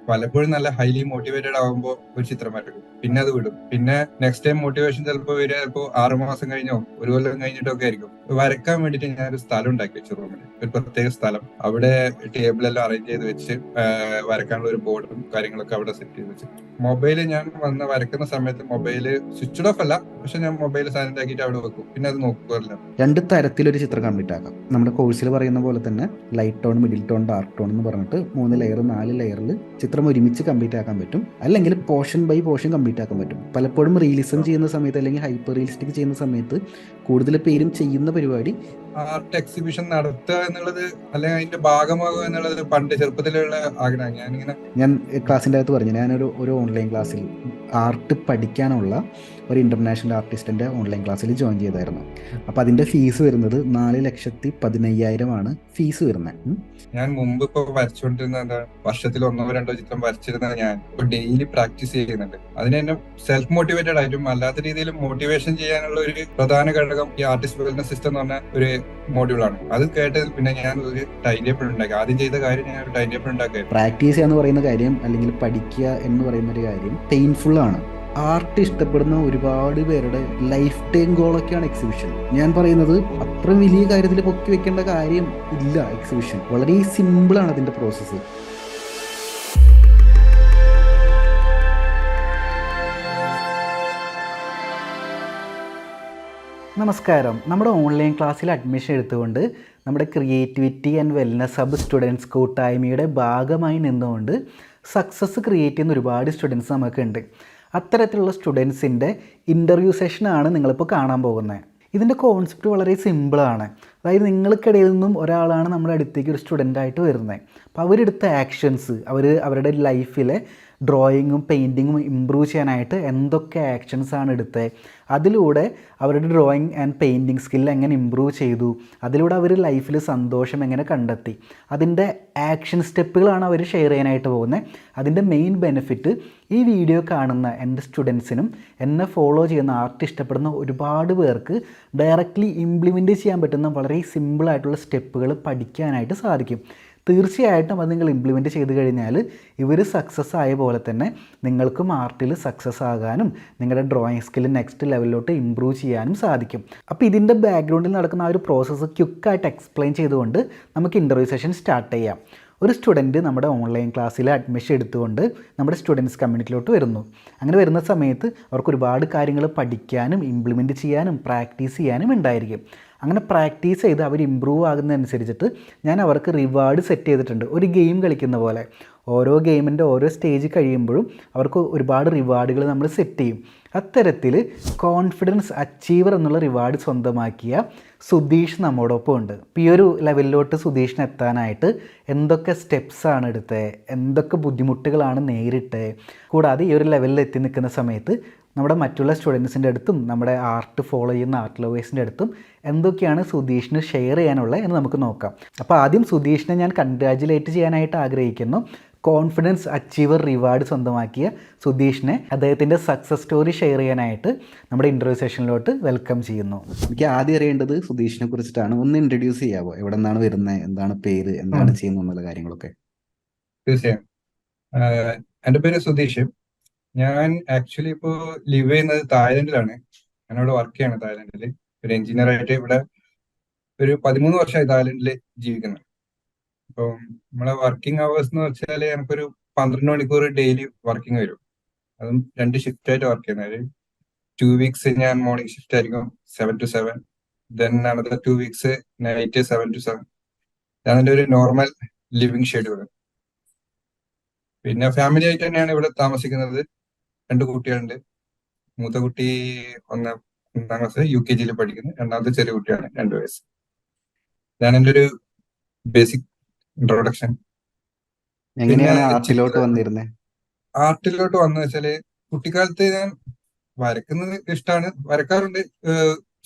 പലപ്പോഴും നല്ല highly motivated ആവുമ്പോൾ ഒരു ചിത്രം വരക്കും, പിന്നെ അത് വിടും. പിന്നെ നെക്സ്റ്റ് ടൈം മോട്ടിവേഷൻ ചിലപ്പോൾ വരിക ചിലപ്പോൾ 6 മാസം കഴിഞ്ഞോ 1 കൊല്ലം കഴിഞ്ഞിട്ടോ ഒക്കെ ആയിരിക്കും. വരക്കാൻ വേണ്ടിയിട്ട് ഞാനൊരു സ്ഥലം ഉണ്ടാക്കി വെച്ചു, റൂമിൽ ഒരു പ്രത്യേക സ്ഥലം. അവിടെ ടേബിളെല്ലാം അറേഞ്ച് ചെയ്ത് വെച്ച് വരക്കാനുള്ള ഒരു ബോർഡും കാര്യങ്ങളൊക്കെ അവിടെ സെറ്റ് ചെയ്ത് വെച്ചു. മൊബൈല് ഞാൻ വന്ന് വരക്കുന്ന സമയത്ത് മൊബൈല് സ്വിച്ച് ഓഫ് അല്ല, പക്ഷെ ഞാൻ മൊബൈൽ സൈലന്റ് ആക്കിയിട്ട് അവിടെ വെക്കും, പിന്നെ അത് നോക്കുമല്ലോ. രണ്ട് തരത്തിലൊരു ചിത്രം കംപ്ലീറ്റ് ആക്കാം. നമ്മുടെ കോഴ്സിൽ പറയുന്ന പോലെ തന്നെ light tone, middle tone, dark tone എന്ന് പറഞ്ഞിട്ട് 3 ലെയർ 4 ലെയറിൽ ചിത്രം ഒരുമിച്ച് കംപ്ലീറ്റ് ആക്കാൻ പറ്റും. അല്ലെങ്കിൽ പോർഷൻ ബൈ പോർഷൻ കംപ്ലീറ്റ് ആക്കാൻ പറ്റും. പലപ്പോഴും റീലിസം ചെയ്യുന്ന സമയത്ത് അല്ലെങ്കിൽ ഹൈപ്പർ റിയലിസ്റ്റിക് ചെയ്യുന്ന സമയത്ത് കൂടുതൽ പേരും ചെയ്യുന്ന പരിപാടി ആർട്ട് എക്സിബിഷൻ നടത്തുക എന്നുള്ളത് അല്ലെങ്കിൽ അതിന്റെ ഭാഗമാകുക എന്നുള്ളത് പണ്ട് ചെറുപ്പത്തിലുള്ള ആഗ്രഹം. ഞാൻ ക്ലാസ്സിൻ്റെ അകത്ത് പറഞ്ഞു, ഞാനൊരു ഓൺലൈൻ ക്ലാസ്സിൽ ആർട്ട് പഠിക്കാനുള്ള ഒരു ഇൻ്റർനാഷണൽ ആർട്ടിസ്റ്റിൻ്റെ ഓൺലൈൻ ക്ലാസ്സിൽ ജോയിൻ ചെയ്തായിരുന്നു. അപ്പോൾ അതിൻ്റെ ഫീസ് വരുന്നത് 4,15,000 ഫീസ് വരുന്നത്. ഞാൻ മുമ്പ് ഇപ്പൊ വരച്ചുകൊണ്ടിരുന്ന എന്താ, വർഷത്തിൽ 1-2 ചിത്രം വരച്ചിരുന്ന ഞാൻ ഇപ്പൊ ഡെയിലി പ്രാക്ടീസ് ചെയ്യുന്നുണ്ട്. അതിന് തന്നെ സെൽഫ് മോട്ടിവേറ്റഡ് ആയിട്ടും അല്ലാത്ത രീതിയിൽ മോട്ടിവേഷൻ ചെയ്യാനുള്ള ഒരു പ്രധാന ഘടകം ഈ ആർട്ടിസ്റ്റ് വെൽനസ് സിസ്റ്റം എന്ന് പറഞ്ഞ ഒരു മോഡ്യൂളാണ്. അത് കേട്ടതിൽ പിന്നെ ഞാൻ ഒരു ടൈം ടേബിൾ ഉണ്ടാക്കി. ആദ്യം ചെയ്ത കാര്യം ഞാൻ ഒരു ടൈം ടേബിൾ ഉണ്ടാക്കി. പ്രാക്ടീസ് ചെയ്യുക എന്ന് പറയുന്ന കാര്യം അല്ലെങ്കിൽ പഠിക്കുക എന്ന് പറയുന്ന ഒരു കാര്യം പെയിൻഫുൾ ആണ്. ആർട്ട് ഇഷ്ടപ്പെടുന്ന ഒരുപാട് പേരുടെ ലൈഫ് ടൈം ഗോളൊക്കെയാണ് എക്സിബിഷൻ. ഞാൻ പറയുന്നത് അത്ര വലിയ കാര്യത്തിൽ പൊക്കി വെക്കേണ്ട കാര്യം ഇല്ല. എക്സിബിഷൻ വളരെ സിമ്പിളാണ് അതിൻ്റെ പ്രോസസ്സ്. നമസ്കാരം. നമ്മുടെ ഓൺലൈൻ ക്ലാസ്സിൽ അഡ്മിഷൻ എടുത്തുകൊണ്ട് നമ്മുടെ creativity and wellness hub students കൂട്ടായ്മയുടെ ഭാഗമായി നിന്നുകൊണ്ട് സക്സസ് ക്രിയേറ്റ് ചെയ്യുന്ന ഒരുപാട് സ്റ്റുഡൻസ് നമുക്കുണ്ട്. അത്തരത്തിലുള്ള സ്റ്റുഡൻസിൻ്റെ ഇൻ്റർവ്യൂ സെഷനാണ് നിങ്ങളിപ്പോൾ കാണാൻ പോകുന്നത്. ഇതിൻ്റെ കോൺസെപ്റ്റ് വളരെ സിമ്പിളാണ്. അതായത് നിങ്ങൾക്കിടയിൽ നിന്നും ഒരാളാണ് നമ്മുടെ അടുത്തേക്ക് ഒരു സ്റ്റുഡൻ്റായിട്ട് വരുന്നത്. അപ്പോൾ അവരെടുത്ത ആക്ഷൻസ്, അവരുടെ ലൈഫിലെ ഡ്രോയിങ്ങും പെയിൻറ്റിങ്ങും ഇമ്പ്രൂവ് ചെയ്യാനായിട്ട് എന്തൊക്കെ ആക്ഷൻസാണ് എടുത്തത്, അതിലൂടെ അവരുടെ ഡ്രോയിങ് ആൻഡ് പെയിൻറ്റിങ് സ്കിൽ എങ്ങനെ ഇമ്പ്രൂവ് ചെയ്തു, അതിലൂടെ അവർ ലൈഫിൽ സന്തോഷം എങ്ങനെ കണ്ടെത്തി, അതിൻ്റെ ആക്ഷൻ സ്റ്റെപ്പുകളാണ് അവർ ഷെയർ ചെയ്യാനായിട്ട് പോകുന്നത്. അതിൻ്റെ മെയിൻ ബെനിഫിറ്റ് ഈ വീഡിയോ കാണുന്ന എൻ്റെ സ്റ്റുഡൻസിനും എന്നെ ഫോളോ ചെയ്യുന്ന ആർട്ട് ഇഷ്ടപ്പെടുന്ന ഒരുപാട് പേർക്ക് ഡയറക്റ്റ്ലി ഇംപ്ലിമെൻറ്റ് ചെയ്യാൻ പറ്റുന്ന വളരെ സിമ്പിളായിട്ടുള്ള സ്റ്റെപ്പുകൾ പഠിക്കാനായിട്ട് സാധിക്കും. തീർച്ചയായിട്ടും അത് നിങ്ങൾ ഇംപ്ലിമെൻറ്റ് ചെയ്ത് കഴിഞ്ഞാൽ ഇവർ സക്സസ് ആയ പോലെ തന്നെ നിങ്ങൾക്കും ആർട്ടിൽ സക്സസ് ആകാനും നിങ്ങളുടെ ഡ്രോയിങ് സ്കിൽ നെക്സ്റ്റ് ലെവലിലോട്ട് ഇമ്പ്രൂവ് ചെയ്യാനും സാധിക്കും. അപ്പോൾ ഇതിൻ്റെ ബാക്ക്ഗ്രൗണ്ടിൽ നടക്കുന്ന ആ ഒരു പ്രോസസ്സ് ക്വിക്കായിട്ട് എക്സ്പ്ലെയിൻ ചെയ്തുകൊണ്ട് നമുക്ക് ഇൻ്റർവ്യൂ സെഷൻ സ്റ്റാർട്ട് ചെയ്യാം. ഒരു സ്റ്റുഡൻറ്റ് നമ്മുടെ ഓൺലൈൻ ക്ലാസ്സിൽ അഡ്മിഷൻ എടുത്തുകൊണ്ട് നമ്മുടെ സ്റ്റുഡൻസ് കമ്മ്യൂണിറ്റിയിലോട്ട് വരുന്നു. അങ്ങനെ വരുന്ന സമയത്ത് അവർക്ക് ഒരുപാട് കാര്യങ്ങൾ പഠിക്കാനും ഇംപ്ലിമെൻറ്റ് ചെയ്യാനും പ്രാക്ടീസ് ചെയ്യാനും ഉണ്ടായിരിക്കും. അങ്ങനെ പ്രാക്ടീസ് ചെയ്ത് അവർ ഇമ്പ്രൂവ് ആകുന്നതനുസരിച്ചിട്ട് ഞാൻ അവർക്ക് റിവാർഡ് സെറ്റ് ചെയ്തിട്ടുണ്ട്. ഒരു ഗെയിം കളിക്കുന്ന പോലെ ഓരോ ഗെയിമിൻ്റെ ഓരോ സ്റ്റേജ് കഴിയുമ്പോഴും അവർക്ക് ഒരുപാട് റിവാർഡുകൾ നമ്മൾ സെറ്റ് ചെയ്യും. അത്തരത്തിൽ കോൺഫിഡൻസ് അച്ചീവർ എന്നുള്ള റിവാർഡ് സ്വന്തമാക്കിയ സുധീഷ് നമ്മോടൊപ്പം ഉണ്ട്. ഇപ്പോൾ ഈ ഒരു ലെവലിലോട്ട് സുധീഷിന് എത്താനായിട്ട് എന്തൊക്കെ സ്റ്റെപ്സാണ് എടുത്തത്, എന്തൊക്കെ ബുദ്ധിമുട്ടുകളാണ് നേരിട്ടത്, കൂടാതെ ഈ ഒരു ലെവലിൽ എത്തി നിൽക്കുന്ന സമയത്ത് നമ്മുടെ മറ്റുള്ള സ്റ്റുഡൻസിൻ്റെ അടുത്തും നമ്മുടെ ആർട്ട് ഫോളോ ചെയ്യുന്ന ആർട്ട് ലവേഴ്സിൻ്റെ അടുത്തും എന്തൊക്കെയാണ് സുധീഷിന് ഷെയർ ചെയ്യാനുള്ളത് എന്ന് നമുക്ക് നോക്കാം. അപ്പോൾ ആദ്യം സുധീഷിനെ ഞാൻ കൺഗ്രാജുലേറ്റ് ചെയ്യാനായിട്ട് ആഗ്രഹിക്കുന്നു. കോൺഫിഡൻസ് അച്ചീവർ റിവാർഡ് സ്വന്തമാക്കിയ സുധീഷിനെ അദ്ദേഹത്തിൻ്റെ സക്സസ് സ്റ്റോറി ഷെയർ ചെയ്യാനായിട്ട് നമ്മുടെ ഇൻ്റർവ്യൂ സെഷനിലോട്ട് വെൽക്കം ചെയ്യുന്നു. എനിക്ക് ആദ്യം അറിയേണ്ടത് സുധീഷിനെ കുറിച്ചിട്ടാണ്. ഒന്ന് ഇൻട്രൊഡ്യൂസ് ചെയ്യാമോ? എവിടെ നിന്നാണ് വരുന്നത്, എന്താണ് പേര്, എന്താണ് ചെയ്യുന്നത് എന്നുള്ള കാര്യങ്ങളൊക്കെ. തീർച്ചയായും. എൻ്റെ പേര് സുധീഷ്. ഞാൻ ആക്ച്വലി ഇപ്പോൾ ലിവ് ചെയ്യുന്നത് തായ്ലൻഡിലാണ്. ഞാനിവിടെ വർക്ക് ചെയ്യാണ് തായ്ലൻഡിൽ ഒരു എഞ്ചിനീയർ ആയിട്ട്. ഇവിടെ ഒരു 13 വർഷമായി തായ്ലൻഡിൽ ജീവിക്കുന്നത്. അപ്പം നമ്മളെ വർക്കിംഗ് അവേഴ്സ് എന്ന് വെച്ചാൽ എനിക്കൊരു 12 മണിക്കൂർ ഡെയിലി വർക്കിംഗ് വരും. അതും 2 ഷിഫ്റ്റ് ആയിട്ട് വർക്ക് ചെയ്യുന്നത്. 2 വീക്സ് ഞാൻ മോർണിംഗ് ഷിഫ്റ്റ് ആയിരിക്കും 7 to 7. Then another 2 weeks night 7 to 7. അതെന്റെ ഒരു നോർമൽ ലിവിങ് ഷെഡ്യൂൾ. പിന്നെ ഫാമിലി ആയിട്ട് തന്നെയാണ് ഇവിടെ താമസിക്കുന്നത്. 2 കുട്ടികളുണ്ട്. മൂത്ത കുട്ടി 1-ാം ക്ലാസ് UKG പഠിക്കുന്നു. രണ്ടാമത്തെ ചെറിയ കുട്ടിയാണ് 2 വയസ്സ്. ഇതാണ് എൻ്റെ ഒരു ബേസിക് ഇൻട്രൊഡക്ഷൻ. പിന്നെ എങ്ങനെയാണ് ആർട്ടിലോട്ട് വന്നിരുന്നത്? ആർട്ടിലോട്ട് വന്നു വെച്ചാല് കുട്ടിക്കാലത്ത് ഞാൻ വരക്കുന്നത് ഇഷ്ടമാണ്, വരക്കാറുണ്ട്.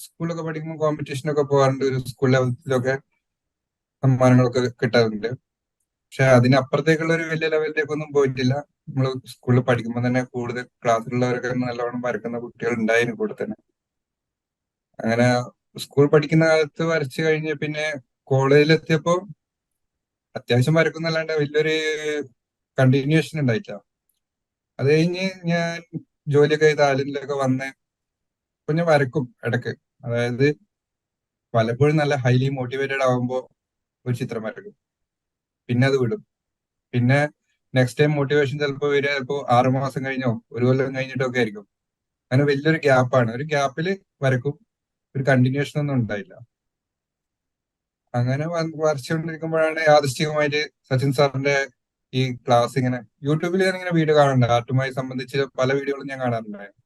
സ്കൂളിലൊക്കെ പഠിക്കുമ്പോൾ കോമ്പറ്റീഷനൊക്കെ പോകാറുണ്ട്. ഒരു സ്കൂൾ ലെവലിലൊക്കെ സമ്മാനങ്ങളൊക്കെ കിട്ടാറുണ്ട്. പക്ഷെ അതിനപ്പുറത്തേക്കുള്ള ഒരു വലിയ ലെവലിലേക്കൊന്നും പോയിട്ടില്ല. നമ്മൾ സ്കൂളിൽ പഠിക്കുമ്പോൾ തന്നെ കൂടുതൽ ക്ലാസ്സിലുള്ളവരൊക്കെ നല്ലവണ്ണം വരക്കുന്ന കുട്ടികൾ ഉണ്ടായിരുന്നു കൂടെ തന്നെ. അങ്ങനെ സ്കൂൾ പഠിക്കുന്ന കാലത്ത് വരച്ചു കഴിഞ്ഞ് പിന്നെ കോളേജിലെത്തിയപ്പോ അത്യാവശ്യം വരക്കുന്നല്ലാണ്ട് വലിയൊരു കണ്ടിന്യൂഷൻ ഉണ്ടായിട്ടില്ല. അത് കഴിഞ്ഞ് ഞാൻ ജോലിയൊക്കെ ചെയ്ത് തായ്ലൻഡിലൊക്കെ വന്ന് ഇപ്പൊ ഞാൻ വരക്കും ഇടക്ക്. അതായത് പലപ്പോഴും നല്ല ഹൈലി മോട്ടിവേറ്റഡ് ആകുമ്പോൾ ഒരു ചിത്രം വരക്കും, പിന്നെ അത് വിടും. പിന്നെ നെക്സ്റ്റ് ടൈം മോട്ടിവേഷൻ ചിലപ്പോൾ വരിക ചിലപ്പോൾ 6 മാസം കഴിഞ്ഞോ 1 കൊല്ലം കഴിഞ്ഞിട്ടോ ഒക്കെ ആയിരിക്കും. അങ്ങനെ വലിയൊരു ഗ്യാപ്പാണ്. ഒരു ഗ്യാപ്പിൽ വരക്കും, ഒരു കണ്ടിന്യൂഷൻ ഒന്നും ഉണ്ടായില്ല. അങ്ങനെ വരച്ചുകൊണ്ടിരിക്കുമ്പോഴാണ് യാദൃശ്ചികമായിട്ട് സച്ചിൻ സാറിന്റെ ഈ ക്ലാസ് ഇങ്ങനെ യൂട്യൂബിൽ ഞാൻ ഇങ്ങനെ വീഡിയോ കാണുന്നുണ്ട്. ആർട്ടുമായി സംബന്ധിച്ച് പല വീഡിയോകളും ഞാൻ കാണാറുണ്ടായിരുന്നു.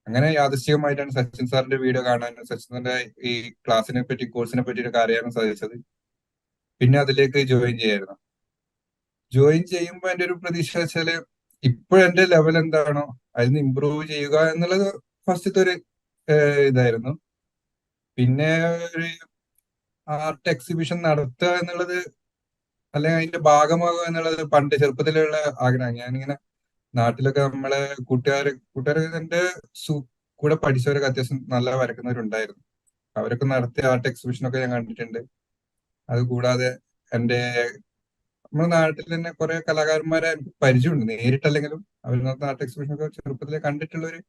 അങ്ങനെ യാദൃശ്ചികമായിട്ടാണ് സച്ചിൻ സാറിന്റെ വീഡിയോ കാണാനും സച്ചിൻ സാറിന്റെ ഈ ക്ലാസ്സിനെ പറ്റി കോഴ്സിനെ പറ്റിയൊക്കെ അറിയാനും സാധിച്ചത്. പിന്നെ അതിലേക്ക് ജോയിൻ ചെയ്യായിരുന്നു. ജോയിൻ ചെയ്യുമ്പോൾ എന്റെ ഒരു പ്രതീക്ഷ വെച്ചാല് ഇപ്പോഴെന്റെ ലെവൽ എന്താണോ അതിൽ നിന്ന് ഇമ്പ്രൂവ് ചെയ്യുക എന്നുള്ളത് ഫസ്റ്റത്തെ ഒരു ഇതായിരുന്നു. പിന്നെ ഒരു ആർട്ട് എക്സിബിഷൻ നടത്തുക എന്നുള്ളത് അല്ലെങ്കിൽ അതിന്റെ ഭാഗമാകുക എന്നുള്ളത് പണ്ട് ചെറുപ്പത്തിലുള്ള ആഗ്രഹം. ഞാനിങ്ങനെ നാട്ടിലൊക്കെ നമ്മളെ കൂട്ടുകാർ എന്റെ കൂടെ പഠിച്ചവരൊക്കെ അത്യാവശ്യം നല്ല വരക്കുന്നവരുണ്ടായിരുന്നു. അവരൊക്കെ നടത്തിയ ആർട്ട് എക്സിബിഷനൊക്കെ ഞാൻ കണ്ടിട്ടുണ്ട്. അത് കൂടാതെ എന്റെ നമ്മുടെ നാട്ടിൽ തന്നെ കുറെ കലാകാരന്മാരെ എനിക്ക് പരിചയമുണ്ട്, നേരിട്ടല്ലെങ്കിലും അവർ നടത്തുന്ന ആർട്ട് എക്സിബിഷൻ ഒക്കെ ചെറുപ്പത്തിലെ കണ്ടിട്ടുള്ള ഒരു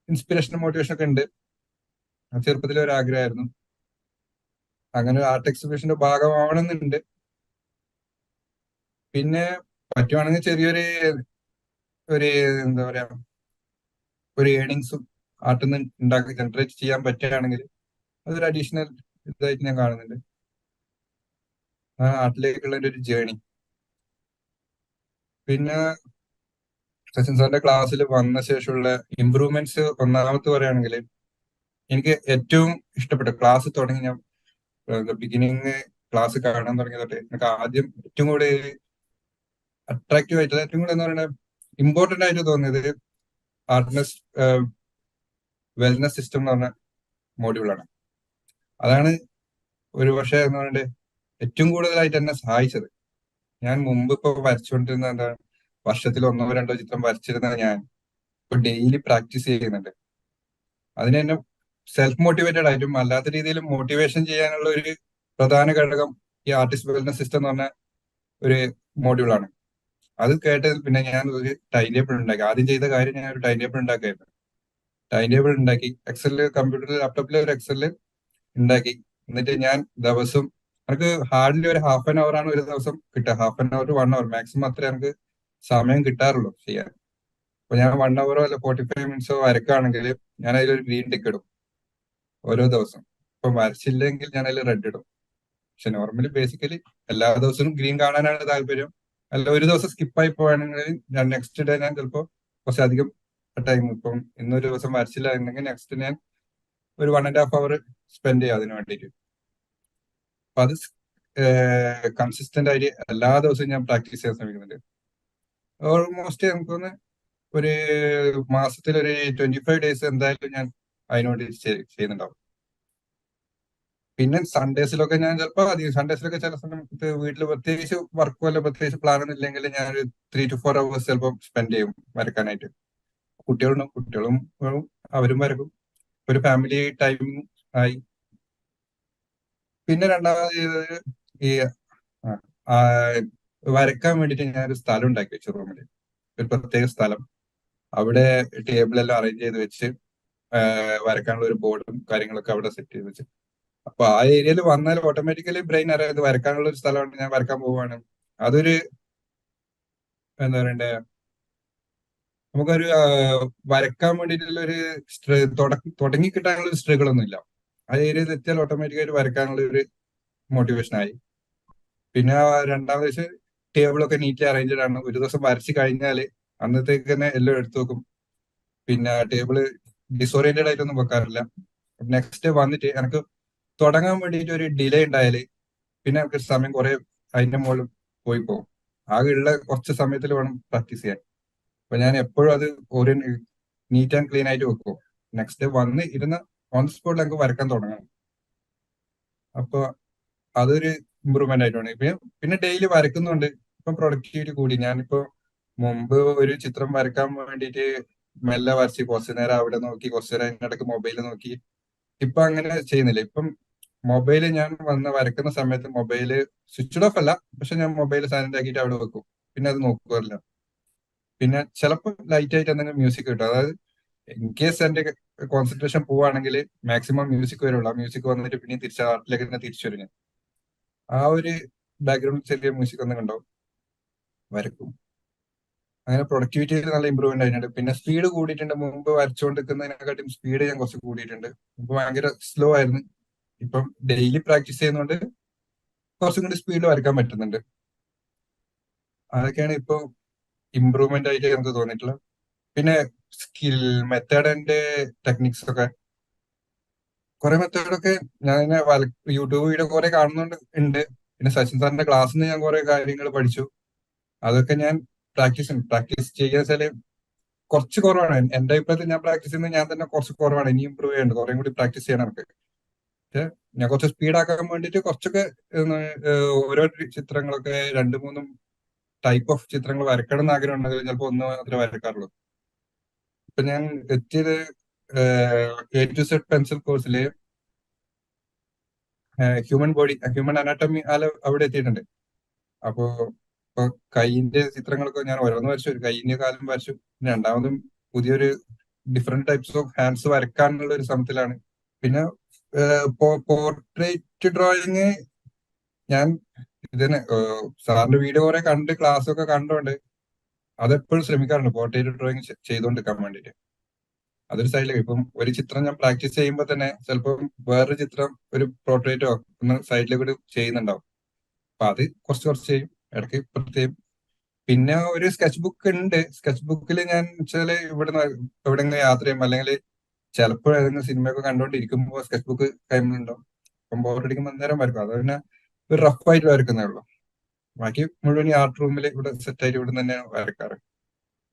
ഇൻസ്പിറേഷനും മോട്ടിവേഷൻ ഒക്കെ ഉണ്ട്. അത് ചെറുപ്പത്തിലെ ഒരു ആഗ്രഹമായിരുന്നു. അങ്ങനെ ഒരു ആർട്ട് എക്സിബിഷന്റെ ഭാഗമാവണമെന്നുണ്ട്. പിന്നെ പറ്റുവാണെങ്കിൽ ചെറിയൊരു ഒരു എന്താ പറയാ ഒരു ഏണിങ്സും ആർട്ടിൽ നിന്ന് ഉണ്ടാക്കി ജനറേറ്റ് ചെയ്യാൻ പറ്റുകയാണെങ്കിൽ അതൊരു അഡീഷണൽ ഇതായിട്ട് ഞാൻ കാണുന്നുണ്ട്. ആ ആർട്ടിലേക്കുള്ള ഒരു ജേണി. പിന്നെ സച്ചിൻ സാറിന്റെ ക്ലാസ്സിൽ വന്ന ശേഷമുള്ള ഇമ്പ്രൂവ്മെന്റ്സ് ഒന്നാമത്തെ പറയുകയാണെങ്കിൽ എനിക്ക് ഏറ്റവും ഇഷ്ടപ്പെട്ട ക്ലാസ് തുടങ്ങി ഞാൻ ബിഗിനിങ് ക്ലാസ് കാണാൻ തുടങ്ങിയ തൊട്ട് എനിക്ക് ആദ്യം ഏറ്റവും കൂടെ അട്രാക്റ്റീവ് ആയിട്ടുള്ള ഏറ്റവും കൂടെ എന്താ പറയുക ഇമ്പോർട്ടന്റ് ആയിട്ട് തോന്നിയത് ആർട്ട്നെസ് വെൽനസ് സിസ്റ്റം എന്ന് പറഞ്ഞ മോഡ്യൂളാണ്. അതാണ് ഒരു പക്ഷേ എന്ന് പറഞ്ഞിട്ട് ഏറ്റവും കൂടുതലായിട്ട് എന്നെ സഹായിച്ചത്. ഞാൻ മുമ്പ് ഇപ്പൊ വരച്ചുകൊണ്ടിരുന്ന എന്താണ് വർഷത്തിൽ 1-2 ചിത്രം വരച്ചിരുന്ന ഞാൻ ഇപ്പൊ ഡെയിലി പ്രാക്ടീസ് ചെയ്യുന്നുണ്ട്. അതിന് എന്നെ സെൽഫ് മോട്ടിവേറ്റഡ് ആയിട്ടും അല്ലാത്ത രീതിയിൽ മോട്ടിവേഷൻ ചെയ്യാനുള്ള ഒരു പ്രധാന ഘടകം ഈ ആർട്ടിസ്റ്റ് വെൽനസ് സിസ്റ്റം എന്ന് പറഞ്ഞ ഒരു മോഡ്യൂളാണ്. അത് കേട്ടതിൽ പിന്നെ ഞാൻ ഒരു ടൈം ടേബിൾ ഉണ്ടാക്കി. ആദ്യം ചെയ്ത കാര്യം ഞാൻ ഒരു ടൈം ടേബിൾ ഉണ്ടാക്കിയായിരുന്നു. ടൈം ടേബിൾ ഉണ്ടാക്കി എക്സലില് കമ്പ്യൂട്ടറിൽ ലാപ്ടോപ്പിൽ ഒരു എക്സലില് ഉണ്ടാക്കി. എന്നിട്ട് ഞാൻ ദിവസം എനിക്ക് ഹാർഡ്ലി ഒരു ഹാഫ് ആൻ അവർ ആണ് ഒരു ദിവസം കിട്ടുക. Half an hour 1 hour maximum അത്രേ എനിക്ക് സമയം കിട്ടാറുള്ളൂ ചെയ്യാൻ. അപ്പൊ ഞാൻ 1 അവറോ അല്ല 45 മിനിറ്റ്സോ വരക്കുകയാണെങ്കിൽ ഞാൻ അതിലൊരു ഗ്രീൻ ടിക്ക് ഇടും ഓരോ ദിവസം. ഇപ്പൊ വരച്ചില്ലെങ്കിൽ ഞാൻ അതിൽ റെഡ് ഇടും. പക്ഷെ നോർമലി ബേസിക്കലി എല്ലാ ദിവസവും ഗ്രീൻ കാണാനാണ് താല്പര്യം. അല്ല ഒരു ദിവസം സ്കിപ്പായി പോവാണെങ്കിൽ ഞാൻ നെക്സ്റ്റ് ഡേ ഞാൻ ചിലപ്പോൾ കുറച്ചധികം ടൈം ഇപ്പം ഇന്നൊരു ദിവസം വരച്ചില്ല എന്നെങ്കിൽ നെക്സ്റ്റ് ഞാൻ ഒരു 1.5 അവർ സ്പെൻഡ് ചെയ്യും അതിന് വേണ്ടിയിട്ട്. അപ്പൊ അത് കൺസിസ്റ്റന്റ് ആയിട്ട് എല്ലാ ദിവസവും ഞാൻ പ്രാക്ടീസ് ചെയ്യാൻ ശ്രമിക്കുന്നുണ്ട്. ഓൾമോസ്റ്റ് നമുക്കൊന്ന് ഒരു മാസത്തിൽ ഒരു 25 ഡേയ്സ് എന്തായാലും ഞാൻ അതിനുവേണ്ടി ചെയ്യുന്നുണ്ടാവും. പിന്നെ സൺഡേസിലൊക്കെ ഞാൻ ചിലപ്പോൾ അധികം സൺഡേസിലൊക്കെ ചില സമയത്ത് വീട്ടിൽ പ്രത്യേകിച്ച് വർക്കോ അല്ല പ്രത്യേകിച്ച് പ്ലാനൊന്നും ഇല്ലെങ്കിൽ ഞാൻ ഒരു 3 to 4 hours ചിലപ്പോൾ സ്പെൻഡ് ചെയ്യും വരക്കാനായിട്ട്. കുട്ടികളും അവരും വരക്കും. ഒരു ഫാമിലി ടൈം ആയി. പിന്നെ രണ്ടാമത് ചെയ്തത് ഈ ആ, ആ, വരക്കാൻ വേണ്ടിയിട്ട് ഞാൻ ഒരു സ്ഥലം ഉണ്ടാക്കി വെച്ചു റൂമിൽ, ഒരു പ്രത്യേക സ്ഥലം. അവിടെ ടേബിളെല്ലാം അറേഞ്ച് ചെയ്ത് വെച്ച് വരക്കാനുള്ള ഒരു ബോർഡും കാര്യങ്ങളൊക്കെ അവിടെ സെറ്റ് ചെയ്ത് വെച്ച്. അപ്പൊ ആ ഏരിയയിൽ വന്നാൽ ഓട്ടോമാറ്റിക്കലി ബ്രെയിൻ അറിയാം ഇത് വരക്കാനുള്ള ഒരു സ്ഥലമാണ്, ഞാൻ വരക്കാൻ പോവാണ്. അതൊരു എന്താ പറയണ്ടേ നമുക്കൊരു വരക്കാൻ വേണ്ടിയിട്ടുള്ള ഒരു തുടങ്ങി കിട്ടാനുള്ള ഒരു സ്ട്രഗിൾ ഒന്നും ഇല്ല. ആ ഏരിയയിൽ എത്തിയാൽ ഓട്ടോമാറ്റിക്കായിട്ട് വരക്കാനുള്ള ഒരു മോട്ടിവേഷൻ ആയി. പിന്നെ രണ്ടാമത് വെച്ച് ടേബിളൊക്കെ നീറ്റ്ലി അറേഞ്ച്ഡ് ആണ്. ഒരു ദിവസം വരച്ച് കഴിഞ്ഞാല് അന്നത്തേക്ക് തന്നെ എല്ലാം എടുത്തു വെക്കും. പിന്നെ ടേബിള് ഡിസോറിയന്റഡ് ആയിട്ടൊന്നും വെക്കാറില്ല. നെക്സ്റ്റ് വന്നിട്ട് എനിക്ക് തുടങ്ങാൻ വേണ്ടിയിട്ട് ഒരു ഡിലേ ഉണ്ടായാല് പിന്നെ എനിക്ക് സമയം കുറെ അതിന്റെ മുകളിൽ പോയി പോകും. ആകെ ഉള്ള കുറച്ച് സമയത്തിൽ വേണം പ്രാക്ടീസ് ചെയ്യാൻ. അപ്പൊ ഞാൻ എപ്പോഴും അത് ഒരു നീറ്റ് ആൻഡ് ക്ലീൻ ആയിട്ട് വെക്കും. നെക്സ്റ്റ് വന്ന് ഇരുന്ന് ഓൺ ദി സ്പോട്ടിൽ എനിക്ക് വരക്കാൻ തുടങ്ങണം. അപ്പൊ അതൊരു ഇമ്പ്രൂവ്മെന്റ് ആയിട്ടാണ്. പിന്നെ ഡെയിലി വരക്കുന്നുണ്ട്. ഇപ്പൊ പ്രൊഡക്ടിവിറ്റി കൂടി. ഞാനിപ്പോ മുമ്പ് ഒരു ചിത്രം വരക്കാൻ വേണ്ടിയിട്ട് മെല്ലെ വരച്ച് കുറച്ചു നേരം അവിടെ നോക്കി കുറച്ചു നേരം അതിനിടയ്ക്ക് മൊബൈൽ നോക്കി. ഇപ്പൊ അങ്ങനെ ചെയ്യുന്നില്ല. ഇപ്പം മൊബൈല് ഞാൻ വന്ന് വരക്കുന്ന സമയത്ത് മൊബൈല് സ്വിച്ച്ഡ് ഓഫ് അല്ല, പക്ഷെ ഞാൻ മൊബൈൽ സൈലന്റ് ആക്കിയിട്ട് അവിടെ വെക്കും. പിന്നെ അത് നോക്കുമല്ല. പിന്നെ ചിലപ്പോൾ ലൈറ്റ് ആയിട്ട് എന്തെങ്കിലും മ്യൂസിക് കിട്ടും. അതായത് ഇൻ കേസ് എന്റെ കോൺസെൻട്രേഷൻ പോവാണെങ്കിൽ മാക്സിമം മ്യൂസിക് വരുള്ളൂ. ആ മ്യൂസിക് വന്നിട്ട് പിന്നെ തിരിച്ച് ആർട്ടിലേക്ക് തന്നെ തിരിച്ചു വരും ഞാൻ. ആ ഒരു ബാക്ക്ഗ്രൗണ്ട് ചെറിയ മ്യൂസിക് ഒന്നും ഉണ്ടാവും, വരക്കും. അങ്ങനെ പ്രൊഡക്ടിവിറ്റിയിൽ നല്ല ഇമ്പ്രൂവ്മെന്റ് ആയിട്ടുണ്ട്. പിന്നെ സ്പീഡ് കൂടിയിട്ടുണ്ട്. മുമ്പ് വരച്ചുകൊണ്ടിരിക്കുന്നതിനെക്കാട്ടും സ്പീഡ് ഞാൻ കുറച്ച് കൂടിയിട്ടുണ്ട്. മുമ്പ് ഭയങ്കര സ്ലോ ആയിരുന്നു. ഇപ്പം ഡെയിലി പ്രാക്ടീസ് ചെയ്യുന്നതുകൊണ്ട് കുറച്ചും കൂടി സ്പീഡിൽ വരക്കാൻ പറ്റുന്നുണ്ട്. അതൊക്കെയാണ് ഇപ്പൊ ഇമ്പ്രൂവ്മെന്റ് ആയിട്ട് എനിക്ക് തോന്നിയിട്ടുള്ളത്. പിന്നെ സ്കിൽ മെത്തേഡിന്റെ ടെക്നിക്സ് ഒക്കെ കുറെ മെത്തേഡൊക്കെ ഞാൻ യൂട്യൂബ് വീഡിയോ കുറെ കാണുന്നുണ്ട് ഉണ്ട്. പിന്നെ സച്ചിൻ സാറിന്റെ ക്ലാസ്സിൽ നിന്ന് ഞാൻ കുറെ കാര്യങ്ങൾ പഠിച്ചു. അതൊക്കെ ഞാൻ പ്രാക്ടീസ് ചെയ്യുക വെച്ചാല് കുറച്ച് കുറവാണ്. എന്റെ അഭിപ്രായത്തിൽ ഞാൻ പ്രാക്ടീസ് ചെയ്യുന്നത് ഞാൻ തന്നെ കുറച്ച് കുറവാണ്. ഇനി ഇമ്പ്രൂവ് ചെയ്യേണ്ടത് കുറേ കൂടി പ്രാക്ടീസ് ചെയ്യണം നമുക്ക്. പക്ഷെ ഞാൻ കുറച്ച് സ്പീഡാക്കാൻ വേണ്ടിയിട്ട് കുറച്ചൊക്കെ ഓരോ ചിത്രങ്ങളൊക്കെ 2-3 ടൈപ്പ് ഓഫ് ചിത്രങ്ങൾ വരക്കണം എന്ന് ആഗ്രഹം ഉണ്ടെങ്കിൽ ചിലപ്പോൾ ഒന്ന് മാത്രമേ വരക്കാറുള്ളൂ. ഇപ്പൊ ഞാൻ എത്തിയത് A to Z പെൻസിൽ കോഴ്സില് ഹ്യൂമൻ അനാട്ടമി അവിടെ എത്തിയിട്ടുണ്ട്. അപ്പോ ഇപ്പൊ കൈയിന്റെ ചിത്രങ്ങളൊക്കെ ഞാൻ ഓരോന്ന് വരച്ചു. ഒരു കൈയിന്റെ കാലം വരച്ചു. രണ്ടാമതും പുതിയൊരു ഡിഫറെന്റ് ടൈപ്സ് ഓഫ് ഹാൻഡ്സ് വരക്കാനുള്ള ഒരു ശ്രമത്തിലാണ്. പിന്നെ പോർട്രേറ്റ് ഡ്രോയിങ് ഞാൻ ഇതിന് സാറിന്റെ വീഡിയോ കുറെ കണ്ട് ക്ലാസ് ഒക്കെ കണ്ടോണ്ട് അതെപ്പോഴും ശ്രമിക്കാറുണ്ട് പോർട്രേറ്റ് ഡ്രോയിങ് ചെയ്തുകൊണ്ടിരിക്കാൻ വേണ്ടിയിട്ട്. അതൊരു സൈഡിലേക്ക് ഇപ്പം ഒരു ചിത്രം ഞാൻ പ്രാക്ടീസ് ചെയ്യുമ്പോൾ തന്നെ ചിലപ്പം വേറൊരു ചിത്രം ഒരു പോർട്രേറ്റോ ഒന്ന് സൈഡിലേക്ക് കൂടി ചെയ്യുന്നുണ്ടാവും. അപ്പൊ അത് കുറച്ച് കുറച്ച് ചെയ്യും, ഇടയ്ക്ക് പ്രത്യേകം. പിന്നെ ഒരു സ്കെച്ച് ബുക്ക് ഉണ്ട്. സ്കെച്ച് ബുക്കിൽ ഞാൻ വെച്ചാല് ഇവിടുന്ന് എവിടെയെങ്കിലും യാത്ര ചെയ്യുമ്പോൾ അല്ലെങ്കിൽ ചിലപ്പോൾ ഏതെങ്കിലും സിനിമയൊക്കെ കണ്ടോണ്ടിരിക്കുമ്പോൾ സ്കെച്ച് ബുക്ക് കൈമുണ്ടാവും. അപ്പം ബോറടിക്കുമ്പോൾ അന്നേരം വരക്കും. അത് പിന്നെ ഒരു റഫ് ആയിട്ട് വരക്കുന്നേ ഉള്ളൂ. ബാക്കി മുഴുവൻ ഈ ആർട്ട് റൂമിൽ ഇവിടെ സെറ്റ് ആയിട്ട് ഇവിടെ തന്നെ വരക്കാറ്.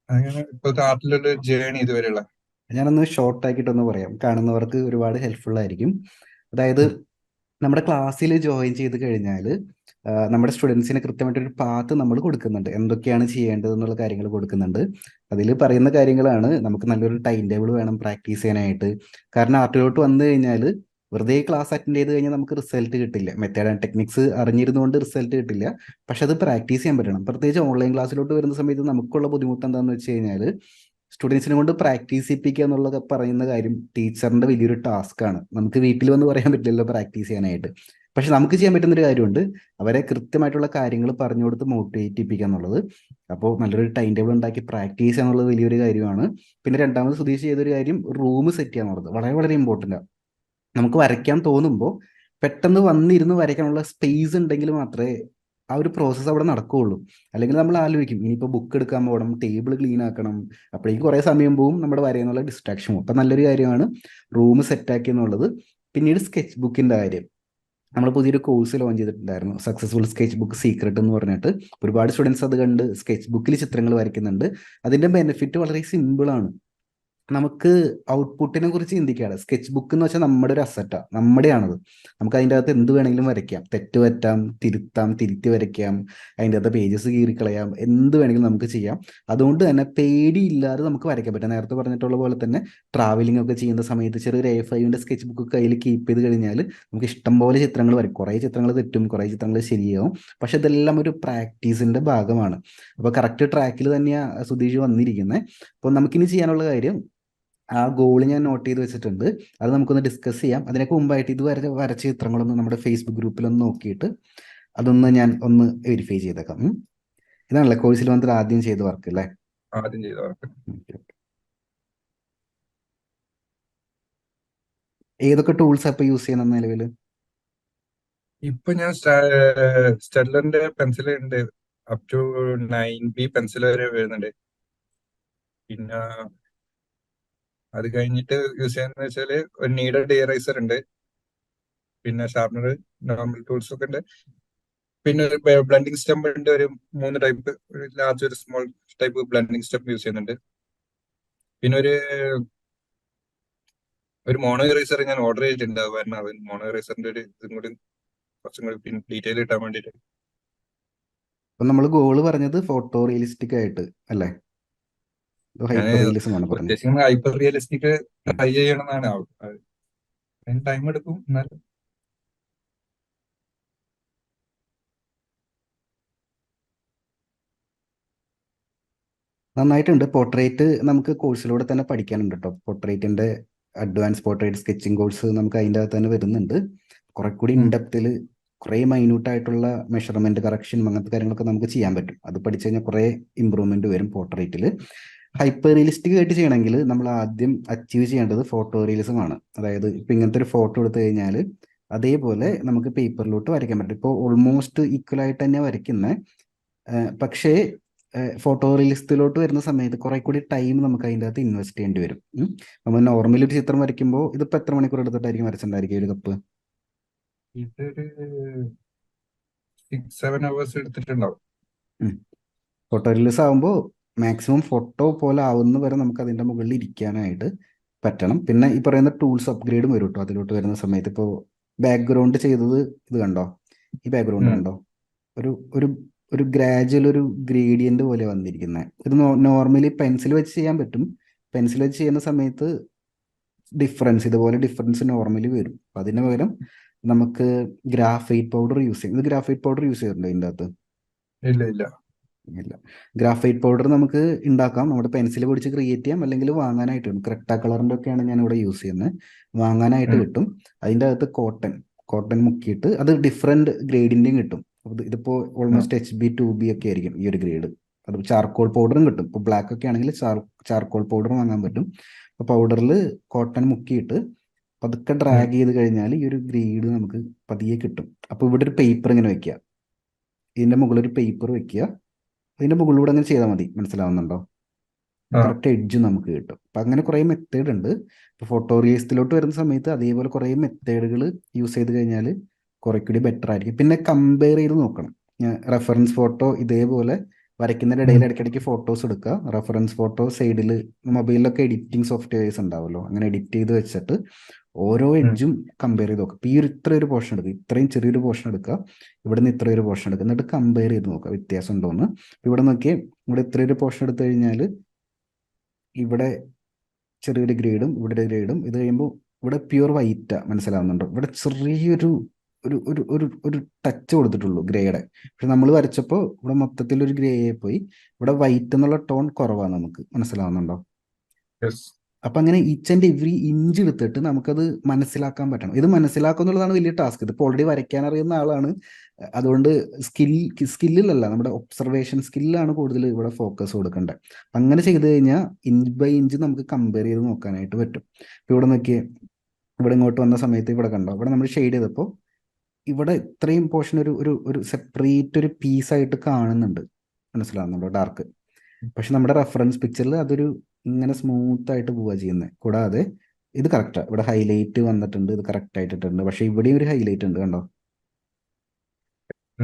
അങ്ങനെ ഇപ്പോഴത്തെ ആർട്ടിലുള്ള ജേണി ഇതുവരെയുള്ള. ഞാനൊന്ന് ഷോർട്ട് ആക്കിയിട്ടൊന്ന് പറയാം, കാണുന്നവർക്ക് ഒരുപാട് ഹെൽപ്ഫുൾ ആയിരിക്കും. അതായത് നമ്മുടെ ക്ലാസ്സിൽ ജോയിൻ ചെയ്ത് കഴിഞ്ഞാൽ നമ്മുടെ സ്റ്റുഡൻസിന് കൃത്യമായിട്ടൊരു പാത്ത് നമ്മൾ കൊടുക്കുന്നുണ്ട്, എന്തൊക്കെയാണ് ചെയ്യേണ്ടത് എന്നുള്ള കാര്യങ്ങൾ കൊടുക്കുന്നുണ്ട്. അതിൽ പറയുന്ന കാര്യങ്ങളാണ് നമുക്ക് നല്ലൊരു ടൈം ടേബിൾ വേണം പ്രാക്ടീസ് ചെയ്യാനായിട്ട്. കാരണം ആർട്ടിലോട്ട് വന്നു കഴിഞ്ഞാൽ വെറുതെ ക്ലാസ് അറ്റൻഡ് ചെയ്ത് കഴിഞ്ഞാൽ നമുക്ക് റിസൾട്ട് കിട്ടില്ല. മെത്തേഡ് ആൻഡ് ടെക്നിക്സ് അറിഞ്ഞിരുന്നുകൊണ്ട് റിസൾട്ട് കിട്ടില്ല. പക്ഷെ അത് പ്രാക്ടീസ് ചെയ്യാൻ പറ്റണം. പ്രത്യേകിച്ച് ഓൺലൈൻ ക്ലാസ്സിലോട്ട് വരുന്ന സമയത്ത് നമുക്കുള്ള ബുദ്ധിമുട്ട് എന്താണെന്ന് വെച്ച് കഴിഞ്ഞാൽ സ്റ്റുഡൻസിനെ കൊണ്ട് പ്രാക്ടീസ് ചെയ്യിപ്പിക്കുക എന്നുള്ളത് പറയുന്ന കാര്യം ടീച്ചറിന്റെ വലിയൊരു ടാസ്ക് ആണ്. നമുക്ക് വീട്ടിൽ വന്ന് പറയാൻ പറ്റില്ലല്ലോ പ്രാക്ടീസ് ചെയ്യാനായിട്ട്. പക്ഷെ നമുക്ക് ചെയ്യാൻ പറ്റുന്ന ഒരു കാര്യമുണ്ട്, അവരെ കൃത്യമായിട്ടുള്ള കാര്യങ്ങൾ പറഞ്ഞു കൊടുത്ത് മോട്ടിവേറ്റ് ചെയ്യിപ്പിക്കുക എന്നുള്ളത്. അപ്പോൾ നല്ലൊരു ടൈം ടേബിൾ ഉണ്ടാക്കി പ്രാക്ടീസ് ചെയ്യുക എന്നുള്ളത് വലിയൊരു കാര്യമാണ്. പിന്നെ രണ്ടാമത് സുധീഷ് ചെയ്തൊരു കാര്യം റൂം സെറ്റ് ചെയ്യുക എന്നുള്ളത് വളരെ വളരെ ഇമ്പോർട്ടൻ്റ് ആണ്. നമുക്ക് വരയ്ക്കാൻ തോന്നുമ്പോൾ പെട്ടെന്ന് വന്നിരുന്ന് വരയ്ക്കാനുള്ള സ്പേസ് ഉണ്ടെങ്കിൽ മാത്രമേ ആ ഒരു പ്രോസസ്സ് അവിടെ നടക്കുകയുള്ളൂ. അല്ലെങ്കിൽ നമ്മൾ ആലോചിക്കും ഇനിയിപ്പോൾ ബുക്ക് എടുക്കാൻ പോകണം, ടേബിൾ ക്ലീൻ ആക്കണം, അപ്പോഴേക്കും കുറേ സമയം പോവും, നമ്മുടെ വരയെന്നുള്ള ഡിസ്ട്രാക്ഷൻ പോകും. അപ്പം നല്ലൊരു കാര്യമാണ് റൂം സെറ്റാക്കി എന്നുള്ളത്. പിന്നീട് സ്കെച്ച് ബുക്കിൻ്റെ കാര്യം, നമ്മൾ പുതിയൊരു കോഴ്സ് ലോഞ്ച് ചെയ്തിട്ടുണ്ടായിരുന്നു, സക്സസ്ഫുൾ സ്കെച്ച് ബുക്ക് സീക്രട്ട് എന്ന് പറഞ്ഞിട്ട്. ഒരുപാട് സ്റ്റുഡൻസ് അത് കണ്ട് സ്കെച്ച് ബുക്കിൽ ചിത്രങ്ങൾ വരയ്ക്കുന്നുണ്ട്. അതിൻ്റെ ബെനിഫിറ്റ് വളരെ സിമ്പിളാണ്. നമുക്ക് ഔട്ട്പുട്ടിനെ കുറിച്ച് ചിന്തിക്കാതെ, സ്കെച്ച് ബുക്ക് എന്ന് വെച്ചാൽ നമ്മുടെ ഒരു അസറ്റാണ്, നമ്മുടെയാണത്. നമുക്ക് അതിൻ്റെ അകത്ത് എന്ത് വേണമെങ്കിലും വരയ്ക്കാം, തെറ്റ് പറ്റാം, തിരുത്താം, തിരുത്തി വരയ്ക്കാം, അതിൻ്റെ അകത്ത് പേജസ് കീറിക്കളയാം, എന്ത് വേണമെങ്കിലും നമുക്ക് ചെയ്യാം. അതുകൊണ്ട് തന്നെ പേടിയില്ലാതെ നമുക്ക് വരയ്ക്കാൻ പറ്റും. നേരത്തെ പറഞ്ഞിട്ടുള്ള പോലെ തന്നെ ട്രാവലിംഗ് ഒക്കെ ചെയ്യുന്ന സമയത്ത് ചെറിയൊരു A5 സ്കെച്ച് ബുക്ക് കയ്യിൽ കീപ്പ് ചെയ്ത് കഴിഞ്ഞാൽ നമുക്ക് ഇഷ്ടം പോലെ ചിത്രങ്ങൾ വരും. കുറേ ചിത്രങ്ങൾ തെറ്റും, കുറേ ചിത്രങ്ങൾ ശരിയാവും. പക്ഷെ ഇതെല്ലാം ഒരു പ്രാക്ടീസിൻ്റെ ഭാഗമാണ്. അപ്പോൾ കറക്റ്റ് ട്രാക്കിൽ തന്നെയാണ് സുധീഷ് വന്നിരിക്കുന്നത്. അപ്പോൾ നമുക്കിനി ചെയ്യാനുള്ള കാര്യം, ആ ഗോൾ ഞാൻ നോട്ട് ചെയ്ത് വെച്ചിട്ടുണ്ട്, അത് നമുക്കൊന്ന് ഡിസ്കസ് ചെയ്യാം. അതിനൊക്കെ മുമ്പായിട്ട് ഇതുവരെ വരച്ച ചിത്രങ്ങളൊന്ന് നമ്മുടെ ഫേസ്ബുക്ക് ഗ്രൂപ്പിലൊന്ന് നോക്കിയിട്ട് അതൊന്ന് ഞാൻ ഒന്ന് വെരിഫൈ ചെയ്തേക്കാം. ഇതാണല്ലേ കോഴ്സിൽ വന്നിട്ട് ആദ്യം ചെയ്ത വർക്ക് അല്ലേ? ആദ്യം ചെയ്ത വർക്ക്. ഏതൊക്കെ ടൂൾസ് ഇപ്പൊ യൂസ് ചെയ്യുന്ന നിലവിൽ? ഇപ്പൊ ഞാൻ സ്റ്റെഡ്ലറിന്റെ പെൻസിൽ ഉണ്ട്, അപ് ടു 9B പെൻസിൽ വരെ വരുന്നുണ്ട്. പിന്നെ അത് കഴിഞ്ഞിട്ട് യൂസ് ചെയ്യുന്ന വെച്ചാല് ഒരു നീഡഡ് ഇറേസർ ഉണ്ട്, പിന്നെ ഷാർപ്പനർ, നോർമൽ ടൂൾസ് ഒക്കെ ഉണ്ട്. പിന്നെ ഒരു ബ്ലെൻഡിങ് സ്റ്റെമ്പ് ഉണ്ട്, ഒരു 3 ടൈപ്പ്, ഒരു ലാർജ് ഒരു small type blending stump use ചെയ്യുന്നുണ്ട്. പിന്നെ ഒരു മോണോ ഇറേസർ ഞാൻ ഓർഡർ ചെയ്തിട്ടുണ്ട്. അത് കാരണം അത് മോണോ ഇറേസറിന്റെ ഒരു ഇതും കൂടി കുറച്ചും കൂടി ഡീറ്റെയിൽ കിട്ടാൻ വേണ്ടിയിട്ട്. അപ്പൊ നമ്മൾ ഗോള് പറഞ്ഞത് ഫോട്ടോ റിയലിസ്റ്റിക് ആയിട്ട് അല്ലേ? ഞാൻ ഹൈപ്പർ റിയലിസം ആണ് പറഞ്ഞത്. ഉദ്ദേശിക്കുന്നത് ഹൈപ്പർ റിയലിസ്റ്റിക് ട്രൈ ചെയ്യണമെന്നാണ്. അതിന് ടൈം എടുക്കും എന്നാലും. നന്നായിട്ടുണ്ട്. പോർട്രേറ്റ് നമുക്ക് കോഴ്സിലൂടെ തന്നെ പഠിക്കാനുണ്ട് കേട്ടോ. പോർട്രേറ്റിന്റെ അഡ്വാൻസ് പോർട്രേറ്റ് സ്കെച്ചിങ് കോഴ്സ് നമുക്ക് അതിൻ്റെ അകത്ത് തന്നെ വരുന്നുണ്ട്. കുറെ കൂടി ഉം. ഇൻഡെപ്തിൽ കുറേ മൈന്യൂട്ട് ആയിട്ടുള്ള മെഷർമെന്റ് കറക്ഷൻ അങ്ങനത്തെ കാര്യങ്ങളൊക്കെ നമുക്ക് ചെയ്യാൻ പറ്റും. അത് പഠിച്ചു കഴിഞ്ഞാൽ കുറേ ഇമ്പ്രൂവ്മെന്റ് വരും പോർട്രേറ്റിൽ. ഹൈപ്പർ റിയലിസ്റ്റിക് ആയിട്ട് ചെയ്യണമെങ്കിൽ നമ്മൾ ആദ്യം അച്ചീവ് ചെയ്യേണ്ടത് ഫോട്ടോ റിയലിസം ആണ്. അതായത് ഇപ്പൊ ഇങ്ങനത്തെ ഒരു ഫോട്ടോ എടുത്തു കഴിഞ്ഞാൽ അതേപോലെ നമുക്ക് പേപ്പറിലോട്ട് വരയ്ക്കാൻ പറ്റും. ഇപ്പോൾ ഓൾമോസ്റ്റ് ഈക്വൽ ആയിട്ട് തന്നെ വരയ്ക്കുന്നത്. പക്ഷേ ഫോട്ടോ റിയലിസത്തിലോട്ട് വരുന്ന സമയത്ത് കുറെ കൂടി ടൈം നമുക്ക് അതിൻ്റെ അകത്ത് ഇൻവെസ്റ്റ് ചെയ്യേണ്ടി വരും. നമ്മൾ നോർമലി ഒരു ചിത്രം വരയ്ക്കുമ്പോൾ ഇതിപ്പോൾ എത്ര മണിക്കൂർ എടുത്തിട്ടായിരിക്കും വരച്ചിട്ടുണ്ടായിരിക്കും ഒരു കപ്പ്? ഇതൊരു 6-7 hours എടുത്തിട്ടുണ്ടാവും. ഫോട്ടോ റിയലിസം ആകുമ്പോൾ മാക്സിമം ഫോട്ടോ പോലെ ആവുന്ന വരെ നമുക്ക് അതിൻ്റെ മുകളിൽ ഇരിക്കാനായിട്ട് പറ്റണം. പിന്നെ ഈ പറയുന്ന ടൂൾസ് അപ്ഗ്രേഡും വരും കേട്ടോ അതിലോട്ട് വരുന്ന സമയത്ത്. ഇപ്പോൾ ബാക്ക്ഗ്രൗണ്ട് ചെയ്തത് ഇത് കണ്ടോ, ഈ ബാക്ക്ഗ്രൗണ്ട് ഉം. കണ്ടോ, ഒരു ഒരു ഒരു ഗ്രാജുവൽ ഒരു ഗ്രേഡിയന്റ് പോലെ വന്നിരിക്കുന്നത്. ഇത് നോർമലി പെൻസിൽ വെച്ച് ചെയ്യാൻ പറ്റും. പെൻസിൽ വെച്ച് ചെയ്യുന്ന സമയത്ത് ഇതുപോലെ ഡിഫറൻസ് നോർമലി വരും. അപ്പം അതിന് പകരം നമുക്ക് ഗ്രാഫൈറ്റ് പൗഡർ യൂസ് ചെയ്യും. ഇത് ഗ്രാഫൈറ്റ് പൗഡർ യൂസ് ചെയ്തിട്ടുണ്ട് ഇതിൻ്റെ അകത്ത്? ഇല്ല ഇല്ല. ഇല്ല. ഗ്രാഫൈറ്റ് പൗഡർ നമുക്ക് ഉണ്ടാക്കാം. നമ്മുടെ പെൻസിൽ പൊടിച്ച് ക്രിയേറ്റ് ചെയ്യാം, അല്ലെങ്കിൽ വാങ്ങാനായിട്ട് കിട്ടും. ക്രെട്ട കളറിൻ്റെ ഒക്കെയാണ് ഞാൻ ഇവിടെ യൂസ് ചെയ്യുന്നത്. വാങ്ങാനായിട്ട് ഉം. കിട്ടും. അതിൻ്റെ അകത്ത് കോട്ടൺ മുക്കിയിട്ട് അത് ഡിഫറെൻറ്റ് ഗ്രേഡിൻ്റെയും കിട്ടും. ഇതിപ്പോൾ ഉം. ഓൾമോസ്റ്റ് HB 2B ഒക്കെ ആയിരിക്കും ഈ ഒരു ഗ്രേഡ്. അത് ചാർക്കോൾ പൗഡറും കിട്ടും. ഇപ്പോൾ ബ്ലാക്ക് ഒക്കെ ആണെങ്കിൽ ചാർക്കോൾ പൗഡർ വാങ്ങാൻ പറ്റും. അപ്പോൾ പൗഡറിൽ കോട്ടൺ മുക്കിയിട്ട് പതുക്കെ ഉം. ഡ്രാഗ് ചെയ്ത് കഴിഞ്ഞാൽ ഈ ഒരു ഗ്രേഡ് നമുക്ക് പതിയെ കിട്ടും. അപ്പോൾ ഇവിടെ ഒരു പേപ്പർ ഇങ്ങനെ വെക്കുക, ഇതിൻ്റെ മുകളിൽ ഒരു പേപ്പർ വെക്കുക, അതിൻ്റെ മുകളിലൂടെ അങ്ങനെ ചെയ്താൽ മതി. മനസ്സിലാവുന്നുണ്ടോ? ആ. കറക്റ്റ് എഡ്ജ് നമുക്ക് കിട്ടും. അപ്പം അങ്ങനെ കുറേ മെത്തേഡ് ഉണ്ട്. ഇപ്പോൾ ഫോട്ടോ റിയലിസത്തിലോട്ട് വരുന്ന സമയത്ത് അതേപോലെ കുറേ മെത്തേഡുകൾ യൂസ് ചെയ്ത് കഴിഞ്ഞാൽ കുറെ കൂടി ബെറ്റർ ആയിരിക്കും. പിന്നെ കമ്പയർ ചെയ്ത് നോക്കണം. റെഫറൻസ് ഫോട്ടോ ഇതേപോലെ വരയ്ക്കുന്നതിൻ്റെ ഇടയിൽ ഉം. ഇടയ്ക്കിടയ്ക്ക് ഫോട്ടോസ് എടുക്കുക. റെഫറൻസ് ഫോട്ടോ സൈഡിൽ മൊബൈലിലൊക്കെ എഡിറ്റിംഗ് സോഫ്റ്റ്വെയർസ് ഉണ്ടാവുമല്ലോ, അങ്ങനെ എഡിറ്റ് ചെയ്ത് വെച്ചിട്ട് ഓരോ ഉം. എഡ്ജും കമ്പയർ ചെയ്ത് നോക്കുക. ഇപ്പോൾ ഈ ഇത്ര ഒരു പോർഷൻ എടുക്കുക, ഇത്രയും ചെറിയൊരു പോർഷൻ എടുക്കുക, ഇവിടെ നിന്ന് ഇത്ര ഒരു പോർഷൻ എടുക്കുക, എന്നിട്ട് കമ്പയർ ചെയ്ത് നോക്കുക വ്യത്യാസം ഉണ്ടോയെന്ന്. ഇവിടെ നോക്കിയേ, ഇവിടെ ഇത്രയൊരു പോർഷൻ എടുത്തു കഴിഞ്ഞാൽ ഇവിടെ ചെറിയൊരു ഗ്രേഡും ഇവിടെ ഒരു ഗ്രേഡും, ഇത് കഴിയുമ്പോൾ ഇവിടെ പ്യുവർ വൈറ്റാ. മനസ്സിലാവുന്നുണ്ടോ? ഇവിടെ ചെറിയൊരു ഒരു ഒരു ഒരു ഒരു ടച്ച് കൊടുത്തിട്ടുള്ളൂ ഗ്രേയുടെ. പക്ഷെ നമ്മൾ വരച്ചപ്പോൾ ഇവിടെ മൊത്തത്തിൽ ഒരു ഗ്രേ ആയി പോയി. ഇവിടെ വൈറ്റ് എന്നുള്ള ടോൺ കുറവാണ് നമുക്ക്. മനസ്സിലാവുന്നുണ്ടോ? യെസ്. അപ്പം അങ്ങനെ ഈച്ച് ആൻഡ് എവറി ഇഞ്ച് എടുത്തിട്ട് നമുക്കത് മനസ്സിലാക്കാൻ പറ്റണം. ഇത് മനസ്സിലാക്കുക എന്നുള്ളതാണ് വലിയ ടാസ്ക്. ഇതിപ്പോൾ ഓൾറെഡി വരയ്ക്കാൻ അറിയുന്ന ആളാണ്. അതുകൊണ്ട് സ്കില്ലിലല്ല, നമ്മുടെ ഒബ്സർവേഷൻ സ്കില്ലാണ് കൂടുതൽ ഇവിടെ ഫോക്കസ് കൊടുക്കേണ്ടത്. അങ്ങനെ ചെയ്ത് കഴിഞ്ഞാൽ ഇഞ്ച് ബൈ ഇഞ്ച് നമുക്ക് കമ്പയർ ചെയ്ത് നോക്കാനായിട്ട് പറ്റും. ഇപ്പോൾ ഇവിടെ നോക്കിയേ, ഇവിടെ ഇങ്ങോട്ട് വന്ന സമയത്ത് ഇവിടെ കണ്ടോ, ഇവിടെ നമ്മൾ ഷെയ്ഡ് ചെയ്തപ്പോൾ ഇവിടെ ഇത്രയും പോർഷൻ ഒരു ഒരു ഒരു സെപ്പറേറ്റ് ഒരു പീസായിട്ട് കാണുന്നുണ്ട്. മനസ്സിലാവുന്നുണ്ടോ? ഡാർക്ക്. പക്ഷെ നമ്മുടെ റെഫറൻസ് പിക്ചറിൽ അതൊരു ഇങ്ങനെ സ്മൂത്ത് ആയിട്ട് പോവുക ചെയ്യുന്നത്. കൂടാതെ ഇത് കറക്റ്റാണ്, ഇവിടെ ഹൈലൈറ്റ് വന്നിട്ടുണ്ട്, ഇത് കറക്റ്റ് ആയിട്ടിട്ടുണ്ട്. പക്ഷെ ഇവിടെയും ഒരു ഹൈലൈറ്റ് ഉണ്ട്, കണ്ടോ?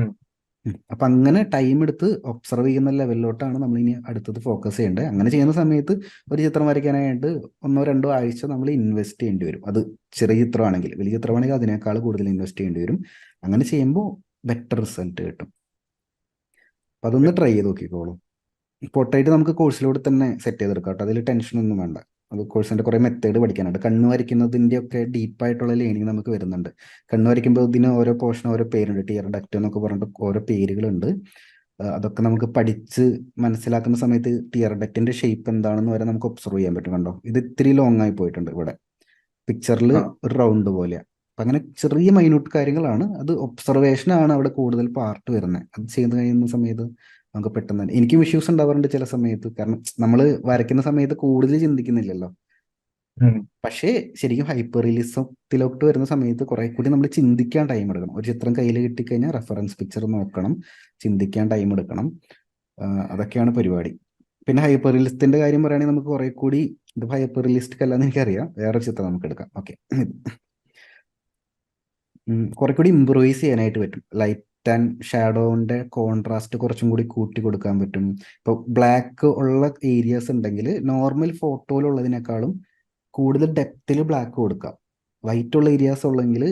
ഉം. അപ്പം അങ്ങനെ ടൈം എടുത്ത് ഒബ്സർവ് ചെയ്യുന്ന ലെവലിലോട്ടാണ് നമ്മൾ ഇനി അടുത്തത് ഫോക്കസ് ചെയ്യേണ്ടത്. അങ്ങനെ ചെയ്യുന്ന സമയത്ത് ഒരു ചിത്രം വരയ്ക്കാനായിട്ട് 1-2 ആഴ്ച നമ്മൾ ഇൻവെസ്റ്റ് ചെയ്യേണ്ടി വരും. അത് ചെറിയ ചിത്രമാണെങ്കിൽ. വലിയ ചിത്രമാണെങ്കിൽ അതിനേക്കാൾ കൂടുതൽ ഇൻവെസ്റ്റ് ചെയ്യേണ്ടി വരും. അങ്ങനെ ചെയ്യുമ്പോൾ ബെറ്റർ റിസൾട്ട് കിട്ടും. അപ്പം അതൊന്ന് ട്രൈ ചെയ്ത് നോക്കിക്കോളൂ. പോർട്രേറ്റ് നമുക്ക് കോഴ്സിലൂടെ തന്നെ സെറ്റ് ചെയ്തെടുക്കാം കേട്ടോ. അതിൽ ടെൻഷനൊന്നും വേണ്ട. അത് കോഴ്സിൻ്റെ കുറേ മെത്തേഡ് പഠിക്കാനുണ്ട്. കണ്ണ് വരയ്ക്കുന്നതിൻ്റെ ഒക്കെ ഡീപ്പായിട്ടുള്ള ലേണിംഗ് നമുക്ക് വരുന്നുണ്ട്. കണ്ണ് വരയ്ക്കുമ്പോൾ ഇതിന് ഓരോ പോർഷൻ ഓരോ പേരുണ്ട്. ടിയർ ഡക്റ്റ് എന്നൊക്കെ പറഞ്ഞിട്ട് ഓരോ പേരുകളുണ്ട്. അതൊക്കെ നമുക്ക് പഠിച്ച് മനസ്സിലാക്കുന്ന സമയത്ത് ടിയർ ഡക്റ്റിൻ്റെ ഷേപ്പ് എന്താണെന്ന് വരെ നമുക്ക് ഒബ്സർവ് ചെയ്യാൻ പറ്റും. കണ്ടോ, ഇത് ഇത്തിരി ലോങ് ആയി പോയിട്ടുണ്ട്. ഇവിടെ പിക്ചറിൽ ആ. ഒരു റൗണ്ട് പോലെയാണ്. അപ്പം അങ്ങനെ ചെറിയ മൈന്യൂട്ട് കാര്യങ്ങളാണ്. അത് ഒബ്സർവേഷനാണ് അവിടെ കൂടുതൽ പാർട്ട് വരുന്നത്. അത് ചെയ്ത് കഴിയുന്ന സമയത്ത് നമുക്ക് പെട്ടെന്ന് തന്നെ, എനിക്കും ഇഷ്യൂസ് ഉണ്ടാവാറുണ്ട് ചില സമയത്ത്. കാരണം നമ്മൾ വരയ്ക്കുന്ന സമയത്ത് കൂടുതൽ ചിന്തിക്കുന്നില്ലല്ലോ. ഉം. പക്ഷേ ശരിക്കും ഹൈപ്പർ റിയലിസത്തിലോട്ട് വരുന്ന സമയത്ത് കുറെ കൂടി നമ്മൾ ചിന്തിക്കാൻ ടൈം എടുക്കണം. ഒരു ചിത്രം കയ്യിൽ കിട്ടിക്കഴിഞ്ഞാൽ റെഫറൻസ് പിക്ചർ നോക്കണം, ചിന്തിക്കാൻ ടൈം എടുക്കണം. അതൊക്കെയാണ് പരിപാടി. പിന്നെ ഹൈപ്പർ റിയലിസത്തിന്റെ കാര്യം പറയുകയാണെങ്കിൽ നമുക്ക് കുറെ കൂടി, ഇത് ഹൈപ്പർ റിയലിസ്റ്റിക് അല്ലാന്ന് എനിക്കറിയാം, വേറെ ചിത്രം നമുക്ക് എടുക്കാം. ഓക്കെ, കുറെ കൂടി ഇമ്പ്രൂവൈസ് ചെയ്യാനായിട്ട് പറ്റും. ലൈറ്റ് ആൻഡ് ഷാഡോന്റെ കോൺട്രാസ്റ്റ് കുറച്ചും കൂടി കൂട്ടി കൊടുക്കാൻ പറ്റും. ഇപ്പോൾ ബ്ലാക്ക് ഉള്ള ഏരിയാസ് ഉണ്ടെങ്കിൽ നോർമൽ ഫോട്ടോയിലുള്ളതിനേക്കാളും കൂടുതൽ ഡെപ്തിൽ ബ്ലാക്ക് കൊടുക്കാം. വൈറ്റ് ഉള്ള ഏരിയാസ് ഉള്ളെങ്കിൽ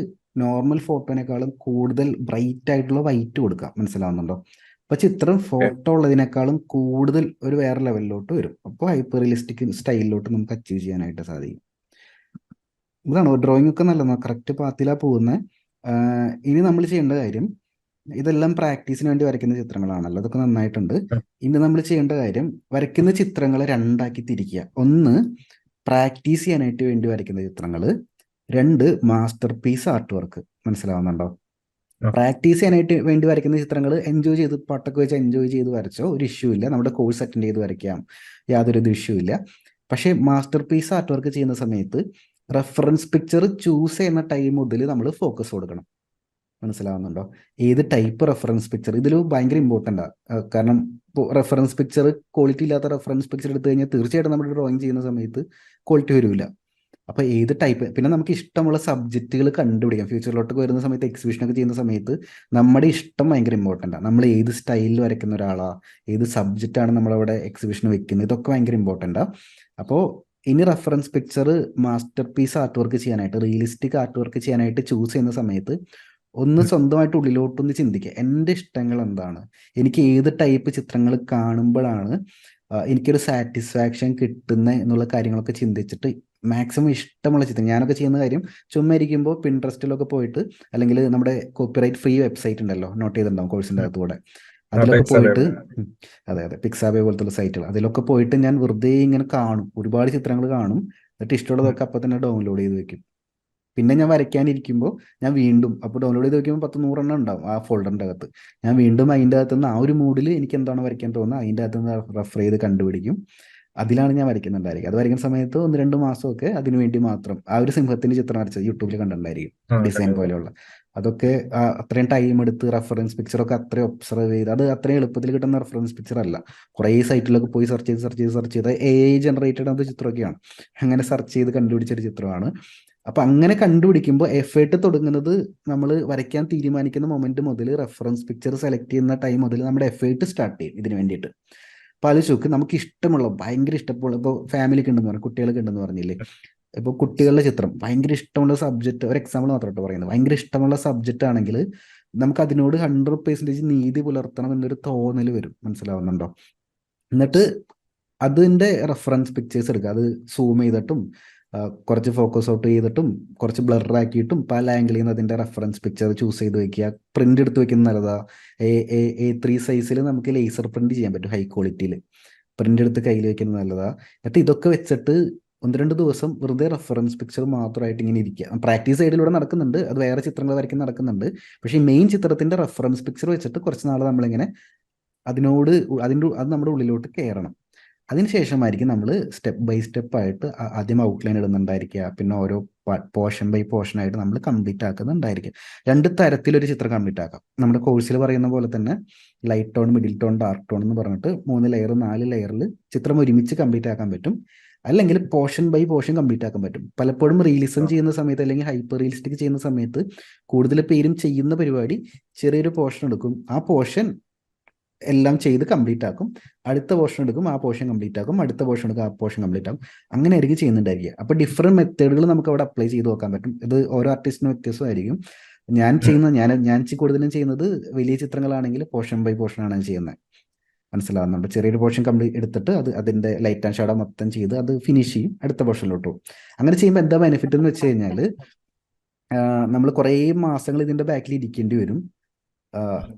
നോർമൽ ഫോട്ടോനേക്കാളും കൂടുതൽ ബ്രൈറ്റ് ആയിട്ടുള്ള വൈറ്റ് കൊടുക്കാം. മനസ്സിലാവുന്നുണ്ടോ? അപ്പൊ ചിത്രം ഫോട്ടോ ഉള്ളതിനേക്കാളും കൂടുതൽ ഒരു വേറെ ലെവലിലോട്ട് വരും. അപ്പോൾ ഹൈപ്പർ റിയലിസ്റ്റിക് സ്റ്റൈലിലോട്ട് നമുക്ക് അച്ചീവ് ചെയ്യാനായിട്ട് സാധിക്കും. ഇതാണ് ഡ്രോയിങ് ഒക്കെ നല്ലതാണ്, കറക്റ്റ് പാത്തിലാ പോകുന്നത്. ഇനി നമ്മൾ ചെയ്യേണ്ട കാര്യം, ഇതെല്ലാം പ്രാക്ടീസിന് വേണ്ടി വരയ്ക്കുന്ന ചിത്രങ്ങളാണല്ലോ, അതൊക്കെ നന്നായിട്ടുണ്ട്. ഉം. ഇനി നമ്മൾ ചെയ്യേണ്ട കാര്യം വരയ്ക്കുന്ന ചിത്രങ്ങളെ രണ്ടാക്കി തിരിക്കുക. ഒന്ന്, പ്രാക്ടീസ് ചെയ്യാനായിട്ട് വേണ്ടി വരയ്ക്കുന്ന ചിത്രങ്ങൾ. രണ്ട്, മാസ്റ്റർ പീസ് ആർട്ട് വർക്ക്. മനസ്സിലാവുന്നുണ്ടോ? ഉം. പ്രാക്ടീസ് ചെയ്യാനായിട്ട് വേണ്ടി വരയ്ക്കുന്ന ചിത്രങ്ങൾ എൻജോയ് ചെയ്ത് പാട്ടൊക്കെ വെച്ച് എൻജോയ് ചെയ്ത് വരച്ചോ, ഒരു ഇഷ്യൂ ഇല്ല. നമ്മുടെ കോഴ്സ് അറ്റൻഡ് ചെയ്ത് വരയ്ക്കാം, യാതൊരു ഇഷ്യൂ ഇല്ല. പക്ഷേ മാസ്റ്റർ പീസ് ആർട്ട് വർക്ക് ചെയ്യുന്ന സമയത്ത് റെഫറൻസ് പിക്ചർ ചൂസ് ചെയ്യുന്ന ടൈം മുതൽ നമ്മൾ ഫോക്കസ് കൊടുക്കണം. മനസ്സിലാവുന്നുണ്ടോ? ഏത് ടൈപ്പ് റെഫറൻസ് പിക്ചർ ഇതിൽ ഭയങ്കര ഇമ്പോർട്ടൻ്റ് ആണ്. കാരണം ഇപ്പോൾ റെഫറൻസ് പിക്ചർ ക്വാളിറ്റി ഇല്ലാത്ത റെഫറൻസ് പിക്ചർ എടുത്തു കഴിഞ്ഞാൽ തീർച്ചയായിട്ടും നമ്മുടെ ഡ്രോയിങ് ചെയ്യുന്ന സമയത്ത് ക്വാളിറ്റി വരില്ല. അപ്പോൾ ഏത് ടൈപ്പ്, പിന്നെ നമുക്ക് ഇഷ്ടമുള്ള സബ്ജക്റ്റുകൾ കണ്ടുപിടിക്കാം. ഫ്യൂച്ചറിലോട്ടൊക്കെ വരുന്ന സമയത്ത് എക്സിബിഷനൊക്കെ ചെയ്യുന്ന സമയത്ത് നമ്മുടെ ഇഷ്ടം ഭയങ്കര ഇമ്പോർട്ടൻ്റ് ആണ്. നമ്മൾ ഏത് സ്റ്റൈലിൽ വരയ്ക്കുന്ന ഒരാളാ, ഏത് സബ്ജക്റ്റാണ് നമ്മളവിടെ എക്സിബിഷന് വെക്കുന്നത്, ഇതൊക്കെ ഭയങ്കര ഇമ്പോർട്ടൻ്റ് ആണ്. അപ്പോൾ ഇനി reference picture master piece art work ചെയ്യാനായിട്ട്, റിയലിസ്റ്റിക് ആർട്ട് വർക്ക് ചെയ്യാനായിട്ട് ചൂസ് ചെയ്യുന്ന സമയത്ത് ഒന്ന് സ്വന്തമായിട്ട് ഉള്ളിലോട്ടൊന്ന് ചിന്തിക്കുക. എൻ്റെ ഇഷ്ടങ്ങൾ എന്താണ്, എനിക്ക് ഏത് ടൈപ്പ് ചിത്രങ്ങൾ കാണുമ്പോഴാണ് എനിക്കൊരു സാറ്റിസ്ഫാക്ഷൻ കിട്ടുന്നത് എന്നുള്ള കാര്യങ്ങളൊക്കെ ചിന്തിച്ചിട്ട് മാക്സിമം ഇഷ്ടമുള്ള ചിത്രം. ഞാനൊക്കെ ചെയ്യുന്ന കാര്യം, ചുമ്മാ ഇരിക്കുമ്പോൾ പിൻട്രസ്റ്റിലൊക്കെ പോയിട്ട്, അല്ലെങ്കിൽ നമ്മുടെ കോപ്പിറൈറ്റ് ഫ്രീ വെബ്സൈറ്റ് ഉണ്ടല്ലോ, നോട്ട് ചെയ്തിട്ടുണ്ടാവും കോഴ്സിൻ്റെ അകത്തൂടെ, അതിലൊക്കെ പോയിട്ട്, അതെ അതെ, പിക്സാബേ പോലത്തുള്ള സൈറ്റുകൾ, അതിലൊക്കെ പോയിട്ട് ഞാൻ വെറുതെ ഇങ്ങനെ കാണും, ഒരുപാട് ചിത്രങ്ങൾ കാണും. എന്നിട്ട് ഇഷ്ടമുള്ളതൊക്കെ അപ്പം തന്നെ ഡൗൺലോഡ് ചെയ്ത് വെക്കും. പിന്നെ ഞാൻ വരയ്ക്കാനിരിക്കുമ്പോൾ ഞാൻ വീണ്ടും, അപ്പോൾ ഡൗൺലോഡ് ചെയ്ത് വെക്കുമ്പോൾ 10-100 ഉണ്ടാവും ആ ഫോൾഡറിൻ്റെ അകത്ത്. ഞാൻ വീണ്ടും അതിൻ്റെ അകത്ത് നിന്ന് ആ ഒരു മൂഡിൽ എനിക്ക് എന്താണ് വരയ്ക്കാൻ തോന്നുന്നത് അതിൻ്റെ അകത്ത് നിന്ന് റെഫർ ചെയ്ത് കണ്ടുപിടിക്കും. അതിലാണ് ഞാൻ വരയ്ക്കുന്നുണ്ടായിരിക്കും. അത് വരയ്ക്കുന്ന സമയത്ത് 1-2 മാസമൊക്കെ അതിനു വേണ്ടി മാത്രം ആ ഒരു സിംഹത്തിൻ്റെ ചിത്രം വരച്ചത് യൂട്യൂബിൽ കണ്ടിട്ടുണ്ടായിരിക്കും, ഡിസൈൻ പോലെയുള്ള. അതൊക്കെ അത്രയും ടൈം എടുത്ത് റെഫറൻസ് പിക്ചറൊക്കെ അത്രയും ഒബ്സർവ് ചെയ്ത്, അത് അത്രയും എളുപ്പത്തിൽ കിട്ടുന്ന റെഫറൻസ് പിക്ചർ അല്ല. കുറേ സൈറ്റിലൊക്കെ പോയി സെർച്ച് ചെയ്ത് AI ജനറേറ്റഡ് ആകുന്ന ചിത്രമൊക്കെയാണ്. അങ്ങനെ സെർച്ച് ചെയ്ത് കണ്ടുപിടിച്ചൊരു ചിത്രമാണ്. അപ്പൊ അങ്ങനെ കണ്ടുപിടിക്കുമ്പോൾ എഫേർട്ട് തുടങ്ങുന്നത് നമ്മൾ വരയ്ക്കാൻ തീരുമാനിക്കുന്ന മൊമെന്റ് മുതൽ, റെഫറൻസ് പിക്ചർ സെലക്ട് ചെയ്യുന്ന ടൈം മുതൽ നമ്മുടെ എഫേർട്ട് സ്റ്റാർട്ട് ചെയ്യും ഇതിന് വേണ്ടിയിട്ട്. അപ്പൊ ആലോചിച്ച് നമുക്ക് ഇഷ്ടമുള്ള, ഭയങ്കര ഇഷ്ടമുള്ള, ഇപ്പോൾ ഫാമിലിക്ക് ഉണ്ടെന്ന് പറഞ്ഞു, കുട്ടികൾക്ക് ഉണ്ടെന്ന് പറഞ്ഞില്ലേ, ഇപ്പോൾ കുട്ടികളുടെ ചിത്രം ഭയങ്കര ഇഷ്ടമുള്ള സബ്ജക്റ്റ്, ഒരു എക്സാമ്പിൾ മാത്രമായിട്ട് പറയുന്നത്, ഭയങ്കര ഇഷ്ടമുള്ള സബ്ജക്റ്റ് ആണെങ്കിൽ നമുക്ക് അതിനോട് 100% നീതി പുലർത്തണം എന്നൊരു തോന്നൽ വരും. മനസ്സിലാവുന്നുണ്ടോ? എന്നിട്ട് അതിൻ്റെ റെഫറൻസ് പിക്ചേഴ്സ് എടുക്കുക. അത് സൂം ചെയ്തിട്ടും കുറച്ച് ഫോക്കസ് ഔട്ട് ചെയ്തിട്ടും കുറച്ച് ബ്ലർ ആക്കിയിട്ടും പല ആംഗിളിൽ നിന്ന് അതിൻ്റെ റെഫറൻസ് പിക്ചർ ചൂസ് ചെയ്ത് വെക്കുക. പ്രിന്റ് എടുത്ത് വെക്കുന്നത് നല്ലതാ. A3 സൈസിൽ നമുക്ക് ലേസർ പ്രിന്റ് ചെയ്യാൻ പറ്റും, ഹൈ ക്വാളിറ്റിയിൽ. പ്രിന്റ് എടുത്ത് കയ്യിൽ വെക്കുന്നത് നല്ലതാ. എന്നിട്ട് ഇതൊക്കെ വെച്ചിട്ട് 1-2 ദിവസം വെറുതെ റെഫറൻസ് പിക്ചർ മാത്രമായിട്ട് ഇങ്ങനെ ഇരിക്കുക. പ്രാക്ടീസ് സൈഡിലൂടെ നടക്കുന്നുണ്ട്, അത് വേറെ ചിത്രങ്ങൾ വരയ്ക്കുന്ന നടക്കുന്നുണ്ട്. പക്ഷേ ഈ മെയിൻ ചിത്രത്തിന്റെ റെഫറൻസ് പിക്ചർ വെച്ചിട്ട് കുറച്ച് നാൾ നമ്മളിങ്ങനെ അതിനോട് അത് നമ്മുടെ ഉള്ളിലോട്ട് കയറണം. അതിനുശേഷമായിരിക്കും നമ്മൾ സ്റ്റെപ്പ് ബൈ സ്റ്റെപ്പ് ആയിട്ട് ആദ്യം ഔട്ട്ലൈൻ ഇടുന്നുണ്ടായിരിക്കുക, പിന്നെ ഓരോ പോർഷൻ ബൈ പോർഷൻ ആയിട്ട് നമ്മൾ കംപ്ലീറ്റ് ആക്കുന്നുണ്ടായിരിക്കും. 2 തരത്തിലൊരു ചിത്രം കംപ്ലീറ്റ് ആക്കാം. നമ്മുടെ കോഴ്സിൽ പറയുന്ന പോലെ തന്നെ light tone, middle tone, dark tone എന്ന് പറഞ്ഞിട്ട് 3 ലെയർ 4 ലെയറിൽ ചിത്രം ഒരുമിച്ച് കംപ്ലീറ്റ് ആക്കാൻ പറ്റും. അല്ലെങ്കിൽ പോർഷൻ ബൈ പോർഷൻ കംപ്ലീറ്റ് ആക്കാൻ പറ്റും. പലപ്പോഴും റിയലിസം ചെയ്യുന്ന സമയത്ത്, അല്ലെങ്കിൽ ഹൈപ്പർ റിയലിസ്റ്റിക് ചെയ്യുന്ന സമയത്ത് കൂടുതൽ പേരും ചെയ്യുന്ന പരിപാടി ചെറിയൊരു പോർഷൻ എടുക്കും, ആ പോർഷൻ എല്ലാം ചെയ്ത് കംപ്ലീറ്റ് ആക്കും, അടുത്ത പോർഷൻ എടുക്കും, ആ പോർഷൻ കംപ്ലീറ്റ് ആക്കും, അടുത്ത പോർഷൻ എടുക്കും, ആ പോർഷൻ കംപ്ലീറ്റ് ആക്കും. അങ്ങനെ ആയിരിക്കും ചെയ്യുന്നുണ്ടായിരിക്കുക. അപ്പോൾ ഡിഫറെൻറ്റ് മെത്തേഡുകൾ നമുക്ക് അവിടെ അപ്ലൈ ചെയ്ത് നോക്കാൻ പറ്റും. ഇത് ഓരോ ആർട്ടിസ്റ്റിനും വ്യത്യസ്തമായിരിക്കും. ഞാൻ കൂടുതലും ചെയ്യുന്നത് വലിയ ചിത്രങ്ങളാണെങ്കിൽ പോർഷൻ ബൈ പോർഷൻ ആണ് ചെയ്യുന്നത്. മനസ്സിലാവുന്നുണ്ട്? ചെറിയൊരു പോർഷൻ കംപ്ലീറ്റ് എടുത്തിട്ട് അതിന്റെ ലൈറ്റ് ആൻഡ് ഷാഡോ മൊത്തം ചെയ്ത് അത് ഫിനിഷ് ചെയ്യും, അടുത്ത പോർഷനിലോട്ട് പോകും. അങ്ങനെ ചെയ്യുമ്പോൾ എന്താ ബെനിഫിറ്റ് എന്ന് വെച്ച് കഴിഞ്ഞാൽ, നമ്മൾ കുറേ മാസങ്ങൾ ഇതിന്റെ ബാക്കിൽ ഇരിക്കേണ്ടി വരും.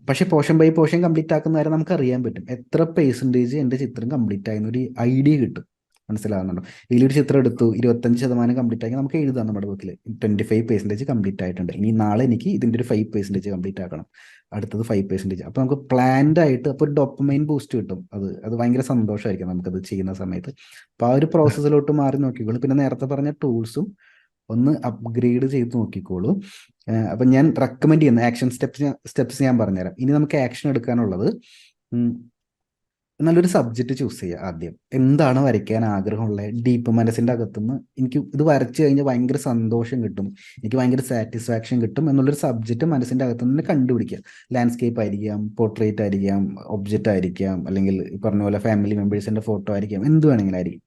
പക്ഷെ പോർഷൻ ബൈ പോർഷൻ കംപ്ലീറ്റ് ആക്കുന്ന വരെ നമുക്ക് അറിയാൻ പറ്റും എത്ര പെർസെൻറ്റേജ് എൻ്റെ ചിത്രം കംപ്ലീറ്റ് ആയെന്നൊരു ഐഡിയ കിട്ടും. മനസ്സിലാകുന്നുണ്ടോ? ഇതിലൊരു ചിത്രം എടുത്തു 25% കംപ്ലീറ്റ് ആക്കി നമുക്ക് എഴുതാം നമ്മുടെ ബുക്കിൽ 25% കംപ്ലീറ്റ് ആയിട്ടുണ്ട്, ഇനി നാളെ എനിക്ക് ഇതിൻ്റെ ഒരു 5% കംപ്ലീറ്റ് ആക്കണം, അടുത്തത് 5%. അപ്പോൾ നമുക്ക് പ്ലാൻഡ് ആയിട്ട് അപ്പോൾ ഒരു ഡോപ്പമൈൻ ബൂസ്റ്റ് കിട്ടും. അത് ഭയങ്കര സന്തോഷമായിരിക്കും നമുക്കത് ചെയ്യുന്ന സമയത്ത്. അപ്പോൾ ആ ഒരു പ്രോസസ്സിലോട്ട് മാറി നോക്കിക്കോളൂ. പിന്നെ നേരത്തെ പറഞ്ഞ ടൂൾസും ഒന്ന് അപ്ഗ്രേഡ് ചെയ്ത് നോക്കിക്കോളൂ. അപ്പം ഞാൻ റെക്കമെൻഡ് ചെയ്യുന്ന ആക്ഷൻ സ്റ്റെപ്സ് ഞാൻ പറഞ്ഞുതരാം. ഇനി നമുക്ക് ആക്ഷൻ എടുക്കാനുള്ളത്, നല്ലൊരു സബ്ജക്റ്റ് ചൂസ് ചെയ്യുക. ആദ്യം എന്താണ് വരയ്ക്കാൻ ആഗ്രഹമുള്ളത്, ഡീപ്പ് മനസ്സിൻ്റെ അകത്തുനിന്ന് എനിക്ക് ഇത് വരച്ചു കഴിഞ്ഞാൽ ഭയങ്കര സന്തോഷം കിട്ടും, എനിക്ക് ഭയങ്കര സാറ്റിസ്ഫാക്ഷൻ കിട്ടും എന്നുള്ളൊരു സബ്ജക്റ്റ് മനസ്സിൻ്റെ അകത്തുനിന്ന് കണ്ടുപിടിക്കുക. ലാൻഡ്സ്കേപ്പ് ആയിരിക്കാം, പോർട്രേറ്റ് ആയിരിക്കാം, ഒബ്ജക്റ്റ് ആയിരിക്കാം, അല്ലെങ്കിൽ ഈ പറഞ്ഞ പോലെ ഫാമിലി മെമ്പേഴ്സിൻ്റെ ഫോട്ടോ ആയിരിക്കാം, എന്ത് വേണമെങ്കിലും ആയിരിക്കും.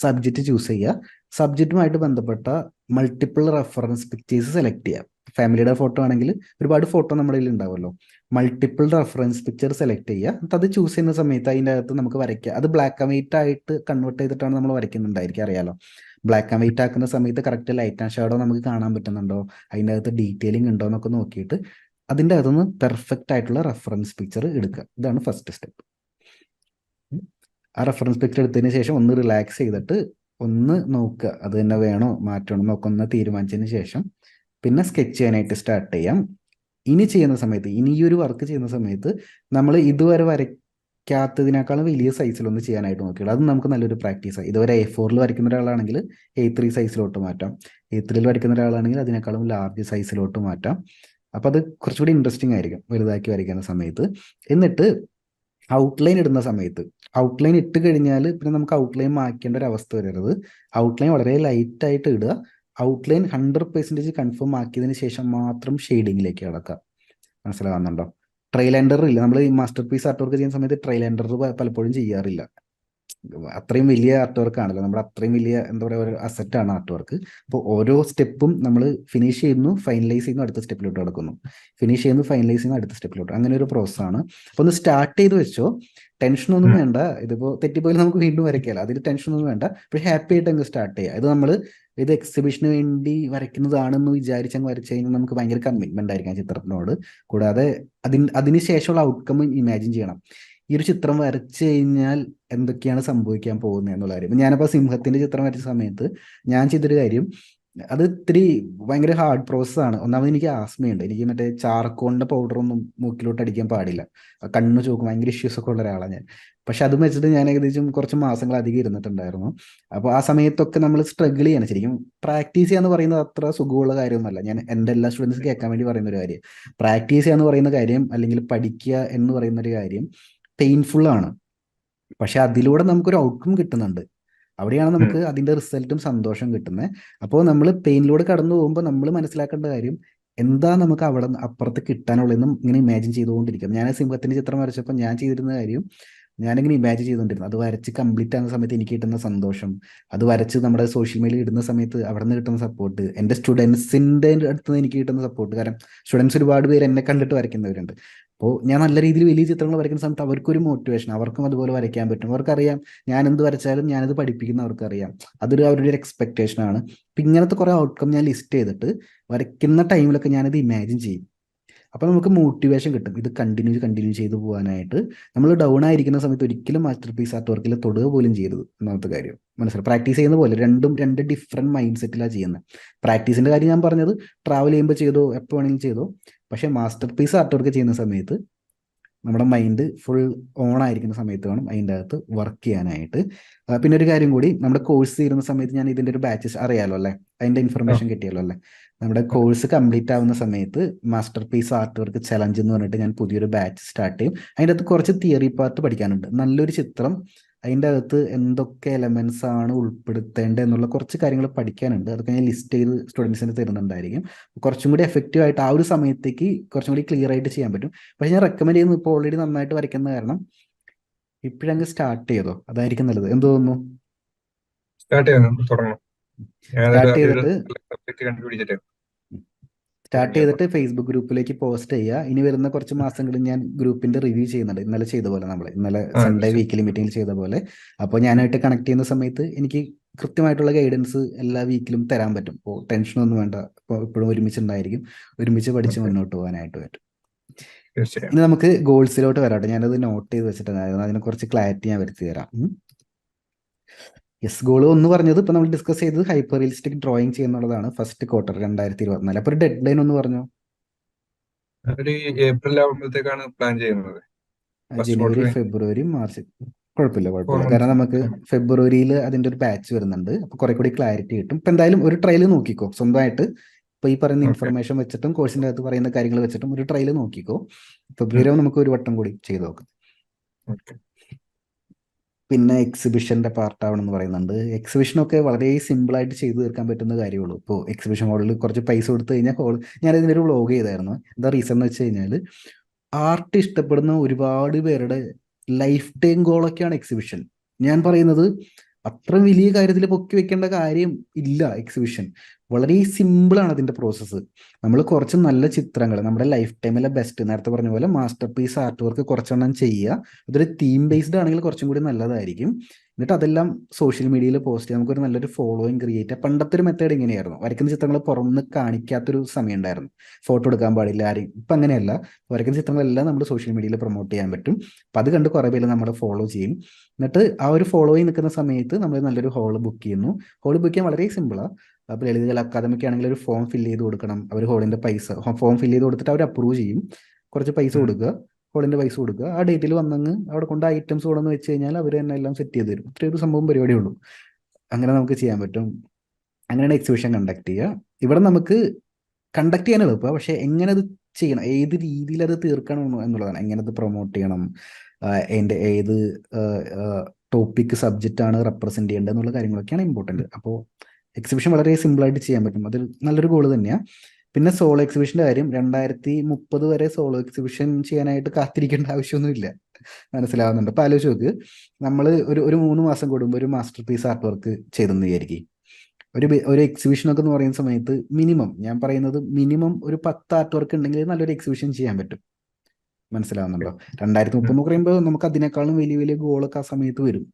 സബ്ജക്റ്റ് ചൂസ് ചെയ്യുക. സബ്ജക്റ്റുമായിട്ട് ബന്ധപ്പെട്ട മൾട്ടിപ്പിൾ റെഫറൻസ് പിക്ചേഴ്സ് സെലക്ട് ചെയ്യുക. ഫാമിലിയുടെ ഫോട്ടോ ആണെങ്കിൽ ഒരുപാട് ഫോട്ടോ നമ്മുടെ കയ്യിൽ ഉണ്ടാവുമല്ലോ. മൾട്ടിപ്പിൾ റെഫറൻസ് പിക്ചർ സെലക്ട് ചെയ്യുക. എന്നിട്ട് അത് ചൂസ് ചെയ്യുന്ന സമയത്ത് അതിൻ്റെ അകത്ത് നമുക്ക് വരയ്ക്കുക. അത് ബ്ലാക്ക് ആൻഡ് വൈറ്റ് ആയിട്ട് കൺവേർട്ട് ചെയ്തിട്ടാണ് നമ്മൾ വരയ്ക്കുന്നുണ്ടായിരിക്കും, അറിയാലോ. ബ്ലാക്ക് ആൻഡ് വൈറ്റ് ആക്കുന്ന സമയത്ത് കറക്റ്റ് ലൈറ്റ് ആൻഡ് ഷാഡോ നമുക്ക് കാണാൻ പറ്റുന്നുണ്ടോ, അതിൻ്റെ അകത്ത് ഡീറ്റെയിലിംഗ് ഉണ്ടോ എന്നൊക്കെ നോക്കിയിട്ട് അതിൻ്റെ അകത്തുനിന്ന് പെർഫെക്റ്റ് ആയിട്ടുള്ള റെഫറൻസ് പിക്ചർ എടുക്കുക. ഇതാണ് ഫസ്റ്റ് സ്റ്റെപ്പ്. ആ റെഫറൻസ് പിക്ചർ എടുത്തതിന് ശേഷം ഒന്ന് റിലാക്സ് ചെയ്തിട്ട് ഒന്ന് നോക്കുക അത് തന്നെ വേണോ മാറ്റണോ എന്നൊക്കെ ഒന്ന് തീരുമാനിച്ചതിന് ശേഷം പിന്നെ സ്കെച്ച് ചെയ്യാനായിട്ട് സ്റ്റാർട്ട് ചെയ്യാം. ഇനി ചെയ്യുന്ന സമയത്ത്, ഇനി ഈ ഒരു വർക്ക് ചെയ്യുന്ന സമയത്ത് നമ്മൾ ഇതുവരെ വരയ്ക്കാത്തതിനേക്കാളും വലിയ സൈസിലൊന്ന് ചെയ്യാനായിട്ട് നോക്കിയുള്ളൂ. അത് നമുക്ക് നല്ലൊരു പ്രാക്ടീസാണ്. ഇതുവരെ A4 വരയ്ക്കുന്ന ഒരാളാണെങ്കിൽ A3 സൈസിലോട്ട് മാറ്റാം. A3 വരയ്ക്കുന്ന ഒരാളാണെങ്കിൽ അതിനേക്കാളും ലാർജ് സൈസിലോട്ട് മാറ്റാം. അപ്പോൾ അത് കുറച്ചുകൂടി ഇൻട്രസ്റ്റിംഗ് ആയിരിക്കും വലുതാക്കി വരയ്ക്കുന്ന സമയത്ത്. എന്നിട്ട് ഔട്ട്ലൈൻ ഇടുന്ന സമയത്ത്, ഔട്ട്ലൈൻ ഇട്ട് കഴിഞ്ഞാൽ പിന്നെ നമുക്ക് ഔട്ട്ലൈൻ മാറ്റേണ്ട ഒരു അവസ്ഥ വരരുത്. ഔട്ട്ലൈൻ വളരെ ലൈറ്റായിട്ട് ഇടുക. ഔട്ട്ലൈൻ 100% കൺഫേം ആക്കിയതിന് ശേഷം മാത്രം ഷെയ്ഡിങ്ങിലേക്ക് കടക്കുക. മനസ്സിലാവുന്നുണ്ടോ? ട്രയൽ എൻഡർ ഇല്ല. നമ്മൾ ഈ മാസ്റ്റർ പീസ് ആർട്ട് വർക്ക് ചെയ്യുന്ന സമയത്ത് ട്രയൽ എൻഡർ പലപ്പോഴും ചെയ്യാറില്ല. അത്രയും വലിയ ആർട്ട് വർക്ക് ആണല്ലോ, നമ്മുടെ അത്രയും വലിയ എന്താ പറയുക ഒരു അസറ്റാണ് ആർട്ട് വർക്ക്. അപ്പോൾ ഓരോ സ്റ്റെപ്പും നമ്മൾ ഫിനിഷ് ചെയ്യുന്നു, ഫൈനലൈസ് ചെയ്യുന്നു, അടുത്ത സ്റ്റെപ്പിലോട്ട് കിടക്കുന്നു, ഫിനിഷ് ചെയ്യുന്നു, ഫൈനലൈസ് ചെയ്യുന്നു, അടുത്ത സ്റ്റെപ്പിലോട്ട്. അങ്ങനെ ഒരു പ്രോസസ്സാണ്. അപ്പോൾ ഒന്ന് സ്റ്റാർട്ട് ചെയ്ത് വെച്ചോ, ടെൻഷനൊന്നും വേണ്ട. ഇതിപ്പോൾ തെറ്റിപ്പോയാൽ നമുക്ക് വീണ്ടും വരയ്ക്കാമല്ലോ, അതിൽ ടെൻഷനൊന്നും വേണ്ട. പക്ഷേ ഹാപ്പി ആയിട്ട് അങ്ങ് സ്റ്റാർട്ട് ചെയ്യുക. ഇത് എക്സിബിഷന് വേണ്ടി വരയ്ക്കുന്നതാണെന്ന് വിചാരിച്ചങ്ങ് വരച്ചു കഴിഞ്ഞാൽ നമുക്ക് ഭയങ്കര കമ്മിറ്റ്മെന്റ് ആയിരിക്കാം ചിത്രത്തിനോട്. കൂടാതെ അതിന് ശേഷമുള്ള ഔട്ട്കം ഇമാജിൻ ചെയ്യണം. ഈ ഒരു ചിത്രം വരച്ചു കഴിഞ്ഞാൽ എന്തൊക്കെയാണ് സംഭവിക്കാൻ പോകുന്നത് എന്നുള്ള കാര്യം. ഞാനിപ്പോൾ സിംഹത്തിന്റെ ചിത്രം വരച്ച സമയത്ത് ഞാൻ ചെയ്തൊരു കാര്യം, അത് ഇത്തിരി ഭയങ്കര ഹാർഡ് പ്രോസസ്സാണ്. ഒന്നാമത് എനിക്ക് ആസ്മയുണ്ട്. എനിക്ക് മറ്റേ ചാർക്കോളിന്റെ പൗഡറൊന്നും മൂക്കിലോട്ട് അടിക്കാൻ പാടില്ല. കണ്ണ് ചോക്കും, ഭയങ്കര ഇഷ്യൂസ് ഒക്കെ ഉള്ള ഒരാളാണ് ഞാൻ. പക്ഷെ അതും വെച്ചിട്ട് ഞാൻ ഏകദേശം കുറച്ച് മാസങ്ങൾ അധികം ഇരുന്നിട്ടുണ്ടായിരുന്നു. അപ്പോൾ ആ സമയത്തൊക്കെ നമ്മൾ സ്ട്രഗിൾ ചെയ്യണം. ശരിക്കും പ്രാക്ടീസ് ചെയ്യാന്ന് പറയുന്നത് അത്ര സുഖമുള്ള കാര്യമൊന്നുമല്ല. ഞാൻ എൻ്റെ എല്ലാ സ്റ്റുഡൻസ് കേൾക്കാൻ വേണ്ടി പറയുന്ന ഒരു കാര്യം, പ്രാക്ടീസ് ചെയ്യാന്ന് പറയുന്ന കാര്യം അല്ലെങ്കിൽ പഠിക്കുക എന്ന് പറയുന്ന ഒരു കാര്യം പെയിൻഫുള്ളാണ്. പക്ഷെ അതിലൂടെ നമുക്കൊരു ഔട്ട്കം കിട്ടുന്നുണ്ട്. അവിടെയാണ് നമുക്ക് അതിൻ്റെ റിസൾട്ടും സന്തോഷം കിട്ടുന്നത്. അപ്പോൾ നമ്മൾ പെയിനിലൂടെ കടന്നു പോകുമ്പോൾ നമ്മൾ മനസ്സിലാക്കേണ്ട കാര്യം എന്താ നമുക്ക് അവിടെ അപ്പുറത്ത് കിട്ടാനുള്ളതെന്നും ഇങ്ങനെ ഇമാജിൻ ചെയ്തുകൊണ്ടിരിക്കും. ഞാൻ സിംഹത്തിൻ്റെ ചിത്രം വരച്ചപ്പോൾ ഞാൻ ചെയ്തിരുന്ന കാര്യം ഞാനിങ്ങനെ ഇമാജിൻ ചെയ്തുകൊണ്ടിരുന്നു. അത് വരച്ച് കംപ്ലീറ്റ് ആകുന്ന സമയത്ത് എനിക്ക് കിട്ടുന്ന സന്തോഷം, അത് വരച്ച് നമ്മുടെ സോഷ്യൽ മീഡിയയിൽ ഇടുന്ന സമയത്ത് അവിടെ നിന്ന് കിട്ടുന്ന സപ്പോർട്ട്, എൻ്റെ സ്റ്റുഡൻസിൻ്റെ അടുത്ത് നിന്ന് എനിക്ക് കിട്ടുന്ന സപ്പോർട്ട്. കാരണം സ്റ്റുഡൻസ് ഒരുപാട് പേര് എന്നെ കണ്ടിട്ട് വരയ്ക്കുന്നവരുണ്ട്. അപ്പോൾ ഞാൻ നല്ല രീതിയിൽ വലിയ ചിത്രങ്ങൾ വരയ്ക്കുന്ന സമയത്ത് അവർക്കൊരു മോട്ടിവേഷൻ, അവർക്കും അതുപോലെ വരയ്ക്കാൻ പറ്റും. അവർക്കറിയാം ഞാൻ എന്ത് വരച്ചാലും ഞാനത് പഠിപ്പിക്കുന്ന അവർക്കറിയാം. അവരുടെ ഒരു എക്സ്പെക്ടേഷനാണ്. അപ്പം ഇങ്ങനത്തെ കുറേ ഔട്ട്കം ഞാൻ ലിസ്റ്റ് ചെയ്തിട്ട് വരയ്ക്കുന്ന ടൈമിലൊക്കെ ഞാനത് ഇമാജിൻ ചെയ്യും. അപ്പോൾ നമുക്ക് മോട്ടിവേഷൻ കിട്ടും ഇത് കണ്ടിന്യൂ ചെയ്തു പോകാനായിട്ട്. നമ്മൾ ഡൗൺ ആയിരിക്കുന്ന സമയത്ത് ഒരിക്കലും മാസ്റ്റർ പീസ് ആർട്ട് വർക്കിൽ തൊടുക പോലും ചെയ്യരുത്. ഒന്നാമത്തെ കാര്യം മനസ്സിലായി. പ്രാക്ടീസ് ചെയ്യുന്ന പോലെ രണ്ട് ഡിഫറെൻറ്റ് മൈൻഡ് സെറ്റിലാണ് ചെയ്യുന്നത്. പ്രാക്ടീസിൻ്റെ കാര്യം ഞാൻ പറഞ്ഞത് ട്രാവൽ ചെയ്യുമ്പോൾ ചെയ്തോ, എപ്പോൾ വേണമെങ്കിലും ചെയ്തോ. പക്ഷേ മാസ്റ്റർ പീസ് ആർട്ട് വർക്ക് ചെയ്യുന്ന സമയത്ത് നമ്മുടെ മൈൻഡ് ഫുൾ ഓൺ ആയിരിക്കുന്ന സമയത്ത് വേണം അതിൻ്റെ അകത്ത് വർക്ക് ചെയ്യാനായിട്ട്. പിന്നെ ഒരു കാര്യം കൂടി, നമ്മുടെ കോഴ്സ് തീരുന്ന സമയത്ത് ഞാൻ ഇതിൻ്റെ ഒരു ബാച്ചസ് അറിയാലോ അല്ലേ, അതിൻ്റെ ഇൻഫർമേഷൻ കിട്ടിയല്ലോ അല്ലേ. നമ്മുടെ കോഴ്സ് കംപ്ലീറ്റ് ആവുന്ന സമയത്ത് master piece art work challenge എന്ന് പറഞ്ഞിട്ട് ഞാൻ പുതിയൊരു ബാച്ച് സ്റ്റാർട്ട് ചെയ്യും. അതിൻ്റെ അകത്ത് കുറച്ച് തിയറി പാർട്ട് പഠിക്കാനുണ്ട്. നല്ലൊരു ചിത്രം അതിൻ്റെ അകത്ത് എന്തൊക്കെ എലമെന്റ്സ് ആണ് ഉൾപ്പെടുത്തേണ്ടത് എന്നുള്ള കുറച്ച് കാര്യങ്ങൾ പഠിക്കാനുണ്ട്. അതൊക്കെ ഞാൻ ലിസ്റ്റ് ചെയ്ത് സ്റ്റുഡൻസിന് തരുന്നുണ്ടായിരിക്കും. കുറച്ചും കൂടി എഫക്റ്റീവ് ആയിട്ട് ആ ഒരു സമയത്തേക്ക് കുറച്ചും കൂടി ക്ലിയർ ആയിട്ട് ചെയ്യാൻ പറ്റും. പക്ഷെ ഞാൻ റെക്കമെൻഡ് ചെയ്യുന്നു, ഇപ്പോൾ ഓൾറെഡി നന്നായിട്ട് വരയ്ക്കുന്ന കാരണം ഇപ്പോഴങ്ങ് സ്റ്റാർട്ട് ചെയ്തോ, അതായിരിക്കും നല്ലത്. എന്ത് തോന്നുന്നു? സ്റ്റാർട്ട് ചെയ്തിട്ട് സ്റ്റാർട്ട് ചെയ്തിട്ട് ഫേസ്ബുക്ക് ഗ്രൂപ്പിലേക്ക് പോസ്റ്റ് ചെയ്യുക. ഇനി വരുന്ന കുറച്ച് മാസങ്ങളിൽ ഞാൻ ഗ്രൂപ്പിന്റെ റിവ്യൂ ചെയ്യുന്നുണ്ട്. ഇന്നലെ ചെയ്ത പോലെ, ഇന്നലെ സൺഡേ വീക്കിലി മീറ്റിംഗിൽ ചെയ്ത പോലെ. അപ്പോൾ ഞാനായിട്ട് കണക്ട് ചെയ്യുന്ന സമയത്ത് എനിക്ക് കൃത്യമായിട്ടുള്ള ഗൈഡൻസ് എല്ലാ വീക്കിലും തരാൻ പറ്റും. അപ്പോൾ ടെൻഷനൊന്നും വേണ്ട. ഇപ്പോൾ ഇപ്പോഴും ഒരുമിച്ചുണ്ടായിരിക്കും, ഒരുമിച്ച് പഠിച്ച് മുന്നോട്ട് പോകാനായിട്ട് പറ്റും. ഇനി നമുക്ക് ഗോൾസിലോട്ട് വരാട്ടെ. ഞാനത് നോട്ട് ചെയ്ത് വെച്ചിട്ടുണ്ടായിരുന്നു, അതിനെ കുറച്ച് ക്ലാരിറ്റി ഞാൻ വരുത്തി തരാം. യെസ്, ഗോൾ ഒന്ന് പറഞ്ഞത് ഇപ്പൊ നമ്മൾ ഡിസ്കസ് ചെയ്തത് ഹൈപ്പർ റിയലിസ്റ്റിക് ഡ്രോയിങ് ചെയ്യുന്നുള്ളതാണ് ഫസ്റ്റ് ക്വാർട്ടർ 2024. അപ്പൊ ഒരു ഡെഡ് ലൈൻ ഒന്ന് പറഞ്ഞു. ഏപ്രിൽ ആവുമ്പോഴത്തേക്കാണ് പ്ലാൻ ചെയ്യുന്നത്. ജനുവരി, ഫെബ്രുവരി, മാർച്ച്. കുഴപ്പമില്ല. കാരണം നമുക്ക് ഫെബ്രുവരിയിൽ അതിന്റെ ഒരു ബാച്ച് വരുന്നുണ്ട്. അപ്പൊ കുറെ കൂടി ക്ലാരിറ്റി കിട്ടും. ഇപ്പൊ എന്തായാലും ഒരു ട്രയൽ നോക്കിക്കോ സ്വന്തമായിട്ട്. ഇപ്പൊ ഈ പറയുന്ന ഇൻഫർമേഷൻ വെച്ചിട്ടും കോഴ്സിന്റെ അകത്ത് പറയുന്ന കാര്യങ്ങൾ വെച്ചിട്ടും ഒരു ട്രയൽ നോക്കിക്കോ. ഫെബ്രുവരി നമുക്ക് ഒരു വട്ടം കൂടി ചെയ്ത് നോക്കാം. പിന്നെ എക്സിബിഷന്റെ പാർട്ടാവണം എന്ന് പറയുന്നുണ്ട്. എക്സിബിഷനൊക്കെ വളരെ സിമ്പിളായിട്ട് ചെയ്തു തീർക്കാൻ പറ്റുന്ന കാര്യമുള്ളൂ. ഇപ്പോൾ എക്സിബിഷൻ ഹാളിൽ കുറച്ച് പൈസ കൊടുത്തു കഴിഞ്ഞാൽ ഞാനിതിനൊരു വ്ളോഗ് ചെയ്തായിരുന്നു. എന്താ റീസൺ എന്ന് വെച്ച് കഴിഞ്ഞാൽ ആർട്ട് ഇഷ്ടപ്പെടുന്ന ഒരുപാട് പേരുടെ ലൈഫ് ടൈം ഗോളൊക്കെയാണ് എക്സിബിഷൻ. ഞാൻ പറയുന്നത് അത്ര വലിയ കാര്യത്തിൽ പൊക്കി വെക്കേണ്ട കാര്യം ഇല്ല എക്സിബിഷൻ. വളരെ സിമ്പിളാണ് അതിൻ്റെ പ്രോസസ്സ്. നമ്മൾ കുറച്ച് നല്ല ചിത്രങ്ങൾ, നമ്മുടെ ലൈഫ് ടൈമിലെ ബെസ്റ്റ്, നേരത്തെ പറഞ്ഞ പോലെ മാസ്റ്റർ പീസ് ആർട്ട് വർക്ക് കുറച്ചെണ്ണം ചെയ്യുക. അതൊരു തീം ബേസ്ഡ് ആണെങ്കിൽ കുറച്ചും കൂടി നല്ലതായിരിക്കും. എന്നിട്ട് അതെല്ലാം സോഷ്യൽ മീഡിയയിൽ പോസ്റ്റ് ചെയ്യാം. നമുക്കൊരു നല്ലൊരു ഫോളോയിങ് ക്രിയേറ്റ് ചെയ്യാം. പണ്ടത്തെ ഒരു മെത്തേഡ് ഇങ്ങനെയായിരുന്നു, വരയ്ക്കുന്ന ചിത്രങ്ങൾ പുറമെ കാണിക്കാത്തൊരു സമയം ഉണ്ടായിരുന്നു, ഫോട്ടോ എടുക്കാൻ പാടില്ല ആരെയും. ഇപ്പം അങ്ങനെയല്ല, വരയ്ക്കുന്ന ചിത്രങ്ങളെല്ലാം നമ്മൾ സോഷ്യൽ മീഡിയയിൽ പ്രൊമോട്ട് ചെയ്യാൻ പറ്റും. അപ്പം അത് കണ്ട് കുറേ പേര് നമ്മൾ ഫോളോ ചെയ്യും. എന്നിട്ട് ആ ഒരു ഫോളോയിൽ നിൽക്കുന്ന സമയത്ത് നമ്മൾ നല്ലൊരു ഹോൾ ബുക്ക് ചെയ്യുന്നു. ഹോൾ ബുക്ക് ചെയ്യാൻ വളരെ സിമ്പിളാണ്. അപ്പോൾ ലളിതകല അക്കാദമിക്ക് ആണെങ്കിൽ ഒരു ഫോം ഫില്ല് ചെയ്ത് കൊടുക്കണം. അവർ ഹോളിൻ്റെ പൈസ ഫോം ഫില്ല് ചെയ്ത് കൊടുത്തിട്ട് അവർ അപ്രൂവ് ചെയ്യും. കുറച്ച് പൈസ കൊടുക്കുക, ഹോളിൻ്റെ പൈസ കൊടുക്കുക. ആ ഡേറ്റിൽ വന്നങ്ങ് അവിടെ കൊണ്ട് ഐറ്റംസ് കൊണ്ടെന്ന് വെച്ച് കഴിഞ്ഞാൽ അവർ തന്നെ എല്ലാം സെറ്റ് ചെയ്ത് തരും. ഇത്രയും ഒരു സംഭവം പരിപാടിയേ ഉള്ളൂ. അങ്ങനെ നമുക്ക് ചെയ്യാൻ പറ്റും. അങ്ങനെയാണ് എക്സിബിഷൻ കണ്ടക്ട് ചെയ്യുക. ഇവിടെ നമുക്ക് കണ്ടക്ട് ചെയ്യാൻ എളുപ്പമാണ്, പക്ഷേ എങ്ങനെ അത് ചെയ്യണം, ഏത് രീതിയിൽ അത് തീർക്കണം എന്നുള്ളതാണ്. എങ്ങനെ അത് പ്രൊമോട്ട് ചെയ്യണം, അതിൻ്റെ ഏത് ടോപ്പിക് സബ്ജക്റ്റാണ് റെപ്രസെൻറ്റ് ചെയ്യേണ്ടത് എന്നുള്ള കാര്യങ്ങളൊക്കെയാണ് ഇമ്പോർട്ടൻറ്റ്. അപ്പോൾ എക്സിബിഷൻ വളരെ സിമ്പിളായിട്ട് ചെയ്യാൻ പറ്റും. അത് നല്ലൊരു ഗോൾ തന്നെയാണ്. പിന്നെ സോളോ എക്സിബിഷൻ്റെ കാര്യം, 2030 വരെ സോളോ എക്സിബിഷൻ ചെയ്യാനായിട്ട് കാത്തിരിക്കേണ്ട ആവശ്യമൊന്നുമില്ല. മനസ്സിലാവുന്നുണ്ട്? അപ്പോൾ ആലോചിച്ച് നോക്ക്, നമ്മൾ ഒരു 3 മാസം കൂടുമ്പോൾ ഒരു മാസ്റ്റർ പീസ് ആർട്ട് വർക്ക് ചെയ്തെന്ന് വിചാരിക്കും. ഒരു എക്സിബിഷനൊക്കെ എന്ന് പറയുന്ന സമയത്ത് മിനിമം, ഞാൻ പറയുന്നത് മിനിമം ഒരു 10 ആർട്ട് വർക്ക് ഉണ്ടെങ്കിൽ നല്ലൊരു എക്സിബിഷൻ ചെയ്യാൻ പറ്റും. മനസ്സിലാവുന്നുണ്ടോ? 2030 എന്ന് പറയുമ്പോൾ നമുക്ക് അതിനേക്കാളും വലിയ വലിയ ഗോളൊക്കെ ആ സമയത്ത് വരും.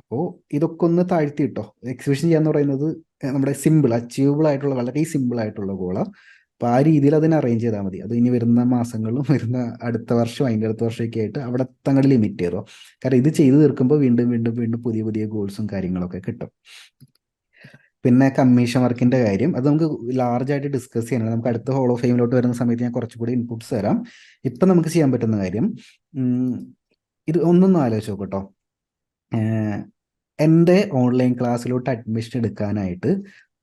അപ്പോൾ ഇതൊക്കെ ഒന്ന് താഴ്ത്തി കിട്ടോ. എക്സിബിഷൻ ചെയ്യാന്ന് പറയുന്നത് നമ്മുടെ സിമ്പിൾ അച്ചീവബിൾ ആയിട്ടുള്ള വളരെ സിമ്പിൾ ആയിട്ടുള്ള ഗോളാണ്. അപ്പോൾ ആ രീതിയിൽ അതിനെ അറേഞ്ച് ചെയ്താൽ മതി. അത് ഇനി വരുന്ന മാസങ്ങളിലും വരുന്ന അടുത്ത വർഷം അതിൻ്റെ അടുത്ത വർഷമൊക്കെ ആയിട്ട് അവിടെ തങ്ങളുടെ ലിമിറ്റ് ചെയ്തോ. കാരണം ഇത് ചെയ്ത് തീർക്കുമ്പോൾ വീണ്ടും വീണ്ടും വീണ്ടും പുതിയ പുതിയ ഗോൾസും കാര്യങ്ങളൊക്കെ കിട്ടും. പിന്നെ കമ്മീഷൻ വർക്കിന്റെ കാര്യം, അത് നമുക്ക് ലാർജ് ആയിട്ട് ഡിസ്കസ് ചെയ്യാനാണ്. നമുക്ക് അടുത്ത ഹോൾ ഓഫ് ഫെയിമിലോട്ട് വരുന്ന സമയത്ത് ഞാൻ കുറച്ചുകൂടി ഇൻപുട്സ് തരാം. ഇപ്പം നമുക്ക് ചെയ്യാൻ പറ്റുന്ന കാര്യം, ഇത് ഒന്നൊന്നും ആലോചിച്ച് നോക്കട്ടോ. എൻ്റെ ഓൺലൈൻ ക്ലാസ്സിലോട്ട് അഡ്മിഷൻ എടുക്കാനായിട്ട്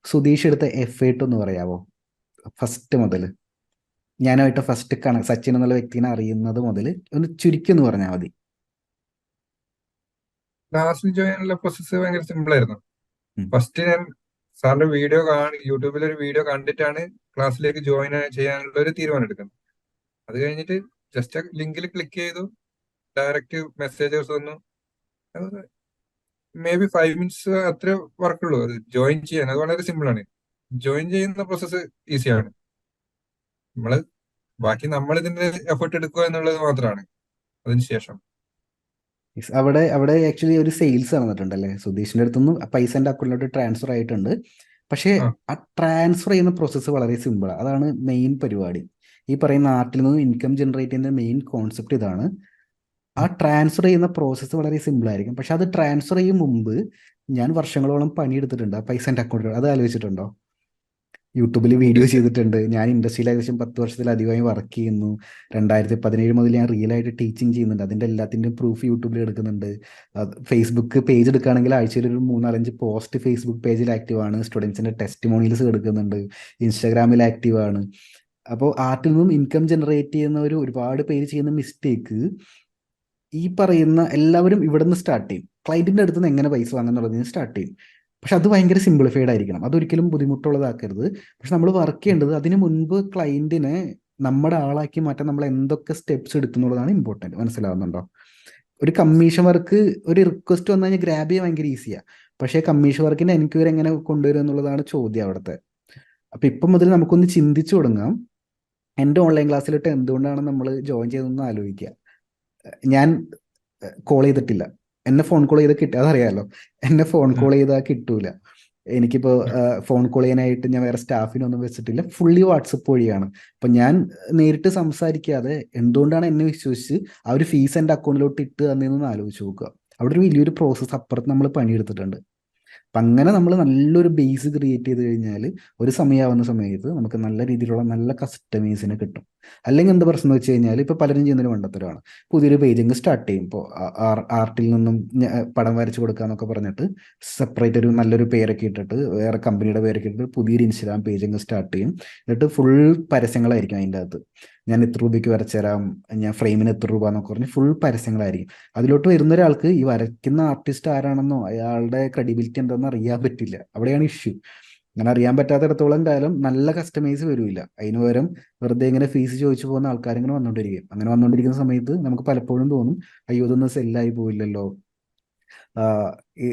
സുധീഷ് എടുത്ത എഫേർട്ട് ഒന്ന് പറയാമോ? ഫസ്റ്റ് മുതൽ, ഞാനായിട്ട് ഫസ്റ്റ് സച്ചിൻ എന്നുള്ള വ്യക്തിനെ അറിയുന്നത് മുതൽ ഒന്ന് ചുരുക്കി എന്ന് പറഞ്ഞാൽ മതി. ക്ലാസ്സിൽ ജോയിൻ ചെയ്യാനുള്ള പ്രോസസ്സ് ഭയങ്കര സിമ്പിൾ ആയിരുന്നു. ഫസ്റ്റ് ഞാൻ സാറിന്റെ വീഡിയോ യൂട്യൂബിൽ ഒരു വീഡിയോ കണ്ടിട്ടാണ് ക്ലാസ്സിലേക്ക് ജോയിൻ ചെയ്യാനുള്ള ഒരു തീരുമാനം എടുക്കുന്നത്. അത് കഴിഞ്ഞിട്ട് ജസ്റ്റ് ലിങ്കിൽ ക്ലിക്ക് ചെയ്തു, ഡയറക്റ്റ് മെസ്സേജസ് വന്നു. മേ ബി 5 മിനിറ്റ്സ് അത്ര വർക്കുള്ളൂ അത് ജോയിൻ ചെയ്യാൻ. അത് വളരെ സിമ്പിൾ ആണ്. ജോയിൻ ചെയ്യുന്ന പ്രോസസ്സ് ഈസിയാണ്. നമ്മൾ ഇതിന്റെ എഫേർട്ട് എടുക്കുക എന്നുള്ളത് മാത്രമാണ് അതിനുശേഷം. അവിടെ ആക്ച്വലി ഒരു സെയിൽസ് നടന്നിട്ടുണ്ടല്ലേ? സുധീഷിന്റെ അടുത്തുനിന്ന് പൈസ എൻ്റെ അക്കൗണ്ടിലോട്ട് ട്രാൻസ്ഫർ ആയിട്ടുണ്ട്. പക്ഷേ ആ ട്രാൻസ്ഫർ ചെയ്യുന്ന പ്രോസസ്സ് വളരെ സിമ്പിളാണ്. അതാണ് മെയിൻ പരിപാടി. ഈ പറയുന്ന ആർട്ടിൽ നിന്ന് ഇൻകം ജനറേറ്റ് ചെയ്യുന്ന മെയിൻ കോൺസെപ്റ്റ് ഇതാണ്. ആ ട്രാൻസ്ഫർ ചെയ്യുന്ന പ്രോസസ്സ് വളരെ സിമ്പിൾ ആയിരിക്കും. പക്ഷെ അത് ട്രാൻസ്ഫർ ചെയ്യും മുമ്പ് ഞാൻ വർഷങ്ങളോളം പണിയെടുത്തിട്ടുണ്ട് ആ പൈസ എൻ്റെ അക്കൗണ്ടിൽ. അത് ആലോചിച്ചിട്ടുണ്ടോ? യൂട്യൂബിൽ വീഡിയോ ചെയ്തിട്ടുണ്ട്. ഞാൻ ഇൻഡസ്ട്രിയിൽ ഏകദേശം 10 വർഷത്തിലധികമായി വർക്ക് ചെയ്യുന്നു. 2017 മുതൽ ഞാൻ റിയൽ ആയിട്ട് ടീച്ചിങ് ചെയ്യുന്നുണ്ട്. അതിൻ്റെ എല്ലാത്തിൻ്റെയും പ്രൂഫ് യൂട്യൂബിൽ എടുക്കുന്നുണ്ട്. ഫേസ്ബുക്ക് പേജ് എടുക്കുകയാണെങ്കിൽ ആഴ്ചയിൽ ഒരു 3-4-5 പോസ്റ്റ് ഫേസ്ബുക്ക് പേജിൽ ആക്റ്റീവാണ്. സ്റ്റുഡൻസിൻ്റെ ടെസ്റ്റിമോണിയൽസ് എടുക്കുന്നുണ്ട്. ഇൻസ്റ്റാഗ്രാമിൽ ആക്റ്റീവാണ്. അപ്പോൾ ആർട്ടിൽ നിന്നും ഇൻകം ജനറേറ്റ് ചെയ്യുന്ന ഒരുപാട് പേര് ചെയ്യുന്ന മിസ്റ്റേക്ക്, ഈ പറയുന്ന എല്ലാവരും ഇവിടെ നിന്ന് സ്റ്റാർട്ട് ചെയ്യും. ക്ലയൻറ്റിൻ്റെ അടുത്ത് നിന്ന് എങ്ങനെ പൈസ വാങ്ങുന്നുള്ളതിന് സ്റ്റാർട്ട് ചെയ്യും. പക്ഷെ അത് ഭയങ്കര സിംപ്ലിഫൈഡ് ആയിരിക്കണം. അതൊരിക്കലും ബുദ്ധിമുട്ടുള്ളതാക്കരുത്. പക്ഷെ നമ്മൾ വർക്ക് ചെയ്യേണ്ടത് അതിന് മുൻപ് ക്ലയൻറ്റിനെ നമ്മുടെ ആളാക്കി മാറ്റാൻ നമ്മൾ എന്തൊക്കെ സ്റ്റെപ്സ് എടുക്കുന്നുള്ളതാണ് ഇമ്പോർട്ടൻറ്റ്. മനസ്സിലാവുന്നുണ്ടോ? ഒരു കമ്മീഷൻ വർക്ക്, ഒരു റിക്വസ്റ്റ് വന്നു കഴിഞ്ഞാൽ ഗ്രാബ് ചെയ്യാൻ ഭയങ്കര ഈസിയാണ്. പക്ഷേ കമ്മീഷൻ വർക്കിൻ്റെ എൻക്വയറി എങ്ങനെ കൊണ്ടുവരും എന്നുള്ളതാണ് ചോദ്യം അവിടുത്തെ. അപ്പം ഇപ്പം മുതൽ നമുക്കൊന്ന് ചിന്തിച്ചു തുടങ്ങാം. എൻ്റെ ഓൺലൈൻ ക്ലാസ്സിലിട്ട് എന്തുകൊണ്ടാണ് നമ്മൾ ജോയിൻ ചെയ്തതെന്ന് ആലോചിക്കുക. ഞാൻ കോൾ ചെയ്തിട്ടില്ല. എന്നെ ഫോൺ കോൾ ചെയ്ത് കിട്ടുക, അതറിയാമല്ലോ. എന്നെ ഫോൺ കോൾ ചെയ്താൽ കിട്ടൂല. എനിക്കിപ്പോൾ ഫോൺ കോൾ ചെയ്യാനായിട്ട് ഞാൻ വേറെ സ്റ്റാഫിനൊന്നും വെച്ചിട്ടില്ല. ഫുള്ളി വാട്സപ്പ് വഴിയാണ്. അപ്പം ഞാൻ നേരിട്ട് സംസാരിക്കാതെ എന്തുകൊണ്ടാണ് എന്നെ വിശ്വസിച്ച് ആ ഒരു ഫീസ് എൻ്റെ അക്കൗണ്ടിലോട്ട് ഇട്ട് തന്നതെന്ന് ആലോചിച്ച് നോക്കുക. അവിടെ ഒരു വലിയൊരു പ്രോസസ്സ് അപ്പുറത്ത് നമ്മൾ പണിയെടുത്തിട്ടുണ്ട്. അപ്പം അങ്ങനെ നമ്മൾ നല്ലൊരു ബേസ് ക്രിയേറ്റ് ചെയ്ത് കഴിഞ്ഞാൽ ഒരു സമയമാവുന്ന സമയത്ത് നമുക്ക് നല്ല രീതിയിലുള്ള നല്ല കസ്റ്റമേഴ്സിനെ കിട്ടും. അല്ലെങ്കിൽ എന്ത് പ്രശ്നം എന്ന് വെച്ച് കഴിഞ്ഞാൽ ഇപ്പോൾ പലരും ചെയ്യുന്നൊരു മണ്ടത്തരമാണ്. പുതിയൊരു പേജിങ് സ്റ്റാർട്ട് ചെയ്യും. ഇപ്പോൾ ആർട്ടിൽ നിന്നും പടം വരച്ച് കൊടുക്കാന്നൊക്കെ പറഞ്ഞിട്ട് സെപ്പറേറ്റ് ഒരു നല്ലൊരു പേരൊക്കെ ഇട്ടിട്ട്, വേറെ കമ്പനിയുടെ പേരൊക്കെ ഇട്ടിട്ട് പുതിയൊരു ഇൻസ്റ്റാഗ്രാം പേജിങ് സ്റ്റാർട്ട് ചെയ്യും. എന്നിട്ട് ഫുൾ പരസ്യങ്ങളായിരിക്കും അതിൻ്റെ അകത്ത്. ഞാൻ എത്ര രൂപയ്ക്ക് വരച്ചുതരാം, ഞാൻ ഫ്രെയിമിന് എത്ര രൂപ എന്നൊക്കെ പറഞ്ഞ് ഫുൾ പരസ്യങ്ങളായിരിക്കും. അതിലോട്ട് വരുന്ന ഒരാൾക്ക് ഈ വരയ്ക്കുന്ന ആർട്ടിസ്റ്റ് ആരാണെന്നോ അയാളുടെ ക്രെഡിബിലിറ്റി എന്താണെന്ന് അറിയാൻ പറ്റില്ല. അവിടെയാണ് ഇഷ്യൂ. അങ്ങനെ അറിയാൻ പറ്റാത്തിടത്തോളം കാലം നല്ല കസ്റ്റമൈസ് വരില്ല. അതിന് പകരം വെറുതെ ഇങ്ങനെ ഫീസ് ചോദിച്ചു പോകുന്ന ആൾക്കാരിങ്ങനെ വന്നുകൊണ്ടിരിക്കും. അങ്ങനെ വന്നുകൊണ്ടിരിക്കുന്ന സമയത്ത് നമുക്ക് പലപ്പോഴും തോന്നും, അയ്യോ ഇതൊന്നും സെല്ലായി പോയില്ലല്ലോ,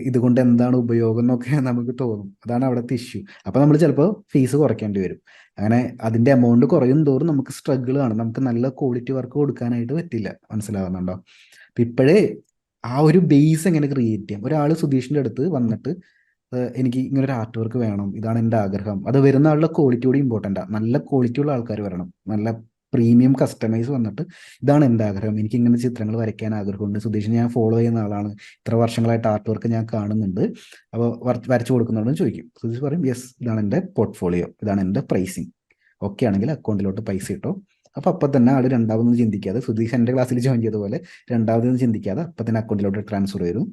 ഇതുകൊണ്ട് എന്താണ് ഉപയോഗം എന്നൊക്കെ നമുക്ക് തോന്നും. അതാണ് അവിടുത്തെ ഇഷ്യൂ. അപ്പോൾ നമ്മൾ ചിലപ്പോൾ ഫീസ് കുറയ്ക്കേണ്ടി വരും. അങ്ങനെ അതിൻ്റെ എമൗണ്ട് കുറയും തോറും നമുക്ക് സ്ട്രഗിൾ ആണ്, നമുക്ക് നല്ല ക്വാളിറ്റി വർക്ക് കൊടുക്കാനായിട്ട് പറ്റില്ല. മനസ്സിലാവുന്നുണ്ടോ? അപ്പം ഇപ്പോഴേ ആ ഒരു ബേസ് എങ്ങനെ ക്രിയേറ്റ് ചെയ്യാം. ഒരാൾ സുധീഷിൻ്റെ അടുത്ത് വന്നിട്ട് എനിക്ക് ഇങ്ങനെ ഒരു ആർട്ട് വർക്ക് വേണം, ഇതാണ് എൻ്റെ ആഗ്രഹം. അത് വരുന്ന ആളുടെ ക്വാളിറ്റി കൂടി ഇമ്പോർട്ടൻ്റാണ്. നല്ല ക്വാളിറ്റി ഉള്ള ആൾക്കാർ വരണം, നല്ല പ്രീമിയം കസ്റ്റമൈസ് വന്നിട്ട് ഇതാണ് എൻ്റെ ആഗ്രഹം, എനിക്ക് ഇങ്ങനെ ചിത്രങ്ങൾ വരയ്ക്കാൻ ആഗ്രഹമുണ്ട്, സുധീഷിനെ ഞാൻ ഫോളോ ചെയ്യുന്ന ആളാണ്, ഇത്ര വർഷങ്ങളായിട്ട് ആർട്ട് വർക്ക് ഞാൻ കാണുന്നുണ്ട്, അപ്പോൾ വരച്ചു കൊടുക്കുന്നുണ്ടെന്ന് ചോദിക്കും. സുധീഷ് പറയും യെസ്, ഇതാണ് എൻ്റെ പോർട്ട്ഫോളിയോ, ഇതാണ് എൻ്റെ പ്രൈസിങ്, ഓക്കെ ആണെങ്കിൽ അക്കൗണ്ടിലോട്ട് പൈസ ഇട്ടോ. അപ്പം തന്നെ ആൾ രണ്ടാമതൊന്നും ചിന്തിക്കാതെ, സുധീഷ് എൻ്റെ ക്ലാസ്സിൽ ജോയിൻ ചെയ്ത പോലെ രണ്ടാമതൊന്നും ചിന്തിക്കാതെ അപ്പം തന്നെ അക്കൗണ്ടിലോട്ട് ട്രാൻസ്ഫർ വരും,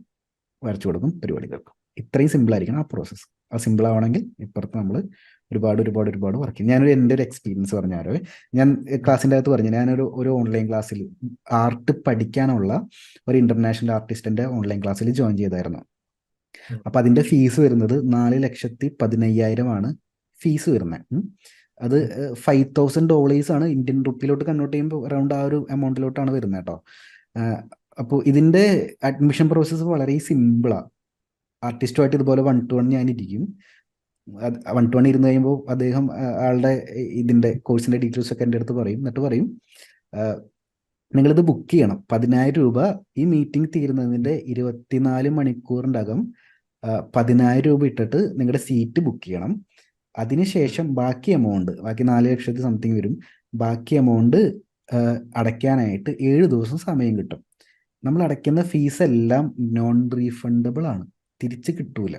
വരച്ചു കൊടുക്കും, പരിപാടി കേൾക്കും. ഇത്രയും സിമ്പിൾ ആയിരിക്കണം ആ പ്രോസസ്സ്. ആ സിമ്പിൾ ആവണമെങ്കിൽ ഇപ്പുറത്ത് നമ്മൾ ഒരുപാട് വർക്ക് ചെയ്യും. എൻ്റെ ഒരു എക്സ്പീരിയൻസ് പറഞ്ഞാലോ, ഞാൻ ക്ലാസ്സിൻ്റെ അകത്ത് പറഞ്ഞു, ഞാനൊരു ഓൺലൈൻ ക്ലാസ്സിൽ ആർട്ട് പഠിക്കാനുള്ള ഒരു ഇന്റർനാഷണൽ ആർട്ടിസ്റ്റിന്റെ ഓൺലൈൻ ക്ലാസ്സിൽ ജോയിൻ ചെയ്തായിരുന്നു. അപ്പം അതിന്റെ ഫീസ് വരുന്നത് 4,15,000 ഫീസ് വരുന്നത്. അത് $5,000 ആണ്, ഇന്ത്യൻ റുപ്പിയിലോട്ട് കൺവേർട്ട് ചെയ്യുമ്പോൾ അറൗണ്ട് ആ ഒരു എമൗണ്ടിലോട്ടാണ് വരുന്നത് കേട്ടോ. അപ്പോൾ ഇതിന്റെ അഡ്മിഷൻ പ്രോസസ്സ് വളരെ സിമ്പിളാണ്. ആർട്ടിസ്റ്റുമായിട്ട് ഇതുപോലെ 1-to-1 ഞാൻ ഇരിക്കും. 1-to-1 ഇരുന്ന് കഴിയുമ്പോൾ അദ്ദേഹം ആളുടെ ഇതിന്റെ കോഴ്സിന്റെ ഡീറ്റെയിൽസ് ഒക്കെ എൻ്റെ അടുത്ത് പറയും. എന്നിട്ട് പറയും നിങ്ങളിത് ബുക്ക് ചെയ്യണം, 10,000 രൂപ. ഈ മീറ്റിംഗ് തീരുന്നതിന്റെ 24 മണിക്കൂറിൻ്റെ അകം 10,000 രൂപ ഇട്ടിട്ട് നിങ്ങളുടെ സീറ്റ് ബുക്ക് ചെയ്യണം. അതിനുശേഷം ബാക്കി 4 ലക്ഷത്തി സംതിങ് വരും. ബാക്കി എമൗണ്ട് അടയ്ക്കാനായിട്ട് 7 ദിവസം സമയം കിട്ടും. നമ്മൾ അടയ്ക്കുന്ന ഫീസ് എല്ലാം നോൺ റീഫണ്ടബിൾ ആണ്, തിരിച്ച് കിട്ടൂല.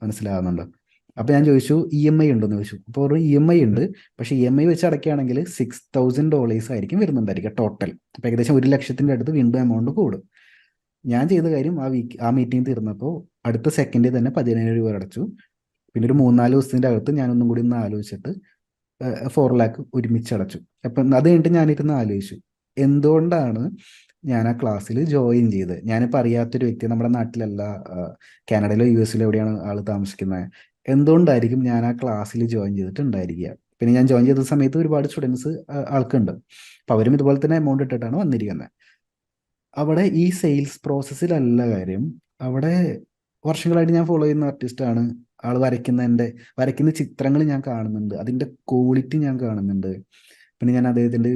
മനസ്സിലാകുന്നുണ്ടോ? അപ്പൊ ഞാൻ ചോദിച്ചു EMI ഉണ്ടോന്ന് ചോദിച്ചു. അപ്പോൾ ഒരു EMI ഉണ്ട്, പക്ഷെ EMI വെച്ച് അടയ്ക്കുകയാണെങ്കിൽ $6,000 ആയിരിക്കും വരുന്നുണ്ടായിരിക്കും ടോട്ടൽ. അപ്പൊ ഏകദേശം 1 ലക്ഷത്തിന്റെ അടുത്ത് വീണ്ടും എമൗണ്ട് കൂടും. ഞാൻ ചെയ്ത കാര്യം, ആ മീറ്റിംഗ് തീർന്നപ്പോൾ അടുത്ത സെക്കൻഡിൽ തന്നെ 17,000 രൂപ അടച്ചു. പിന്നെ ഒരു 3-4 ദിവസത്തിന്റെ അകത്ത് ഞാനൊന്നും കൂടി ഒന്ന് ആലോചിച്ചിട്ട് 4 lakh ഒരുമിച്ച് അടച്ചു. അപ്പം അത് കഴിഞ്ഞിട്ട് ഞാനിരുന്ന് ആലോചിച്ചു, എന്തുകൊണ്ടാണ് ഞാൻ ആ ക്ലാസ്സിൽ ജോയിൻ ചെയ്ത്. ഞാനിപ്പോൾ അറിയാത്തൊരു വ്യക്തി, നമ്മുടെ നാട്ടിലല്ല, കാനഡയിലോ US-ലോ എവിടെയാണ് ആൾ താമസിക്കുന്നത്. എന്തുകൊണ്ടായിരിക്കും ഞാൻ ആ ക്ലാസ്സിൽ ജോയിൻ ചെയ്തിട്ടുണ്ടായിരിക്കുക? പിന്നെ ഞാൻ ജോയിൻ ചെയ്ത സമയത്ത് ഒരുപാട് സ്റ്റുഡൻസ് ആൾക്കുണ്ട്. അപ്പം അവരും ഇതുപോലെ തന്നെ എമൗണ്ട് ഇട്ടിട്ടാണ് വന്നിരിക്കുന്നത്. അവിടെ ഈ സെയിൽസ് പ്രോസസ്സിലല്ല കാര്യം. അവിടെ വർഷങ്ങളായിട്ട് ഞാൻ ഫോളോ ചെയ്യുന്ന ആർട്ടിസ്റ്റാണ്. ആൾ വരയ്ക്കുന്ന ചിത്രങ്ങൾ ഞാൻ കാണുന്നുണ്ട്, അതിൻ്റെ ക്വാളിറ്റി ഞാൻ കാണുന്നുണ്ട്. പിന്നെ ഞാൻ അദ്ദേഹത്തിൻ്റെ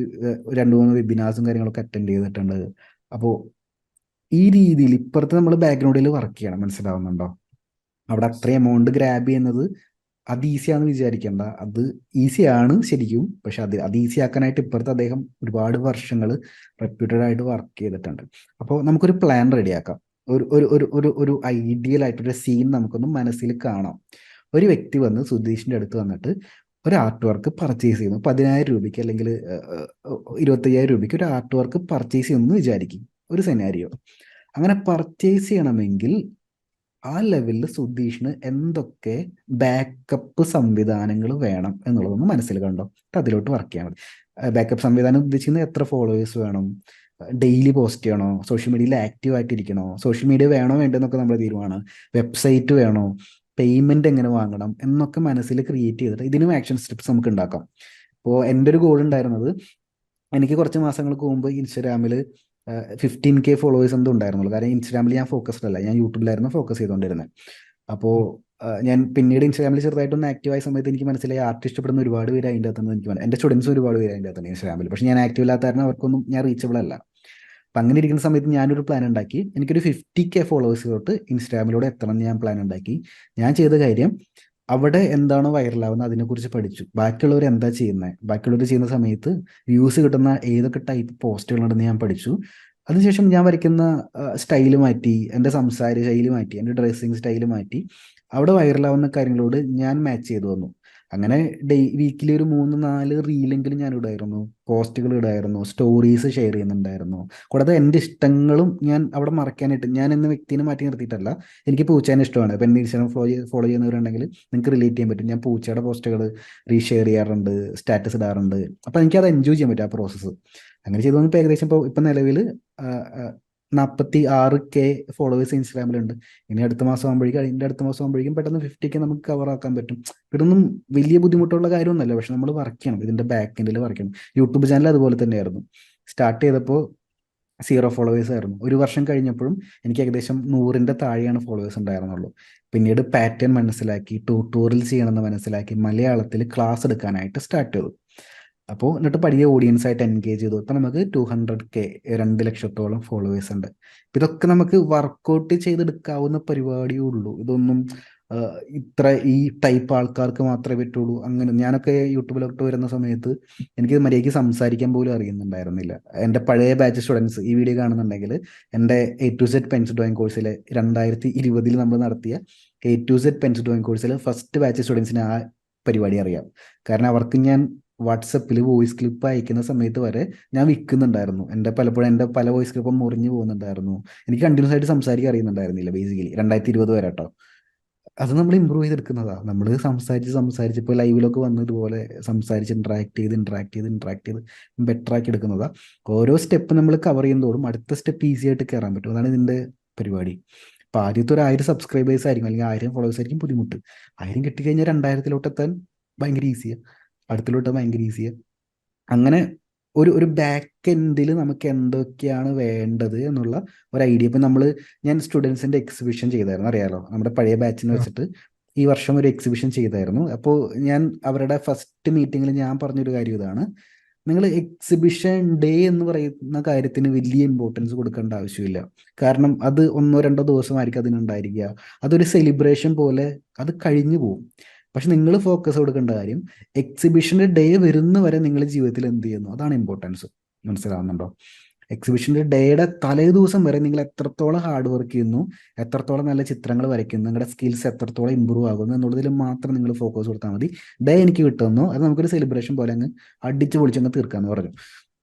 2-3 വെബിനാർസും കാര്യങ്ങളൊക്കെ അറ്റൻഡ് ചെയ്തിട്ടുണ്ട്. അപ്പോൾ ഈ രീതിയിൽ ഇപ്പുറത്ത് നമ്മൾ ബാക്ക്ഗ്രൗണ്ടിൽ വർക്ക് ചെയ്യണം. മനസ്സിലാവുന്നുണ്ടോ? അവിടെ അത്രയും എമൗണ്ട് ഗ്രാബ് ചെയ്യുന്നത് അത് ഈസിയാണെന്ന് വിചാരിക്കേണ്ട. അത് ഈസിയാണ് ശരിക്കും, പക്ഷെ അത് ഈസി ആക്കാനായിട്ട് ഇപ്പുറത്ത് അദ്ദേഹം ഒരുപാട് വർഷങ്ങൾ റെപ്യൂട്ടഡ് ആയിട്ട് വർക്ക് ചെയ്തിട്ടുണ്ട്. അപ്പോൾ നമുക്കൊരു പ്ലാൻ റെഡിയാക്കാം. ഒരു ഐഡിയൽ ആയിട്ടൊരു സീൻ നമുക്കൊന്ന് മനസ്സിൽ കാണാം. ഒരു വ്യക്തി വന്ന് സുധീഷിന്റെ അടുത്ത് വന്നിട്ട് ഒരു ആർട്ട് വർക്ക് പർച്ചേസ് ചെയ്യുന്നു, 10,000 രൂപയ്ക്ക് അല്ലെങ്കിൽ 25,000 രൂപയ്ക്ക് ഒരു ആർട്ട് വർക്ക് പർച്ചേസ് ചെയ്യുമെന്ന് വിചാരിക്കും, ഒരു സെനാരിയോ. അങ്ങനെ പർച്ചേസ് ചെയ്യണമെങ്കിൽ ആ ലെവലിൽ സുധീഷിന് എന്തൊക്കെ ബാക്കപ്പ് സംവിധാനങ്ങൾ വേണം എന്നുള്ളതൊന്ന് മനസ്സിൽ കണ്ടോ. അതിലോട്ട് വർക്ക് ചെയ്യാൻ മതി. ബാക്കപ്പ് സംവിധാനം ഉദ്ദേശിക്കുന്നത് എത്ര ഫോളോവേഴ്സ് വേണം, ഡെയിലി പോസ്റ്റ് ചെയ്യണോ, സോഷ്യൽ മീഡിയയിൽ ആക്റ്റീവ് ആയിട്ടിരിക്കണോ, സോഷ്യൽ മീഡിയ വേണോ വേണ്ടെന്നൊക്കെ നമ്മുടെ തീരുമാനമാണ്, വെബ്സൈറ്റ് വേണോ, പേയ്മെന്റ് എങ്ങനെ വാങ്ങണം എന്നൊക്കെ മനസ്സിൽ ക്രിയേറ്റ് ചെയ്തിട്ട് ഇതിനും ആക്ഷൻ സ്റ്റെപ്സ് നമുക്ക് ഉണ്ടാക്കാം. ഇപ്പോൾ എൻ്റെ ഒരു ഗോൾ ഉണ്ടായിരുന്നത്, എനിക്ക് കുറച്ച് മാസങ്ങൾക്ക് മുമ്പ് ഇൻസ്റ്റാഗ്രാമിൽ 15K ഫോളോവേഴ്സ് എന്തോ ഉണ്ടായിരുന്നുള്ളൂ. കാരണം ഇൻസ്റ്റാഗ്രാമിൽ ഞാൻ ഫോക്കസ്ഡ് അല്ല, ഞാൻ യൂട്യൂബിലായിരുന്നു ഫോക്കസ് ചെയ്തുകൊണ്ടിരുന്നത്. അപ്പോൾ ഞാൻ പിന്നീട് ഇൻസ്റ്റാഗ്രാമിൽ ചെറുതായിട്ടൊന്ന് ആക്റ്റീവ് ആയ സമയത്ത് എനിക്ക് മനസ്സിലായി ആർട്ട് ഇഷ്ടപ്പെടുന്ന ഒരുപാട് പേര് അതിൻ്റെ അകത്തുനിന്ന് എനിക്ക് എൻ്റെ സ്റ്റുഡൻസ് ഒരുപാട് പേര് അതിൻ്റെ അകത്തുണ്ട് ഇൻസ്റ്റാഗ്രാമിൽ. പക്ഷേ ഞാൻ ആക്റ്റീവ് ഇല്ലാത്ത കാരണം അവർക്കൊന്നും ഞാൻ റീച്ചബിൾ അല്ല. അപ്പം അങ്ങനെ ഇരിക്കുന്ന സമയത്ത് ഞാനൊരു പ്ലാൻ ഉണ്ടാക്കി, എനിക്കൊരു 50K ഫോളോവേഴ്സിലോട്ട് ഇൻസ്റ്റാഗ്രാമിലൂടെ എത്തണം എന്ന് ഞാൻ പ്ലാൻ ഉണ്ടാക്കി. ഞാൻ ചെയ്ത കാര്യം, അവിടെ എന്താണോ വൈറലാവുന്നത് അതിനെക്കുറിച്ച് പഠിച്ചു. ബാക്കിയുള്ളവർ എന്താ ചെയ്യുന്നത്, ബാക്കിയുള്ളവർ ചെയ്യുന്ന സമയത്ത് വ്യൂസ് കിട്ടുന്ന ഏതൊക്കെ ടൈപ്പ് പോസ്റ്റുകളുണ്ടെന്ന് ഞാൻ പഠിച്ചു. അതിനുശേഷം ഞാൻ വരയ്ക്കുന്ന സ്റ്റൈല് മാറ്റി, എൻ്റെ സംസാര ശൈലി മാറ്റി, എൻ്റെ ഡ്രസ്സിങ് സ്റ്റൈല് മാറ്റി, അവിടെ വൈറലാവുന്ന കാര്യങ്ങളോട് ഞാൻ മാച്ച് ചെയ്തു വന്നു. അങ്ങനെ വീക്കിലി ഒരു 3-4 റീലെങ്കിലും ഞാൻ ഇടായിരുന്നു, പോസ്റ്റുകൾ ഇടായിരുന്നു, സ്റ്റോറീസ് ഷെയർ ചെയ്യുന്നുണ്ടായിരുന്നു. കൂടാതെ എൻ്റെ ഇഷ്ടങ്ങളും ഞാൻ അവിടെ മറക്കാനായിട്ട്, ഞാൻ എന്ന വ്യക്തിനെ മാറ്റി നിർത്തിയിട്ടല്ല, എനിക്ക് പൂച്ചേനെ ഇഷ്ടമാണ്. ഇപ്പം എൻ്റെ ഇൻസ്റ്റാഗ്രാം ഫോളോ ചെയ്യുന്നവരുണ്ടെങ്കിൽ നിങ്ങൾക്ക് റിലേറ്റ് ചെയ്യാൻ പറ്റും. ഞാൻ പൂച്ചയുടെ പോസ്റ്റുകൾ റീഷെയർ ചെയ്യാറുണ്ട്, സ്റ്റാറ്റസ് ഇടാറുണ്ട്. അപ്പം എനിക്കത് എൻജോയ് ചെയ്യാൻ പറ്റും ആ പ്രോസസ്സ്. അങ്ങനെ ചെയ്തു വന്നപ്പോൾ ഏകദേശം ഇപ്പം നിലവിൽ 46K ഫോളോവേഴ്സ് ഇൻസ്റ്റാഗ്രാമിലുണ്ട്. ഇനി അടുത്ത മാസം ആകുമ്പോഴേക്കും പെട്ടെന്ന് 50K നമുക്ക് കവർ ആക്കാൻ പറ്റും. ഇതൊന്നും വലിയ ബുദ്ധിമുട്ടുള്ള കാര്യമൊന്നുമല്ല, പക്ഷെ നമ്മൾ വർക്ക് ചെയ്യണം, ഇതിന്റെ ബാക്ക് എൻഡിൽ വർക്ക് ചെയ്യണം. യൂട്യൂബ് ചാനൽ അതുപോലെ തന്നെയായിരുന്നു. സ്റ്റാർട്ട് ചെയ്തപ്പോൾ 0 ഫോളോവേഴ്സ് ആയിരുന്നു. ഒരു വർഷം കഴിഞ്ഞപ്പോഴും എനിക്ക് ഏകദേശം 100ൻ്റെ താഴെയാണ് ഫോളോവേഴ്സ് ഉണ്ടായിരുന്നുള്ളൂ. പിന്നീട് പാറ്റേൺ മനസ്സിലാക്കി, ട്യൂട്ടോറിയൽ ചെയ്യണമെന്ന് മനസ്സിലാക്കി, മലയാളത്തിൽ ക്ലാസ് എടുക്കാനായിട്ട് സ്റ്റാർട്ട് ചെയ്തു. അപ്പോൾ എന്നിട്ട് പഴയ ഓഡിയൻസ് ആയിട്ട് എൻഗേജ് ചെയ്തു. ഇപ്പം നമുക്ക് 200K 2 ലക്ഷത്തോളം ഫോളോവേഴ്സ് ഉണ്ട്. ഇതൊക്കെ നമുക്ക് വർക്കൗട്ട് ചെയ്തെടുക്കാവുന്ന പരിപാടിയേ ഉള്ളൂ. ഇതൊന്നും ഇത്ര ഈ ടൈപ്പ് ആൾക്കാർക്ക് മാത്രമേ പറ്റുള്ളൂ. അങ്ങനെ ഞാനൊക്കെ യൂട്യൂബിലോട്ട് വരുന്ന സമയത്ത് എനിക്ക് മര്യാദയ്ക്ക് സംസാരിക്കാൻ പോലും അറിയുന്നുണ്ടായിരുന്നില്ല. എൻ്റെ പഴയ ബാച്ച് സ്റ്റുഡൻസ് ഈ വീഡിയോ കാണുന്നുണ്ടെങ്കിൽ എൻ്റെ A to Z pencil drawing കോഴ്സിൽ 2020 നമ്മൾ നടത്തിയ A to Z pencil drawing കോഴ്സിൽ ഫസ്റ്റ് ബാച്ച് സ്റ്റുഡൻസിന് ആ പരിപാടി അറിയാം. കാരണം അവർക്ക് ഞാൻ വാട്സപ്പിൽ വോയിസ് ക്ലിപ്പ് അയക്കുന്ന സമയത്ത് വരെ ഞാൻ വിൽക്കുന്നുണ്ടായിരുന്നു. പലപ്പോഴും എൻ്റെ പല വോയിസ് ക്ലിപ്പും മുറിഞ്ഞു പോകുന്നുണ്ടായിരുന്നു. എനിക്ക് കണ്ടിന്യൂസ് ആയിട്ട് സംസാരിക്കാൻ അറിയുന്നുണ്ടായിരുന്നില്ല ബേസിക്കലി 2020 വരെ കേട്ടോ. അത് നമ്മൾ ഇമ്പ്രൂവ് ചെയ്തെടുക്കുന്നതാണ്. നമ്മൾ സംസാരിച്ച് ഇപ്പോൾ ലൈവിലൊക്കെ വന്ന് ഇതുപോലെ സംസാരിച്ച് ഇൻട്രാക്ട് ചെയ്ത് ബെറ്റർ ആക്കി എടുക്കുന്നതാണ്. ഓരോ സ്റ്റെപ്പ് നമ്മൾ കവർ ചെയ്യുന്നതോടും അടുത്ത സ്റ്റെപ്പ് ഈസി ആയിട്ട് കയറാൻ പറ്റും. അതാണ് ഇതിൻ്റെ പരിപാടി. അപ്പോൾ ആദ്യത്തെ ഒരു 1000 സബ്സ്ക്രൈബേഴ്സ് ആയിരിക്കും, അല്ലെങ്കിൽ 1000 ഫോളോവേഴ്സ് ആയിരിക്കും ബുദ്ധിമുട്ട്. 1000 കിട്ടിക്കഴിഞ്ഞാൽ 2000-ലോട്ട് എത്താൻ ഭയങ്കര ഈസിയാണ്, അടുത്തിലോട്ട് ഭയങ്കര ഈസിയാണ്. അങ്ങനെ ഒരു ബാക്ക് എൻഡിൽ നമുക്ക് എന്തൊക്കെയാണ് വേണ്ടത് എന്നുള്ള ഒരു ഐഡിയ. ഇപ്പം ഞാൻ സ്റ്റുഡൻസിൻ്റെ എക്സിബിഷൻ ചെയ്തായിരുന്നു, അറിയാലോ, നമ്മുടെ പഴയ ബാച്ചിനെ വെച്ചിട്ട് ഈ വർഷം ഒരു എക്സിബിഷൻ ചെയ്തായിരുന്നു. അപ്പോൾ ഞാൻ അവരുടെ ഫസ്റ്റ് മീറ്റിങ്ങിൽ ഞാൻ പറഞ്ഞൊരു കാര്യം ഇതാണ്: നിങ്ങൾ എക്സിബിഷൻ ഡേ എന്ന് പറയുന്ന കാര്യത്തിന് വലിയ ഇമ്പോർട്ടൻസ് കൊടുക്കേണ്ട ആവശ്യമില്ല. കാരണം അത് 1-2 ദിവസമായിരിക്കും അതിനുണ്ടായിരിക്കുക. അതൊരു സെലിബ്രേഷൻ പോലെ അത് കഴിഞ്ഞു പോകും. പക്ഷെ നിങ്ങൾ ഫോക്കസ് കൊടുക്കേണ്ട കാര്യം എക്സിബിഷൻ്റെ ഡേ വരുന്ന വരെ നിങ്ങൾ ജീവിതത്തിൽ എന്ത് ചെയ്യുന്നു, അതാണ് ഇമ്പോർട്ടൻസ്. മനസ്സിലാവുന്നുണ്ടോ? എക്സിബിഷൻ്റെ ഡേയുടെ തലേ ദിവസം വരെ നിങ്ങൾ എത്രത്തോളം ഹാർഡ് വർക്ക് ചെയ്യുന്നു, എത്രത്തോളം നല്ല ചിത്രങ്ങൾ വരയ്ക്കുന്നു, നിങ്ങളുടെ സ്കിൽസ് എത്രത്തോളം ഇമ്പ്രൂവ് ആകുന്നു എന്നുള്ളതിൽ മാത്രം നിങ്ങൾ ഫോക്കസ് കൊടുത്താൽ മതി. ഡേ എനിക്ക് കിട്ടുന്നു, അത് നമുക്കൊരു സെലിബ്രേഷൻ പോലെ അങ്ങ് അടിച്ച് പൊളിച്ചങ്ങ് തീർക്കാമെന്ന് പറഞ്ഞു.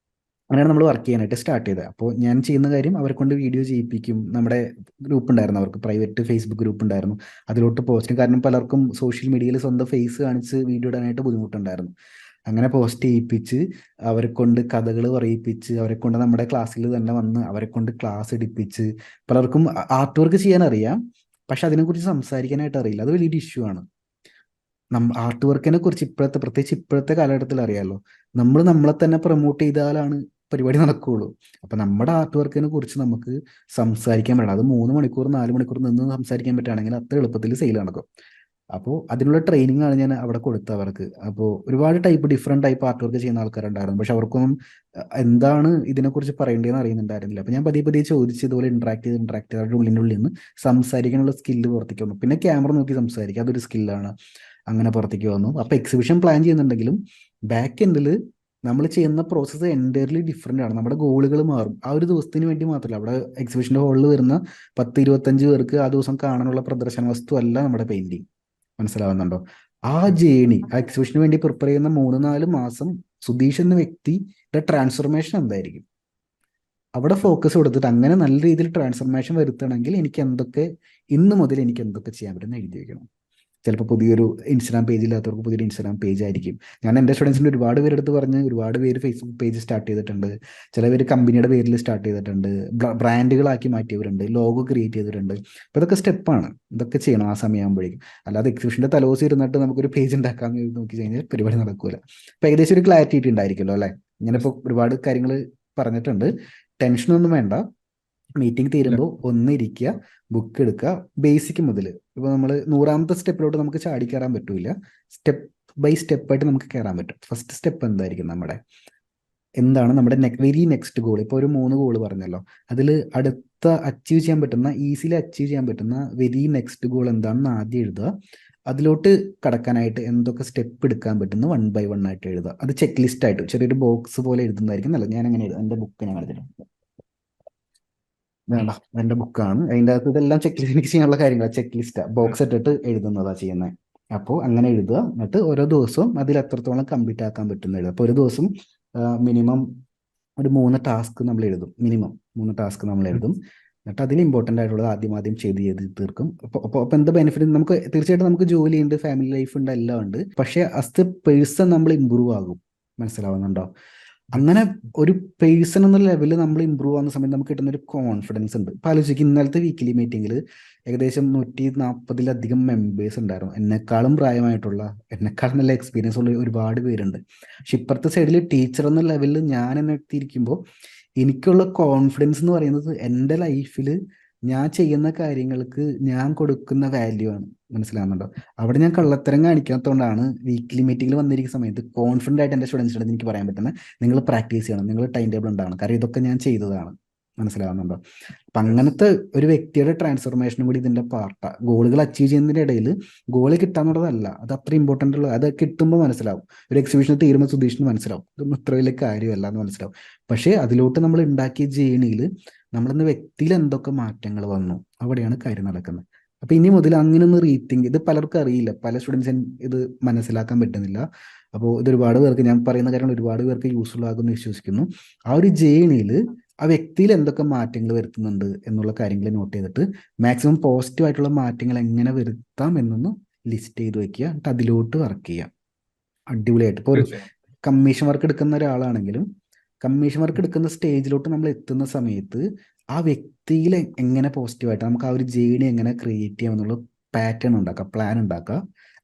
അങ്ങനെയാണ് നമ്മൾ വർക്ക് ചെയ്യാനായിട്ട് സ്റ്റാർട്ട് ചെയ്തത്. അപ്പോൾ ഞാൻ ചെയ്യുന്ന കാര്യം അവരെ കൊണ്ട് വീഡിയോ ചെയ്യിപ്പിക്കും. നമ്മുടെ ഗ്രൂപ്പ് ഉണ്ടായിരുന്നു, അവർക്ക് പ്രൈവറ്റ് ഫേസ്ബുക്ക് ഗ്രൂപ്പ് ഉണ്ടായിരുന്നു, അതിലോട്ട് പോസ്റ്റ്. കാരണം പലർക്കും സോഷ്യൽ മീഡിയയിൽ സ്വന്തം ഫേസ് കാണിച്ച് വീഡിയോ ഇടാനായിട്ട് ബുദ്ധിമുട്ടുണ്ടായിരുന്നു. അങ്ങനെ പോസ്റ്റ് ചെയ്യിപ്പിച്ച് അവരെ കൊണ്ട് കഥകൾ പറയിപ്പിച്ച് അവരെ കൊണ്ട് നമ്മുടെ ക്ലാസ്സിൽ തന്നെ വന്ന് അവരെ കൊണ്ട് ക്ലാസ് എടുപ്പിച്ച്. പലർക്കും ആർട്ട് വർക്ക് ചെയ്യാൻ അറിയാം, പക്ഷെ അതിനെക്കുറിച്ച് സംസാരിക്കാനായിട്ട് അറിയില്ല. അത് വലിയൊരു ഇഷ്യൂ ആണ്. ആർട്ട് വർക്കിനെ കുറിച്ച് പ്രത്യേകിച്ച് ഇപ്പോഴത്തെ കാലഘട്ടത്തിൽ അറിയാമല്ലോ, നമ്മൾ നമ്മളെ തന്നെ പ്രൊമോട്ട് ചെയ്താലാണ് പരിപാടി നടക്കുകയുള്ളൂ. അപ്പം നമ്മുടെ ആർട്ട് വർക്കിനെ കുറിച്ച് നമുക്ക് സംസാരിക്കാൻ പറ്റണം. അത് 3 മണിക്കൂർ 4 മണിക്കൂർ നിന്ന് സംസാരിക്കാൻ പറ്റുകയാണെങ്കിൽ അത്ര എളുപ്പത്തിൽ സെയിൽ നടക്കും. അപ്പോൾ അതിനുള്ള ട്രെയിനിങ് ആണ് ഞാൻ അവിടെ കൊടുത്തത് അവർക്ക്. അപ്പോൾ ഒരുപാട് ഡിഫറെൻറ്റ് ടൈപ്പ് ആർട്ട് വർക്ക് ചെയ്യുന്ന ആൾക്കാരുണ്ടായിരുന്നു. പക്ഷെ അവർക്കൊന്നും എന്താണ് ഇതിനെക്കുറിച്ച് പറയേണ്ടതെന്ന് അറിയുന്നുണ്ടായിരുന്നില്ല. അപ്പോൾ ഞാൻ പതിയെ ചോദിച്ച് ഇതുപോലെ ഇൻട്രാക്ട് ചെയ്ത് അവരുടെ ഉള്ളിൻ്റെ നിന്ന് സംസാരിക്കാനുള്ള സ്കില്ല് പുറത്തേക്ക് വന്നു. പിന്നെ ക്യാമറ നോക്കി സംസാരിക്കുക, അതൊരു സ്കില്ലാണ്. അങ്ങനെ പുറത്തേക്ക് വന്നു. അപ്പോൾ എക്സിബിഷൻ പ്ലാൻ ചെയ്യുന്നുണ്ടെങ്കിലും ബാക്ക് എൻഡിൽ നമ്മൾ ചെയ്യുന്ന പ്രോസസ്സ് എൻറ്റയർലി ഡിഫറെൻ്റ് ആണ്. നമ്മുടെ ഗോളുകൾ മാറും. ആ ഒരു ദിവസത്തിന് വേണ്ടി മാത്രമല്ല, അവിടെ എക്സിബിഷൻ്റെ ഹോളിൽ വരുന്ന 10-25 പേർക്ക് ആ ദിവസം കാണാനുള്ള പ്രദർശന വസ്തു അല്ല നമ്മുടെ പെയിൻറ്റിങ്. മനസ്സിലാവുന്നുണ്ടോ? ആ ജേണി, ആ എക്സിബിഷന് വേണ്ടി പ്രിപ്പയർ ചെയ്യുന്ന 3-4 മാസം സുധീഷ് എന്ന വ്യക്തിയുടെ ട്രാൻസ്ഫർമേഷൻ എന്തായിരിക്കും, അവിടെ ഫോക്കസ് കൊടുത്തിട്ട് അങ്ങനെ നല്ല രീതിയിൽ ട്രാൻസ്ഫർമേഷൻ വരുത്തണമെങ്കിൽ ഇന്ന് മുതൽ എനിക്ക് എന്തൊക്കെ ചെയ്യാൻ പറ്റുന്ന എഴുതി വയ്ക്കണം. ചിലപ്പോൾ പുതിയൊരു ഇൻസ്റ്റാഗ്രാം പേജ് ഇല്ലാത്തവർക്ക് പുതിയൊരു ഇൻസ്റ്റാഗ്രാം പേജ് ആയിരിക്കും. ഞാൻ എൻ്റെ സ്റ്റുഡൻസിൻ്റെ ഒരുപാട് പേരെടുത്ത് പറഞ്ഞ് ഒരുപാട് പേര് ഫേസ്ബുക്ക് പേജ് സ്റ്റാർട്ട് ചെയ്തിട്ടുണ്ട്. ചില പേര് കമ്പനിയുടെ പേരിൽ സ്റ്റാർട്ട് ചെയ്തിട്ടുണ്ട്, ബ്രാൻഡുകളാക്കി മാറ്റിയവരുണ്ട്, ലോഗോ ക്രിയേറ്റ് ചെയ്തിട്ടുണ്ട്. അപ്പോൾ ഇതൊക്കെ സ്റ്റെപ്പാണ്, ഇതൊക്കെ ചെയ്യണം ആ സമയമാകുമ്പോഴേക്കും. അല്ലാതെ എക്സിബിഷൻ്റെ തലോസ് ഇരുന്നിട്ട് നമുക്കൊരു പേജ് ഉണ്ടാക്കാമെന്ന് നോക്കി കഴിഞ്ഞാൽ പരിപാടി നടക്കില്ല. അപ്പോൾ ഏകദേശം ഒരു ക്ലാരിറ്റി ഉണ്ടായിരിക്കുമല്ലോ അല്ലേ? ഇങ്ങനെപ്പോൾ ഒരുപാട് കാര്യങ്ങൾ പറഞ്ഞിട്ടുണ്ട്. ടെൻഷനൊന്നും വേണ്ട. മീറ്റിംഗ് തീരുമ്പോൾ ഒന്ന് ഇരിക്കുക, ബുക്ക് എടുക്കുക, ബേസിക് മുതൽ. ഇപ്പോൾ നമ്മൾ 100ാമത്തെ സ്റ്റെപ്പിലോട്ട് നമുക്ക് ചാടി കയറാൻ പറ്റില്ല, സ്റ്റെപ്പ് ബൈ സ്റ്റെപ്പായിട്ട് നമുക്ക് കയറാൻ പറ്റും. ഫസ്റ്റ് സ്റ്റെപ്പ് എന്തായിരിക്കും, എന്താണ് നമ്മുടെ വെരി നെക്സ്റ്റ് ഗോൾ. ഇപ്പോൾ ഒരു 3 ഗോൾ പറഞ്ഞല്ലോ, അതിൽ അടുത്ത അച്ചീവ് ചെയ്യാൻ പറ്റുന്ന, ഈസിലി അച്ചീവ് ചെയ്യാൻ പറ്റുന്ന വെരി നെക്സ്റ്റ് ഗോൾ എന്താണെന്ന് ആദ്യം എഴുതുക. അതിലോട്ട് കടക്കാനായിട്ട് എന്തൊക്കെ സ്റ്റെപ്പ് എടുക്കാൻ പറ്റുന്ന 1 by 1 ആയിട്ട് എഴുതുക. അത് ചെക്ക് ലിസ്റ്റ് ആയിട്ട് ചെറിയൊരു ബോക്സ് പോലെ എഴുതുന്നതായിരിക്കും നല്ലത്. ഞാൻ അങ്ങനെ എഴുതാം. എൻ്റെ ബുക്ക് ഞാൻ എടുത്തിട്ടുണ്ട്, വേണ്ട എൻ്റെ ബുക്കാണ്. അതിൻ്റെ അകത്ത് ഇതെല്ലാം എനിക്ക് ചെയ്യാനുള്ള കാര്യങ്ങൾ ചെക്ക് ലിസ്റ്റ് ബോക്സ് ഇട്ടിട്ട് എഴുതുന്നതാണ് ചെയ്യുന്നത്. അപ്പോൾ അങ്ങനെ എഴുതുക. എന്നിട്ട് ഓരോ ദിവസവും അതിൽ എത്രത്തോളം കംപ്ലീറ്റ് ആക്കാൻ പറ്റുന്ന എഴുതുക. അപ്പോൾ ഒരു ദിവസം മിനിമം ഒരു 3 ടാസ്ക് നമ്മൾ എഴുതും. മിനിമം 3 ടാസ്ക് നമ്മൾ എഴുതും. എന്നിട്ട് അതിൽ ഇമ്പോർട്ടൻ്റ് ആയിട്ടുള്ളത് ആദ്യം ചെയ്ത് തീർക്കും. അപ്പോൾ എന്താ ബെനിഫിറ്റ്? നമുക്ക് തീർച്ചയായിട്ടും നമുക്ക് ജോലിയുണ്ട്, ഫാമിലി ലൈഫ് ഉണ്ട്, എല്ലാം ഉണ്ട്. പക്ഷേ ആസ് എ പേഴ്സൺ നമ്മൾ ഇമ്പ്രൂവ് ആകും. മനസ്സിലാവുന്നുണ്ടോ? അങ്ങനെ ഒരു പേഴ്സൺ എന്ന ലെവലിൽ നമ്മൾ ഇമ്പ്രൂവ് ആവുന്ന സമയത്ത് നമുക്ക് കിട്ടുന്ന ഒരു കോൺഫിഡൻസ് ഉണ്ട്. ഇപ്പോൾ ആലോചിക്കും, ഇന്നലത്തെ വീക്കിലി മീറ്റിംഗിൽ ഏകദേശം 140-ലധികം മെമ്പേഴ്സ് ഉണ്ടായിരുന്നു. എന്നെക്കാളും പ്രായമായിട്ടുള്ള, എന്നെക്കാളും നല്ല എക്സ്പീരിയൻസ് ഉള്ള ഒരുപാട് പേരുണ്ട്. പക്ഷെ ഇപ്പുറത്തെ സൈഡിൽ ടീച്ചർ എന്ന ലെവലിൽ ഞാൻ എന്നെ എത്തിയിരിക്കുമ്പോൾ എനിക്കുള്ള കോൺഫിഡൻസ് എന്ന് പറയുന്നത് എൻ്റെ ലൈഫിൽ ഞാൻ ചെയ്യുന്ന കാര്യങ്ങൾക്ക് ഞാൻ കൊടുക്കുന്ന വാല്യൂ ആണ്. മനസ്സിലാകുന്നുണ്ടോ? അവിടെ ഞാൻ കള്ളത്തരം കാണിക്കാത്തതുകൊണ്ടാണ് വീക്ക്ലി മീറ്റിംഗിൽ വന്നിരിക്കുന്ന സമയത്ത് കോൺഫിഡൻ്റ് ആയിട്ട് എൻ്റെ സ്റ്റുഡൻസിനോട് എനിക്ക് പറയാൻ പറ്റുന്നത്, നിങ്ങൾ പ്രാക്ടീസ് ചെയ്യണം, നിങ്ങൾ ടൈം ടേബിൾ ഉണ്ടാകണം, കാരണം ഇതൊക്കെ ഞാൻ ചെയ്തതാണ്. മനസ്സിലാകുന്നുണ്ടോ? അപ്പം അങ്ങനത്തെ ഒരു വ്യക്തിയുടെ ട്രാൻസ്ഫോർമേഷനും കൂടി ഇതിൻ്റെ പാർട്ടാണ്. ഗോളുകൾ അച്ചീവ് ചെയ്യുന്നതിൻ്റെ ഇടയിൽ ഗോൾ കിട്ടാന്നുള്ളതല്ല, അത് അത്ര ഇമ്പോർട്ടൻ്റ് ഉള്ളത്. അത് കിട്ടുമ്പോൾ മനസ്സിലാവും. ഒരു എക്സിബിഷൻ തീരുമ്പോൾ സുധീഷിന് മനസ്സിലാവും ഇതൊന്നും ഇത്ര വലിയ കാര്യമല്ല എന്ന് മനസ്സിലാവും. പക്ഷേ അതിലോട്ട് നമ്മൾ ഉണ്ടാക്കിയ ജേണിയിൽ നമ്മളിന്ന് വ്യക്തിയിൽ എന്തൊക്കെ മാറ്റങ്ങൾ വന്നു, അവിടെയാണ് കാര്യം നടക്കുന്നത്. അപ്പൊ ഇനി മുതൽ അങ്ങനെ ഒന്ന് റീതിങ്ക്, ഇത് പലർക്കും അറിയില്ല, പല സ്റ്റുഡൻസിനും ഇത് മനസ്സിലാക്കാൻ പറ്റുന്നില്ല. അപ്പോൾ ഇത് ഒരുപാട് പേർക്ക്, ഞാൻ പറയുന്ന കാര്യങ്ങൾ ഒരുപാട് പേർക്ക് യൂസ്ഫുൾ ആകുമെന്ന് വിശ്വസിക്കുന്നു. ആ ഒരു ജേണിയിൽ ആ വ്യക്തിയിൽ എന്തൊക്കെ മാറ്റങ്ങൾ വരുത്തുന്നുണ്ട് എന്നുള്ള കാര്യങ്ങൾ നോട്ട് ചെയ്തിട്ട് മാക്സിമം പോസിറ്റീവ് ആയിട്ടുള്ള മാറ്റങ്ങൾ എങ്ങനെ വരുത്താം എന്നൊന്ന് ലിസ്റ്റ് ചെയ്ത് വെക്കുക, എന്നിട്ട് അതിലോട്ട് വർക്ക് ചെയ്യാം. അടിപൊളിയായിട്ട്. ഇപ്പോൾ ഒരു തീർച്ചയായും. കമ്മീഷൻ വർക്ക് എടുക്കുന്ന ഒരാളാണെങ്കിലും കമ്മീഷൻ വർക്ക് എടുക്കുന്ന സ്റ്റേജിലോട്ട് നമ്മൾ എത്തുന്ന സമയത്ത് ആ വ്യക്തിയിൽ എങ്ങനെ പോസിറ്റീവായിട്ട് നമുക്ക് ആ ഒരു ജേണി എങ്ങനെ ക്രിയേറ്റ് ചെയ്യാം എന്നുള്ള പാറ്റേൺ ഉണ്ടാക്കുക, പ്ലാൻ ഉണ്ടാക്കുക.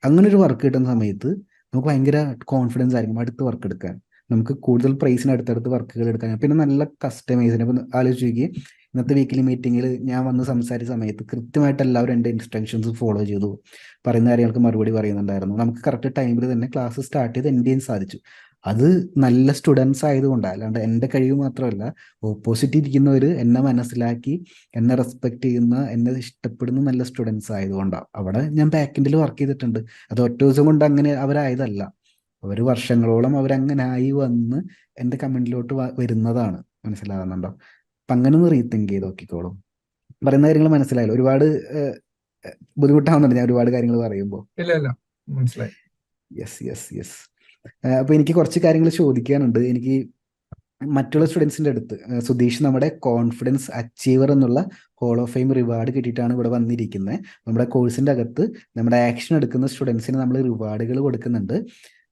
അങ്ങനെ ഒരു വർക്ക് കിട്ടുന്ന സമയത്ത് നമുക്ക് ഭയങ്കര കോൺഫിഡൻസ് ആയിരിക്കും അടുത്ത വർക്ക് എടുക്കാൻ. നമുക്ക് കൂടുതൽ പ്രൈസിന് അടുത്തടുത്ത് വർക്കുകൾ എടുക്കാൻ, പിന്നെ നല്ല കസ്റ്റമൈസിന്. ഇപ്പം ആലോചിച്ച് നോക്കി, ഇന്നത്തെ വീക്കിലി മീറ്റിങ്ങിൽ ഞാൻ വന്ന് സംസാരിച്ച സമയത്ത് കൃത്യമായിട്ട് എല്ലാവരും എൻ്റെ ഇൻസ്ട്രക്ഷൻസ് ഫോളോ ചെയ്തു, പറയുന്ന കാര്യങ്ങൾക്ക് മറുപടി പറയുന്നുണ്ടായിരുന്നു. നമുക്ക് കറക്റ്റ് ടൈമിൽ തന്നെ ക്ലാസ് സ്റ്റാർട്ട് ചെയ്ത് എൻഡ് ചെയ്യാൻ സാധിച്ചു. അത് നല്ല സ്റ്റുഡൻസ് ആയതുകൊണ്ടാണ്, അല്ലാണ്ട് എൻ്റെ കഴിവ് മാത്രമല്ല, ഓപ്പോസിറ്റ് ഇരിക്കുന്നവർ എന്നെ മനസ്സിലാക്കി എന്നെ റെസ്പെക്ട് ചെയ്യുന്ന, എന്നെ ഇഷ്ടപ്പെടുന്ന നല്ല സ്റ്റുഡൻസ് ആയതുകൊണ്ടാണ്. അവിടെ ഞാൻ ബാക്കെൻഡിൽ വർക്ക് ചെയ്തിട്ടുണ്ട്. അത് ഒറ്റ ദിവസം കൊണ്ട് അങ്ങനെ അവരായതല്ല, അവർ വർഷങ്ങളോളം അവരങ്ങനെ ആയി വന്ന് എൻ്റെ കമൻറ്റിലോട്ട് വരുന്നതാണ്. മനസ്സിലാകുന്നുണ്ടോ? അപ്പം അങ്ങനെ ഒന്ന് റീതിങ്ക് ചെയ്ത് നോക്കിക്കോളും. പറയുന്ന കാര്യങ്ങൾ മനസ്സിലായല്ലോ? ഒരുപാട് ബുദ്ധിമുട്ടാവുന്നുണ്ട് ഞാൻ ഒരുപാട് കാര്യങ്ങൾ പറയുമ്പോൾ? ഇല്ല ഇല്ല, മനസ്സിലായി. Yes yes yes. അപ്പോൾ എനിക്ക് കുറച്ച് കാര്യങ്ങൾ ചോദിക്കാനുണ്ട്. എനിക്ക് മറ്റുള്ള സ്റ്റുഡൻസിൻ്റെ അടുത്ത്, സുധീഷ് നമ്മുടെ കോൺഫിഡൻസ് അച്ചീവർ എന്നുള്ള ഹോൾ ഓഫ് ഫെയിം റിവാർഡ് കിട്ടിയിട്ടാണ് ഇവിടെ വന്നിരിക്കുന്നത്. നമ്മുടെ കോഴ്സിൻ്റെ അകത്ത് നമ്മുടെ ആക്ഷൻ എടുക്കുന്ന സ്റ്റുഡൻസിന് നമ്മൾ റിവാർഡുകൾ കൊടുക്കുന്നുണ്ട്.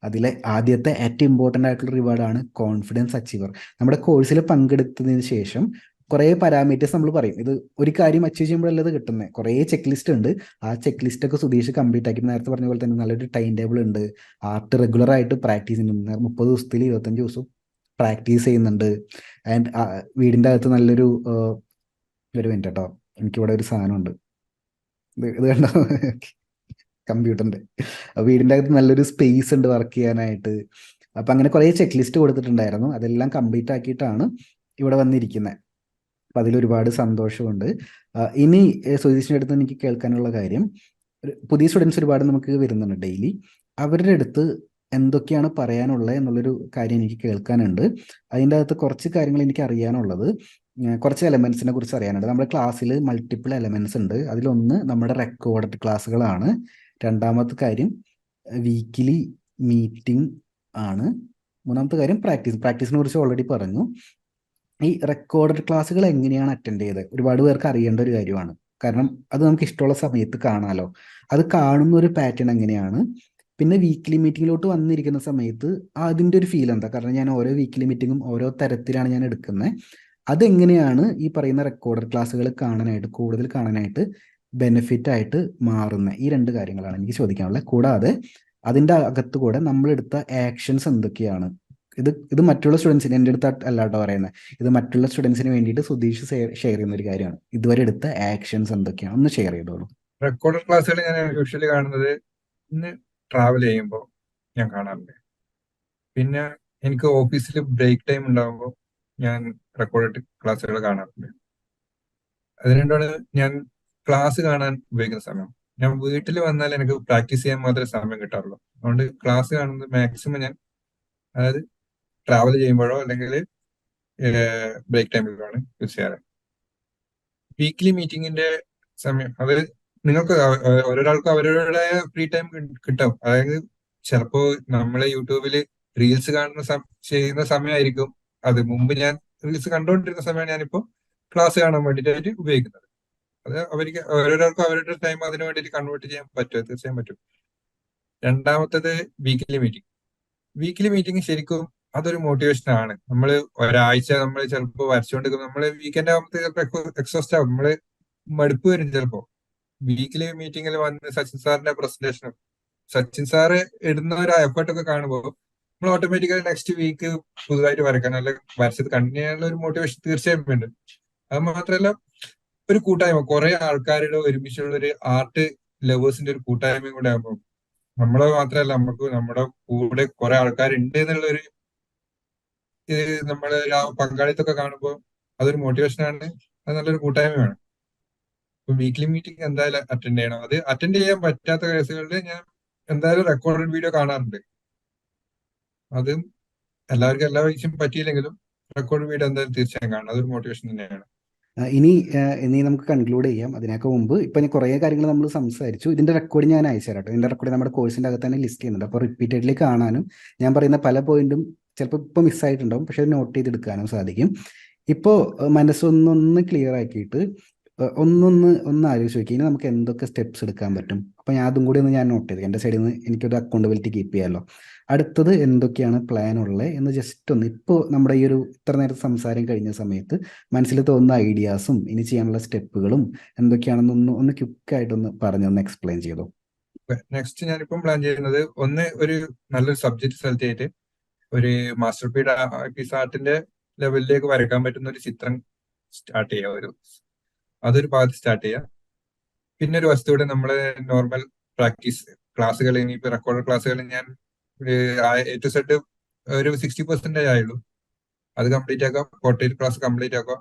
അതിലെ ആദ്യത്തെ ഏറ്റവും ഇമ്പോർട്ടൻ്റ് ആയിട്ടുള്ള റിവാർഡാണ് കോൺഫിഡൻസ് അച്ചീവർ. നമ്മുടെ കോഴ്സിൽ പങ്കെടുത്തതിന് ശേഷം കുറേ പാരാമീറ്റേഴ്സ് നമ്മൾ പറയും. ഇത് ഒരു കാര്യം അച്ചീവ് ചെയ്യുമ്പോഴല്ലത് കിട്ടുന്നത്, കുറേ ചെക്ക് ലിസ്റ്റ് ഉണ്ട്. ആ ചെക്ക് ലിസ്റ്റ് ഒക്കെ സുധീഷ് കംപ്ലീറ്റ് ആക്കി. നേരത്തെ പറഞ്ഞ പോലെ തന്നെ നല്ലൊരു ടൈം ടേബിൾ ഉണ്ട്. ആർട്ട് റെഗുലർ ആയിട്ട് പ്രാക്ടീസ് ചെയ്യുന്നുണ്ട്. 30 ദിവസത്തിൽ 25 ദിവസവും പ്രാക്ടീസ് ചെയ്യുന്നുണ്ട്. ആൻഡ് വീടിൻ്റെ അകത്ത് നല്ലൊരു ഒരു മിനിറ്റ് കേട്ടോ, എനിക്കിവിടെ ഒരു സാധനമുണ്ട്, ഇത് കണ്ടോ, കമ്പ്യൂട്ടറിൻ്റെ. വീടിൻ്റെ അകത്ത് നല്ലൊരു സ്പേസ് ഉണ്ട് വർക്ക് ചെയ്യാനായിട്ട്. അപ്പം അങ്ങനെ കുറേ ചെക്ക് ലിസ്റ്റ് കൊടുത്തിട്ടുണ്ടായിരുന്നു. അതെല്ലാം കംപ്ലീറ്റ് ആക്കിയിട്ടാണ് ഇവിടെ വന്നിരിക്കുന്നത്. അപ്പം അതിലൊരുപാട് സന്തോഷമുണ്ട്. ഇനി സുധീഷിൻ്റെ അടുത്ത് എനിക്ക് കേൾക്കാനുള്ള കാര്യം, പുതിയ സ്റ്റുഡൻസ് ഒരുപാട് നമുക്ക് വരുന്നുണ്ട് ഡെയിലി. അവരുടെ അടുത്ത് എന്തൊക്കെയാണ് പറയാനുള്ളത് എന്നുള്ളൊരു കാര്യം എനിക്ക് കേൾക്കാനുണ്ട്. അതിൻ്റെ അകത്ത് കുറച്ച് കാര്യങ്ങൾ എനിക്ക് അറിയാനുള്ളത്, കുറച്ച് എലമെൻസിനെ കുറിച്ച് അറിയാനുണ്ട്. നമ്മുടെ ക്ലാസ്സിൽ മൾട്ടിപ്പിൾ എലമെൻസ് ഉണ്ട്. അതിലൊന്ന് നമ്മുടെ റെക്കോർഡഡ് ക്ലാസ്സുകളാണ്. രണ്ടാമത്തെ കാര്യം വീക്കിലി മീറ്റിംഗ് ആണ്. മൂന്നാമത്തെ കാര്യം പ്രാക്ടീസിനെ കുറിച്ച് ഓൾറെഡി പറഞ്ഞു. ഈ റെക്കോർഡഡ് ക്ലാസ്സുകൾ എങ്ങനെയാണ് അറ്റൻഡ് ചെയ്തത് ഒരുപാട് പേർക്ക് അറിയേണ്ട ഒരു കാര്യമാണ്. കാരണം അത് നമുക്ക് ഇഷ്ടമുള്ള സമയത്ത് കാണാമല്ലോ. അത് കാണുന്ന ഒരു പാറ്റേൺ എങ്ങനെയാണ്, പിന്നെ വീക്കിലി മീറ്റിങ്ങിലോട്ട് വന്നിരിക്കുന്ന സമയത്ത് അതിൻ്റെ ഒരു ഫീൽ എന്താ, കാരണം ഞാൻ ഓരോ വീക്കിലി മീറ്റിങ്ങും ഓരോ തരത്തിലാണ് ഞാൻ എടുക്കുന്നത്. അതെങ്ങനെയാണ് ഈ പറയുന്ന റെക്കോർഡഡ് ക്ലാസ്സുകൾ കൂടുതൽ കാണാനായിട്ട് ബെനിഫിറ്റ് ആയിട്ട് മാറുന്നത്? ഈ രണ്ട് കാര്യങ്ങളാണ് എനിക്ക് ചോദിക്കാനുള്ളത്. കൂടാതെ അതിൻ്റെ അകത്ത് കൂടെ നമ്മളെടുത്ത ആക്ഷൻസ് എന്തൊക്കെയാണ്? ഇത് മറ്റുള്ള സ്റ്റുഡൻസിന്, എൻ്റെ അടുത്ത് അല്ല കേട്ടോ പറയുന്നത്, ഇത് മറ്റുള്ള സ്റ്റുഡൻസിന് വേണ്ടിയിട്ട് സുധീഷ് ഷെയർ ചെയ്യുന്ന ഒരു കാര്യമാണ്. ഇതുവരെ എടുത്ത ആക്ഷൻസ് എന്തൊക്കെയാണ് ഒന്ന് ഷെയർ ചെയ്തോളൂ. റെക്കോർഡഡ് ക്ലാസ്സുകൾ ഞാൻ യൂഷ്വലി കാണുന്നത് ഇന്ന് ട്രാവൽ ചെയ്യുമ്പോൾ ഞാൻ കാണാറുണ്ട്. പിന്നെ എനിക്ക് ഓഫീസിൽ ബ്രേക്ക് ടൈം ഉണ്ടാകുമ്പോൾ ഞാൻ റെക്കോർഡഡ് ക്ലാസ്സുകൾ കാണാറുണ്ട്. അത് രണ്ടാണ് ഞാൻ ക്ലാസ് കാണാൻ ഉപയോഗിക്കുന്ന സമയം. ഞാൻ വീട്ടിൽ വന്നാൽ എനിക്ക് പ്രാക്ടീസ് ചെയ്യാൻ മാത്രമേ സമയം കിട്ടാറുള്ളൂ. അതുകൊണ്ട് ക്ലാസ് കാണുന്നത് മാക്സിമം ഞാൻ, അതായത് ട്രാവൽ ചെയ്യുമ്പോഴോ അല്ലെങ്കിൽ ബ്രേക്ക് ടൈമിലാണ് യൂസ് ചെയ്യാറ്. വീക്ക്ലി മീറ്റിംഗിന്റെ സമയം അത് നിങ്ങൾക്ക് ഓരോരാൾക്കും അവരുടെ ഫ്രീ ടൈം കിട്ടും. അതായത് ചിലപ്പോ നമ്മളെ യൂട്യൂബിൽ റീൽസ് ചെയ്യുന്ന സമയമായിരിക്കും അത്. മുമ്പ് ഞാൻ റീൽസ് കണ്ടുകൊണ്ടിരുന്ന സമയമാണ് ഞാനിപ്പോ ക്ലാസ് കാണാൻ വേണ്ടിയിട്ട് ഉപയോഗിക്കുന്നത്. അത് അവർക്ക് ഓരോരാൾക്കും അവരുടെ ടൈം അതിന് വേണ്ടിയിട്ട് കൺവേർട്ട് ചെയ്യാൻ പറ്റും, തീർച്ചയായും പറ്റും. രണ്ടാമത്തത് വീക്കിലി മീറ്റിംഗ്. വീക്കിലി മീറ്റിംഗ് ശരിക്കും അതൊരു മോട്ടിവേഷൻ ആണ്. നമ്മൾ ഒരാഴ്ച നമ്മൾ ചിലപ്പോൾ വരച്ചുകൊണ്ടിരിക്കും, നമ്മള് വീക്കെൻഡ് ആകുമ്പോഴത്തേക്ക് ചിലപ്പോൾ എക്സോസ്റ്റ് ആകും, നമ്മള് മടുപ്പ് വരും ചിലപ്പോ. വീക്കിലി മീറ്റിംഗിൽ വന്ന് സച്ചിൻ സാറിന്റെ പ്രസന്റേഷനും സച്ചിൻ സാറ് ഇടുന്ന ഒരു എഫേർട്ട് ഒക്കെ കാണുമ്പോൾ നമ്മൾ ഓട്ടോമാറ്റിക്കലി നെക്സ്റ്റ് വീക്ക് പുതുതായിട്ട് വരയ്ക്കാൻ അല്ലെ വരച്ചത് കണ്ടിന്യൂ ചെയ്യാനുള്ള ഒരു മോട്ടിവേഷൻ തീർച്ചയായും ഉണ്ട്. അത് മാത്രമല്ല ഒരു കൂട്ടായ്മ, കുറെ ആൾക്കാരുടെ ഒരുമിച്ചുള്ള ഒരു ആർട്ട് ലവേഴ്സിന്റെ ഒരു കൂട്ടായ്മയും കൂടെ ആകുമ്പോൾ നമ്മളെ മാത്രമല്ല നമുക്ക് നമ്മുടെ കൂടെ കുറെ ആൾക്കാരുണ്ട് എന്നുള്ള ഒരു നമ്മളെ ആ പങ്കാളിത്തമൊക്കെ കാണുമ്പോൾ അതൊരു മോട്ടിവേഷനാണ്. അത് നല്ലൊരു കൂട്ടായ്മയാണ്. ഇപ്പൊ വീക്ക്ലി മീറ്റിംഗ് എന്തായാലും അറ്റൻഡ് ചെയ്യണം. അത് അറ്റൻഡ് ചെയ്യാൻ പറ്റാത്ത കേസുകളിൽ ഞാൻ എന്തായാലും റെക്കോർഡഡ് വീഡിയോ കാണാറുണ്ട്. അതും എല്ലാവർക്കും എല്ലാ വയസ്സും പറ്റിയില്ലെങ്കിലും റെക്കോർഡ് വീഡിയോ എന്തായാലും തീർച്ചയായും കാണണം. അതൊരു മോട്ടിവേഷൻ തന്നെയാണ്. ഇനി ഇനി നമുക്ക് കൺക്ലൂഡ് ചെയ്യാം. അതിനൊക്കെ മുമ്പ് ഇപ്പം കുറേ കാര്യങ്ങൾ നമ്മൾ സംസാരിച്ചു. ഇതിൻ്റെ റെക്കോർഡ് ഞാൻ അയച്ചു തരാം കേട്ടോ. ഇതിൻ്റെ റെക്കോർഡ് നമ്മുടെ കോഴ്സിൻ്റെ അകത്ത് തന്നെ ലിസ്റ്റ് ചെയ്യുന്നുണ്ട്. അപ്പോൾ റിപ്പീറ്റഡ്ലി കാണാനും ഞാൻ പറയുന്ന പല പോയിന്റും ചിലപ്പോൾ ഇപ്പോൾ മിസ്സായിട്ടുണ്ടാവും, പക്ഷെ അത് നോട്ട് ചെയ്തെടുക്കാനും സാധിക്കും. ഇപ്പോൾ മനസ്സൊന്നൊന്ന് ക്ലിയർ ആക്കിയിട്ട് ഒന്ന് ആലോചിച്ച് നോക്കി ഇനി നമുക്ക് എന്തൊക്കെ സ്റ്റെപ്സ് എടുക്കാൻ പറ്റും. അപ്പോൾ ഞാൻ അതും കൂടി ഞാൻ നോട്ട് ചെയ്തു. എൻ്റെ സൈഡിൽ നിന്ന് എനിക്കൊരു അക്കൗണ്ടബിലിറ്റി കീപ്പ് ചെയ്യാമല്ലോ. അടുത്തത് എന്തൊക്കെയാണ് പ്ലാൻ ഉള്ളത് എന്ന് ജസ്റ്റ് ഒന്ന് ഇപ്പോൾ നമ്മുടെ ഈ ഒരു ഇത്ര നേരം സംസാരം കഴിഞ്ഞ സമയത്ത് മനസ്സിൽ തോന്നുന്ന ഐഡിയാസും ഇനി ചെയ്യാനുള്ള സ്റ്റെപ്പുകളും എന്തൊക്കെയാണെന്ന് ഒന്ന് ക്വിക്കായിട്ടൊന്ന് പറഞ്ഞൊന്ന് എക്സ്പ്ലെയിൻ ചെയ്തോ. നെക്സ്റ്റ് ഞാനിപ്പം പ്ലാൻ ചെയ്യുന്നത് ഒരു നല്ലൊരു സബ്ജക്ട് സെലക്ട് ചെയ്തിട്ട് ഒരു മാസ്റ്റർ പീസ് ആർട്ടിന്റെ ലെവലിലേക്ക് വരയ്ക്കാൻ പറ്റുന്ന ഒരു ചിത്രം സ്റ്റാർട്ട് ചെയ്യുക. അതൊരു ഭാഗത്ത് സ്റ്റാർട്ട് ചെയ്യുക. പിന്നെ ഒരു വസ്തുവിടെ നമ്മള് നോർമൽ പ്രാക്ടീസ് ക്ലാസ്സുകൾ, ഇനിയിപ്പോ റെക്കോർഡ് ക്ലാസ്സുകൾ ഞാൻ A to Z ഒരു 60% ആയുള്ളൂ. അത് കംപ്ലീറ്റ് ആക്കാം. പോർട്രേറ്റ് ക്ലാസ് കംപ്ലീറ്റ് ആക്കാം.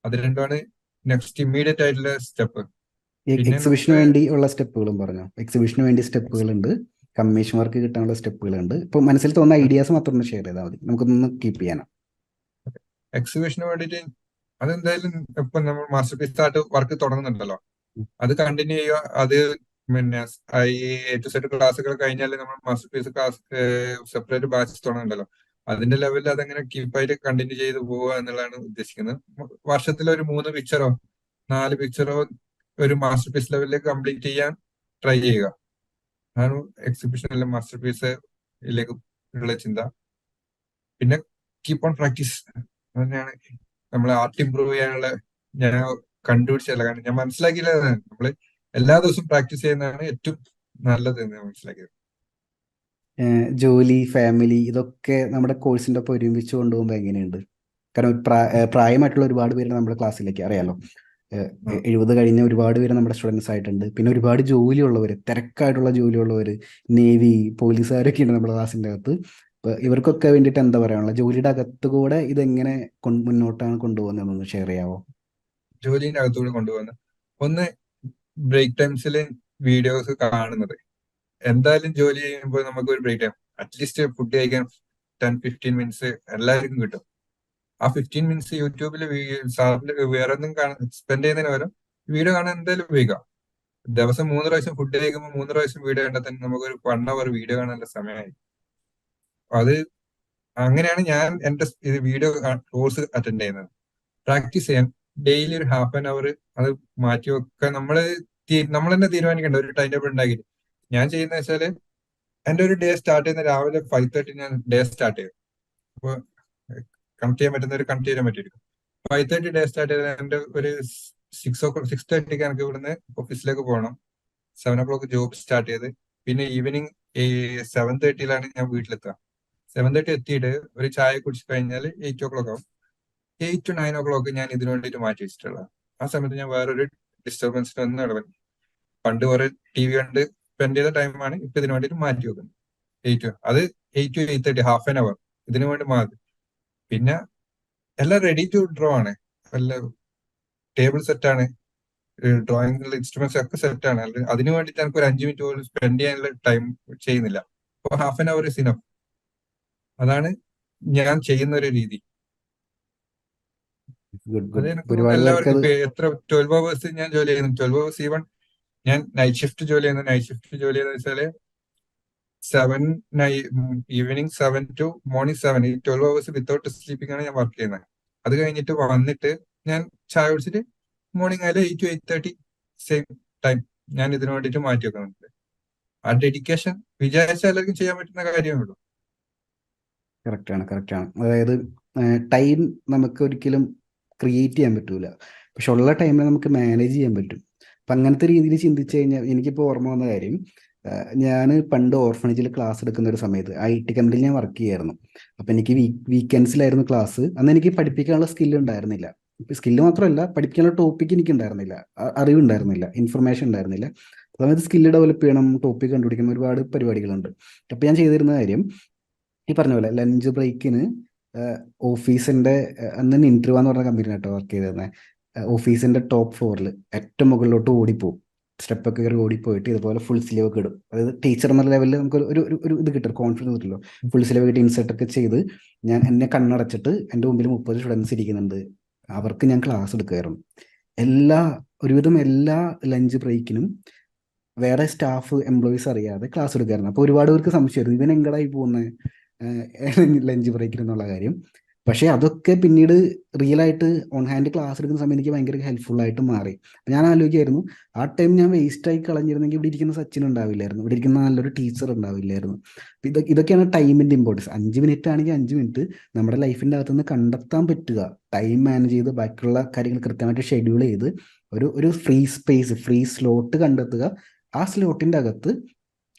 അത് രണ്ടുമാണ് നെക്സ്റ്റ് ഇമ്മീഡിയറ്റ് ആയിട്ടുള്ള സ്റ്റെപ്പ്. പിന്നെ എക്സിബിഷന് വേണ്ടി ഉള്ള സ്റ്റെപ്പുകളും പറഞ്ഞു. എക്സിബിഷന് വേണ്ടി സ്റ്റെപ്പുകളുണ്ട്, കമ്മീഷൻ വർക്ക് കിട്ടാനുള്ള സ്റ്റെപ്പുകളുണ്ട്. ഇപ്പൊ മനസ്സിൽ തോന്നുന്ന ഐഡിയാസ് മാത്രം ഒന്ന് ഷെയർ ചെയ്താൽ മതി, നമുക്കൊന്ന് കീപ്പ് ചെയ്യാനാ. എക്സിബിഷന് വേണ്ടിയിട്ട് അതെന്തായാലും ഇപ്പൊ നമ്മൾ മാസ്റ്റർ പീസ് ആയിട്ട് വർക്ക് തുടങ്ങുന്നുണ്ടല്ലോ, അത് കണ്ടിന്യൂ ചെയ്യുക. അത് പിന്നെ ഈ A to Z ക്ലാസ്സുകൾ കഴിഞ്ഞാൽ നമ്മൾ master piece class separate batch തുടങ്ങുന്നുണ്ടല്ലോ, അതിന്റെ ലെവലിൽ അതെങ്ങനെ കീപ്പായിട്ട് കണ്ടിന്യൂ ചെയ്ത് പോവുക എന്നുള്ളതാണ് ഉദ്ദേശിക്കുന്നത്. വർഷത്തിൽ ഒരു 3 പിക്ചറോ 4 പിക്ചറോ ഒരു മാസ്റ്റർ പീസ് ലെവലിലേക്ക് കംപ്ലീറ്റ് ചെയ്യാൻ ട്രൈ ചെയ്യുക. അതാണ് എക്സിബിഷനിലെ മാസ്റ്റർ പീസിലേക്ക് ഉള്ള ചിന്ത. പിന്നെ കീപ്പ് ഓൺ പ്രാക്ടീസ് തന്നെയാണ് നമ്മൾ ആർട്ട് ഇമ്പ്രൂവ് ചെയ്യാനുള്ള ഞാൻ കണ്ടുപിടിച്ചല്ല. കാരണം ഞാൻ മനസ്സിലാക്കിയില്ല, നമ്മള് എല്ലാ ദിവസവും പ്രാക്ടീസ് ചെയ്യുന്നതാണ് ഏറ്റവും നല്ലത് എന്ന് ഞാൻ മനസ്സിലാക്കിയത്. ജോലി, ഫാമിലി ഇതൊക്കെ നമ്മുടെ കോഴ്സിന്റെ ഒപ്പം ഒരുമിച്ച് കൊണ്ടുപോകുമ്പോൾ എങ്ങനെയുണ്ട്? കാരണം പ്രായമായിട്ടുള്ള ഒരുപാട് പേര് നമ്മുടെ ക്ലാസ്സിലേക്ക് അറിയാലോ. 70 കഴിഞ്ഞ ഒരുപാട് പേര് നമ്മുടെ സ്റ്റുഡൻസ് ആയിട്ടുണ്ട്. പിന്നെ ഒരുപാട് ജോലിയുള്ളവർ, തിരക്കായിട്ടുള്ള ജോലിയുള്ളവർ, നേവി, പോലീസുകാരൊക്കെ ഉണ്ട് നമ്മുടെ ക്ലാസ്സിൻ്റെ അകത്ത്. ഇവർക്കൊക്കെ വേണ്ടിയിട്ട് എന്താ പറയാനുള്ളത്? ജോലിയുടെ അകത്ത് കൂടെ ഇതെങ്ങനെ മുന്നോട്ടാണ് കൊണ്ടുപോകുന്നതെന്നൊന്ന് ഷെയർ ചെയ്യാവോ? ജോലിന്റെ അകത്തൂടെ കൊണ്ടുപോകുന്നത് ഒന്ന് ബ്രേക്ക് ടൈംസിൽ വീഡിയോസ് കാണുന്നത്. എന്തായാലും ജോലി ചെയ്യുമ്പോൾ നമുക്ക് ഒരു ബ്രേക്ക് ടൈം അറ്റ്ലീസ്റ്റ് ഫുഡ് കഴിക്കാൻ 10-15 മിനിറ്റ്സ് എല്ലാവർക്കും കിട്ടും. ആ 15 മിനിറ്റ്സ് യൂട്യൂബിൽ സാറിന്റെ വേറെ ഒന്നും സ്പെൻഡ് ചെയ്യുന്നതിന് പകരം വീഡിയോ കാണാൻ എന്തായാലും ഉപയോഗിക്കാം. ദിവസം 3 പ്രാവശ്യം ഫുഡ് കഴിക്കുമ്പോൾ 3 പ്രാവശ്യം വീഡിയോ കണ്ടാൽ തന്നെ നമുക്കൊരു 1 hour വീഡിയോ കാണാനുള്ള സമയമായി. അത് അങ്ങനെയാണ് ഞാൻ എന്റെ വീഡിയോ കോഴ്സ് അറ്റൻഡ് ചെയ്യുന്നത്. പ്രാക്ടീസ് ചെയ്യാൻ ഡെയിലി ഒരു ഹാഫ് ആൻ അവർ അത് മാറ്റി വെക്കാൻ നമ്മൾ തന്നെ തീരുമാനിക്കേണ്ട ഒരു ടൈം ടേബിൾ ഉണ്ടാക്കിയിട്ട്. ഞാൻ ചെയ്യുന്ന വെച്ചാല് എന്റെ ഒരു ഡേ സ്റ്റാർട്ട് ചെയ്യുന്ന രാവിലെ 5:30 ഞാൻ ഡേ സ്റ്റാർട്ട് ചെയ്യും. അപ്പൊ കണക്ട് ചെയ്യാൻ പറ്റുന്നവർ കണക്ട് ചെയ്യാൻ പറ്റിയിരിക്കും. 5:30 ഡേ സ്റ്റാർട്ട് ചെയ്ത് എന്റെ ഒരു 6:30 എനിക്ക് ഇവിടുന്ന് ഓഫീസിലേക്ക് പോകണം. 7 o'clock ജോബ് സ്റ്റാർട്ട് ചെയ്ത് പിന്നെ ഈവനിങ് 7:30 ഞാൻ വീട്ടിലെത്തുക. 7:30 എത്തിയിട്ട് ഒരു ചായ കുടിച്ച് കഴിഞ്ഞാൽ 8 o'clock ആവും. 8 to 9 o'clock ഞാൻ ഇതിനു വേണ്ടിയിട്ട് മാറ്റി വെച്ചിട്ടുള്ളത്. ആ സമയത്ത് ഞാൻ വേറൊരു ഡിസ്റ്റർബൻസിനൊന്നും ഇടപെടും. പണ്ട് കുറെ TV കണ്ട് സ്പെൻഡ് ചെയ്ത ടൈമാണ് ഇപ്പൊ ഇതിനു വേണ്ടിയിട്ട് മാറ്റി വെക്കുന്നത്. അത് 8 to 8:30 ഹാഫ് ആൻ അവർ ഇതിനു വേണ്ടി മാറി. പിന്നെ എല്ലാം റെഡി ടു ഡ്രോ ആണ്. എല്ലാം ടേബിൾ സെറ്റ് ആണ്, ഡ്രോയിങ് ഇൻസ്ട്രുമെന്റ്സ് ഒക്കെ സെറ്റ് ആണ്. അതിനു വേണ്ടിയിട്ട് എനിക്ക് ഒരു 5 മിനിറ്റ് പോലും സ്പെൻഡ് ചെയ്യാനുള്ള ടൈം ചെയ്യുന്നില്ല. അപ്പൊ ഹാഫ് ആൻ അവർ ഇനഫ്. അതാണ് ഞാൻ ചെയ്യുന്ന ഒരു രീതി. അത് എനിക്ക് എല്ലാവർക്കും എത്ര 12 hours ഞാൻ ജോലി ചെയ്യുന്നു. 12 hours ഈവൺ ഞാൻ നൈറ്റ് ഷിഫ്റ്റ് ജോലി ചെയ്യുന്നത്. നൈറ്റ് ഷിഫ്റ്റ് ജോലി ചെയ്യുന്നത് വെച്ചാല് 7 ഈവനിങ് 7 to മോർണിംഗ് 7 ഈ 12 hours വിത്തൗട്ട് സ്ലീപ്പിംഗ് ആണ് ഞാൻ വർക്ക് ചെയ്യുന്നത്. അത് കഴിഞ്ഞിട്ട് വന്നിട്ട് ഞാൻ ചായ കുടിച്ചിട്ട് മോർണിംഗ് ആയാലും 8 to 8:30 സെയിം ടൈം ഞാൻ ഇതിനു വേണ്ടിയിട്ട് മാറ്റി വെക്കുന്നുണ്ട്. ആ ഡെഡിക്കേഷൻ വിചാരിച്ചാൽ എല്ലാവർക്കും ചെയ്യാൻ പറ്റുന്ന കാര്യമേ ഉള്ളൂ. കറക്റ്റാണ്. അതായത് ടൈം നമുക്ക് ഒരിക്കലും ക്രിയേറ്റ് ചെയ്യാൻ പറ്റൂല, പക്ഷെ ഉള്ള ടൈമിൽ നമുക്ക് മാനേജ് ചെയ്യാൻ പറ്റും. അപ്പം അങ്ങനത്തെ രീതിയിൽ ചിന്തിച്ചു കഴിഞ്ഞാൽ എനിക്കിപ്പോൾ ഓർമ്മ വന്ന കാര്യം, ഞാൻ പണ്ട് ഓർഫണേജിൽ ക്ലാസ് എടുക്കുന്ന ഒരു സമയത്ത് IT കമ്പനിയിൽ ഞാൻ വർക്ക് ചെയ്യായിരുന്നു. അപ്പം എനിക്ക് വീക്കെൻഡ്സിലായിരുന്നു ക്ലാസ്. അന്ന് എനിക്ക് പഠിപ്പിക്കാനുള്ള സ്കില്ല് ഉണ്ടായിരുന്നില്ല. സ്കില്ല് മാത്രമല്ല, പഠിപ്പിക്കാനുള്ള ടോപ്പിക് എനിക്ക് ഉണ്ടായിരുന്നില്ല, അറിവുണ്ടായിരുന്നില്ല, ഇൻഫർമേഷൻ ഉണ്ടായിരുന്നില്ല. അതായത് സ്കില്ല് ഡെവലപ്പ് ചെയ്യണം, ടോപ്പിക് കണ്ടുപിടിക്കണം, ഒരുപാട് പരിപാടികളുണ്ട്. അപ്പം ഞാൻ ചെയ്തിരുന്ന കാര്യം, ഈ പറഞ്ഞ പോലെ ലഞ്ച് ബ്രേക്കിന് ഓഫീസിൻ്റെ അന്ന് ഇൻട്രുവ എന്ന് പറഞ്ഞ കമ്പനിയിലാട്ടോ വർക്ക് ചെയ്തിരുന്നത്. ഓഫീസിൻ്റെ ടോപ്പ് ഫ്ലോറിൽ ഏറ്റവും മുകളിലോട്ട് ഓടിപ്പോവും, സ്റ്റെപ്പൊക്കെ കയറി ഓടിപ്പോയിട്ട് ഇതുപോലെ ഫുൾ സ്ലീവ് ഒക്കെ ഇടും. അതായത് ടീച്ചർ എന്ന ലെവലിൽ നമുക്ക് ഒരു ഇത് കിട്ടും, കോൺഫിഡൻസ് കിട്ടുമല്ലോ. ഫുൾ സ്ലീവ് ഇട്ട് ഇൻസെർട്ട് ഒക്കെ ചെയ്ത് എന്നെ കണ്ണടച്ചിട്ട് എൻ്റെ മുമ്പിൽ 30 സ്റ്റുഡൻസ് ഇരിക്കുന്നുണ്ട്, അവർക്ക് ഞാൻ ക്ലാസ് എടുക്കുമായിരുന്നു. എല്ലാ ഒരുവിധം എല്ലാ ലഞ്ച് ബ്രേക്കിനും വേറെ സ്റ്റാഫ് എംപ്ലോയീസ് അറിയാതെ ക്ലാസ് എടുക്കുമായിരുന്നു. അപ്പോൾ ഒരുപാട് പേർക്ക് സംശയമായിരുന്നു, ഇവൻ എങ്ങടായി പോകുന്നത് ലഞ്ച് ബ്രേക്കിൽ എന്നുള്ള കാര്യം. പക്ഷേ അതൊക്കെ പിന്നീട് റിയൽ ആയിട്ട് ഓൺ ഹാൻഡ് ക്ലാസ് എടുക്കുന്ന സമയത്ത് എനിക്ക് ഭയങ്കര ഹെൽപ്ഫുൾ ആയിട്ട് മാറി. ഞാൻ ആലോചിക്കായിരുന്നു, ആ ടൈം ഞാൻ വേസ്റ്റ് ആയി കളഞ്ഞിരുന്നെങ്കിൽ ഇവിടെ ഇരിക്കുന്ന സച്ചിൻ ഉണ്ടാവില്ലായിരുന്നു, ഇവിടെ ഇരിക്കുന്ന നല്ലൊരു ടീച്ചർ ഉണ്ടാവില്ലായിരുന്നു. ഇതൊക്കെയാണ് ടൈമിന്റെ ഇമ്പോർട്ടൻസ്. 5 മിനിറ്റ് ആണെങ്കിൽ 5 മിനിറ്റ് നമ്മുടെ ലൈഫിന്റെ അകത്തുനിന്ന് കണ്ടെത്താൻ പറ്റുക, ടൈം മാനേജ് ചെയ്ത് ബാക്കിയുള്ള കാര്യങ്ങൾ കൃത്യമായിട്ട് ഷെഡ്യൂൾ ചെയ്ത് ഒരു ഫ്രീ സ്പേസ്, ഫ്രീ സ്ലോട്ട് കണ്ടെത്തുക. ആ സ്ലോട്ടിന്റെ അകത്ത്